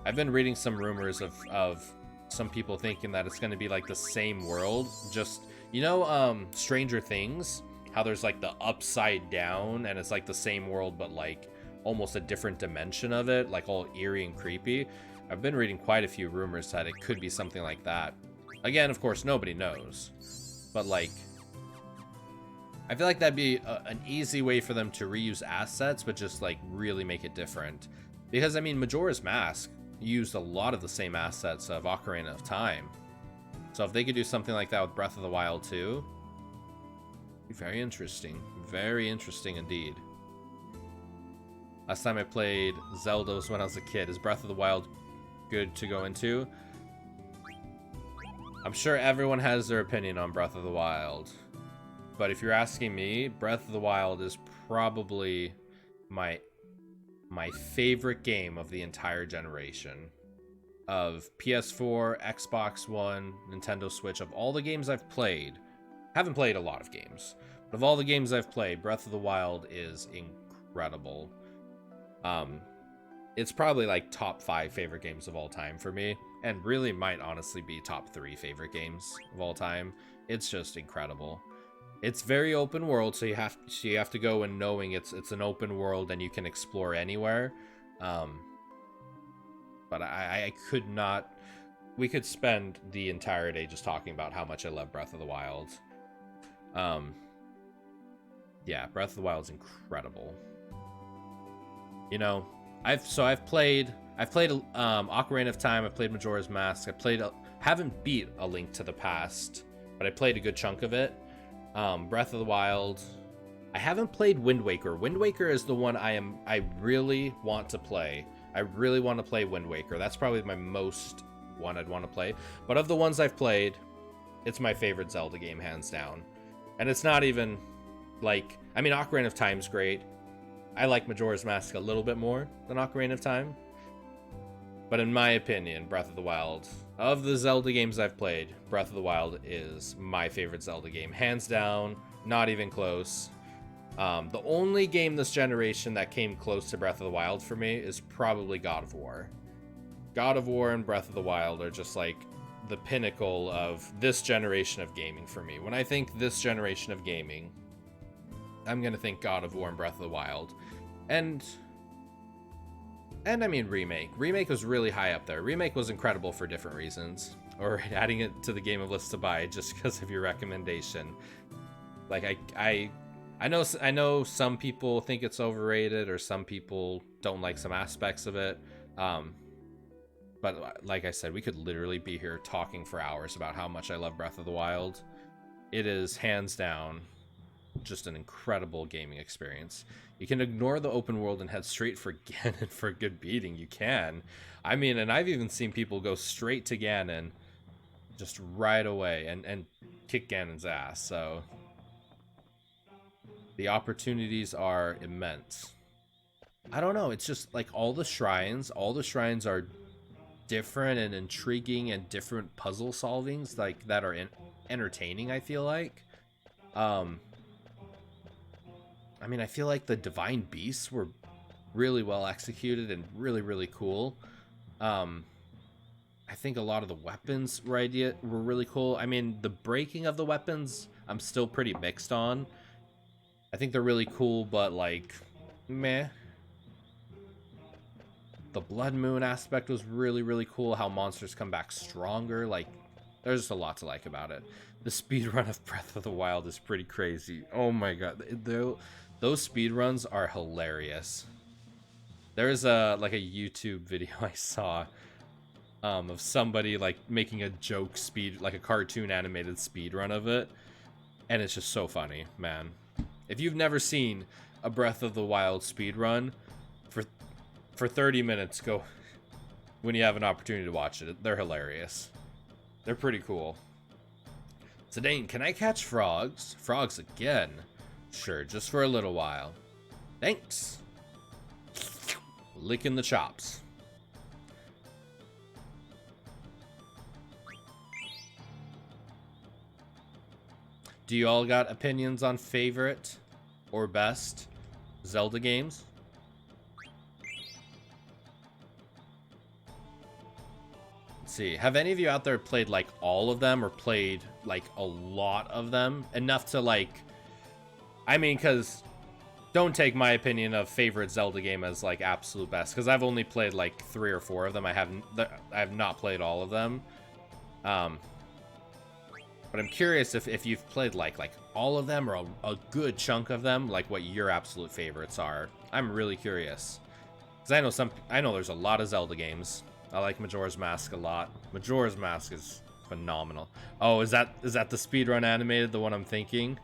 I've been reading some rumors of some people thinking that it's going to be like the same world. Just, you know, Stranger Things? How there's like the upside down and it's like the same world but like almost a different dimension of it, like all eerie and creepy. I've been reading quite a few rumors that it could be something like that. Again, of course, nobody knows. But like, I feel like that'd be an easy way for them to reuse assets, but just like really make it different. Because I mean, Majora's Mask used a lot of the same assets of Ocarina of Time. So if they could do something like that with Breath of the Wild 2, be very interesting. Very interesting indeed. Last time I played Zelda was when I was a kid. Is Breath of the Wild good to go into? I'm sure everyone has their opinion on Breath of the Wild. But if you're asking me, Breath of the Wild is probably my favorite game of the entire generation. of PS4, Xbox One, Nintendo Switch, of all the games I've played, haven't played a lot of games, but of all the games I've played, Breath of the Wild is incredible. It's probably like top 5 favorite games of all time for me, and really might honestly be top 3 favorite games of all time. It's just incredible. It's very open world, so you have to go in knowing it's an open world and you can explore anywhere. But I could not. We could spend the entire day just talking about how much I love Breath of the Wild. Yeah, Breath of the Wild is incredible. You know, I've played Ocarina of Time. I've played Majora's Mask. Haven't beat A Link to the Past, but I played a good chunk of it. Breath of the Wild. I haven't played Wind Waker. Wind Waker is the one I really want to play. I really want to play Wind Waker. That's probably my most one I'd want to play. But of the ones I've played, it's my favorite Zelda game, hands down. And it's not even like, I mean, Ocarina of Time's great. I like Majora's Mask a little bit more than Ocarina of Time. But in my opinion, Breath of the Wild, of the Zelda games I've played, Breath of the Wild is my favorite Zelda game. Hands down, not even close. The only game this generation that came close to Breath of the Wild for me is probably God of War. God of War and Breath of the Wild are just like the pinnacle of this generation of gaming for me. When I think this generation of gaming, I'm going to think God of War and Breath of the Wild. And I mean Remake. Remake was really high up there. Remake was incredible for different reasons. Or adding it to the game of list to buy just because of your recommendation. Like I know some people think it's overrated, or some people don't like some aspects of it. But like I said, we could literally be here talking for hours about how much I love Breath of the Wild. It is hands down just an incredible gaming experience. You can ignore the open world and head straight for Ganon for a good beating. You can. I mean, and I've even seen people go straight to Ganon just right away and kick Ganon's ass. So the opportunities are immense. I don't know. It's just like all the shrines are different and intriguing, and different puzzle solvings like that are entertaining, I feel like. I mean, I feel like the divine beasts were really well executed and really, really cool. I think a lot of the weapons were really cool. I mean, the breaking of the weapons, I'm still pretty mixed on. I think they're really cool, but like, meh. The Blood Moon aspect was really, really cool. How monsters come back stronger. Like, there's just a lot to like about it. The speedrun of Breath of the Wild is pretty crazy. Oh my god. Those speedruns are hilarious. There's like a YouTube video I saw of somebody like making a joke like a cartoon animated speedrun of it. And it's just so funny, man. If you've never seen a Breath of the Wild speedrun, for 30 minutes, go when you have an opportunity to watch it. They're hilarious. They're pretty cool. Zidane, can I catch frogs? Frogs again? Sure, just for a little while. Thanks. Licking the chops. Do you all got opinions on favorite or best Zelda games? Let's see. Have any of you out there played like all of them, or played like a lot of them? Enough to like... I mean, because don't take my opinion of favorite Zelda game as like absolute best, because I've only played like 3 or 4 of them. I have not played all of them. But I'm curious if you've played like all of them, or a good chunk of them, like what your absolute favorites are. I'm really curious, because I know there's a lot of Zelda games. I like Majora's Mask a lot. Majora's Mask is phenomenal. Oh, is that the speedrun animated, the one I'm thinking?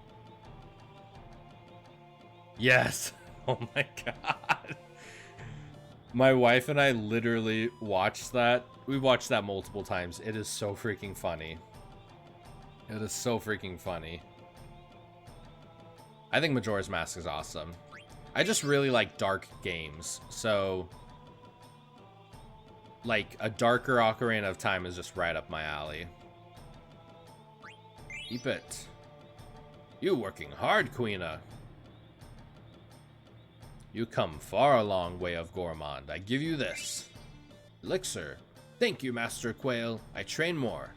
Yes. Oh my god. My wife and I literally watched that. We watched that multiple times. It is so freaking funny. It is so freaking funny. I think Majora's Mask is awesome. I just really like dark games. So like a darker Ocarina of Time is just right up my alley. Keep it. You working hard, Queena. You come far a long way of Gourmand. I give you this. Elixir. Thank you, Master Quail. I train more.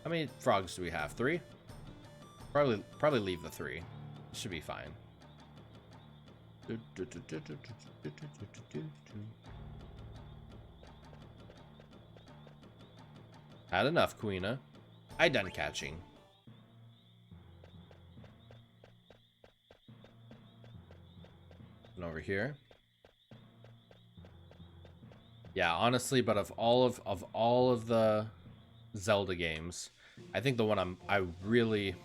How many frogs do we have? 3? Probably leave the 3. It should be fine. Had enough, Queena. I done catching. And over here. Yeah, honestly, but of all of the Zelda games, I think the one I really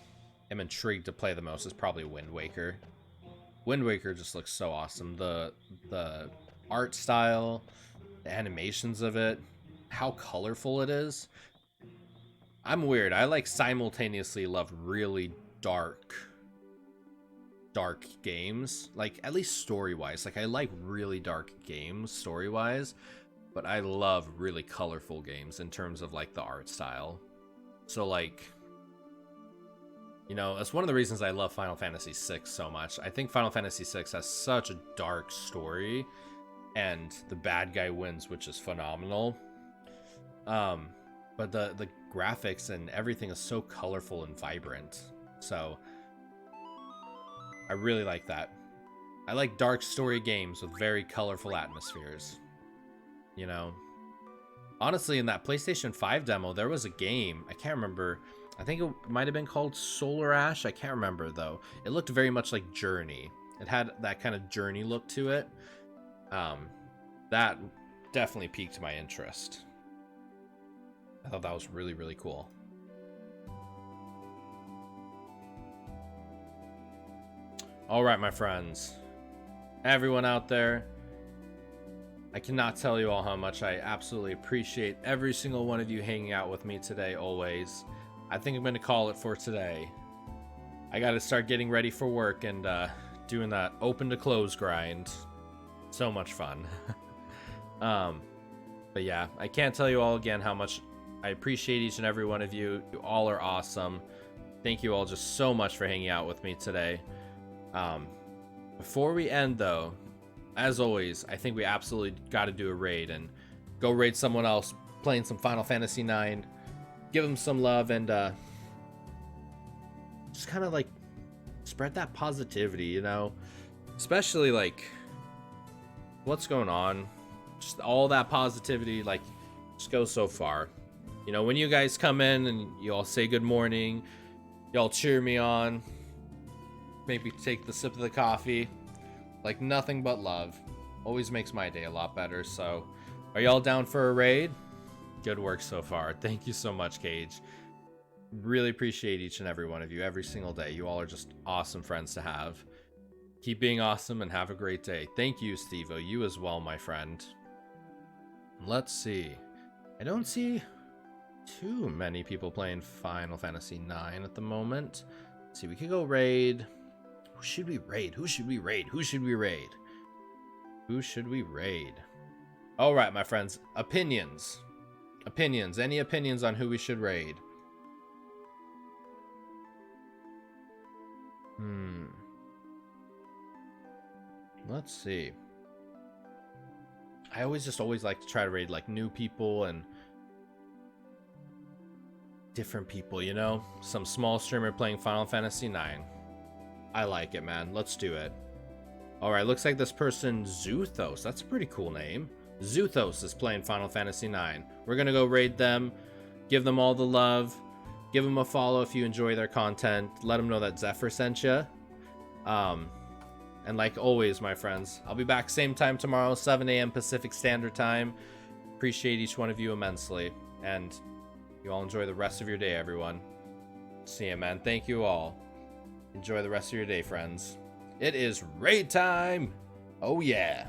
am intrigued to play the most is probably Wind Waker. Wind Waker just looks so awesome. The art style, the animations of it, how colorful it is. I'm weird. I like simultaneously love really dark games, like at least story-wise. Like I like really dark games story-wise, but I love really colorful games in terms of like the art style. So like, you know, that's one of the reasons I love Final Fantasy VI so much. I think Final Fantasy VI has such a dark story, and the bad guy wins, which is phenomenal. But the graphics and everything is so colorful and vibrant. So I really like that. I like dark story games with very colorful atmospheres. You know, honestly, in that PlayStation 5 demo, there was a game. I can't remember. I think it might have been called Solar Ash. I can't remember, though. It looked very much like Journey. It had that kind of Journey look to it. That definitely piqued my interest. I thought that was really, really cool. All right, my friends. Everyone out there, I cannot tell you all how much I absolutely appreciate every single one of you hanging out with me today, always. I think I'm going to call it for today. I got to start getting ready for work and doing that open to close grind. So much fun. But yeah, I can't tell you all again how much I appreciate each and every one of you. You all are awesome. Thank you all just so much for hanging out with me today. Before we end, though, as always, I think we absolutely got to do a raid and go raid someone else playing some Final Fantasy IX. Give them some love and just kind of like spread that positivity, you know? Especially like what's going on. Just all that positivity, like, just goes so far. You know, when you guys come in and you all say good morning, y'all cheer me on, maybe take the sip of the coffee, like nothing but love. Always makes my day a lot better. So, are y'all down for a raid? Good work so far. Thank you so much, Cage. Really appreciate each and every one of you every single day. You all are just awesome friends to have. Keep being awesome and have a great day. Thank you, Steve-O. You as well, my friend. Let's see. I don't see too many people playing Final Fantasy IX at the moment. Let's see, we could go raid. Who should we raid? Who should we raid? Who should we raid? Who should we raid? All right, my friends. Opinions. Opinions. Any opinions on who we should raid? Let's see. I always like to try to raid like new people and different people, you know? Some small streamer playing Final Fantasy IX. I like it, man. Let's do it. Alright, looks like this person, Zuthos. That's a pretty cool name. Zuthos is playing Final Fantasy IX. We're gonna go raid them, give them all the love, give them a follow if you enjoy their content, let them know that Zephyr sent you. And like always, my friends, I'll be back same time tomorrow, 7 a.m. Pacific Standard Time. Appreciate each one of you immensely. And you all enjoy the rest of your day, everyone. See ya, man. Thank you all. Enjoy the rest of your day, friends. It is raid time! Oh, yeah.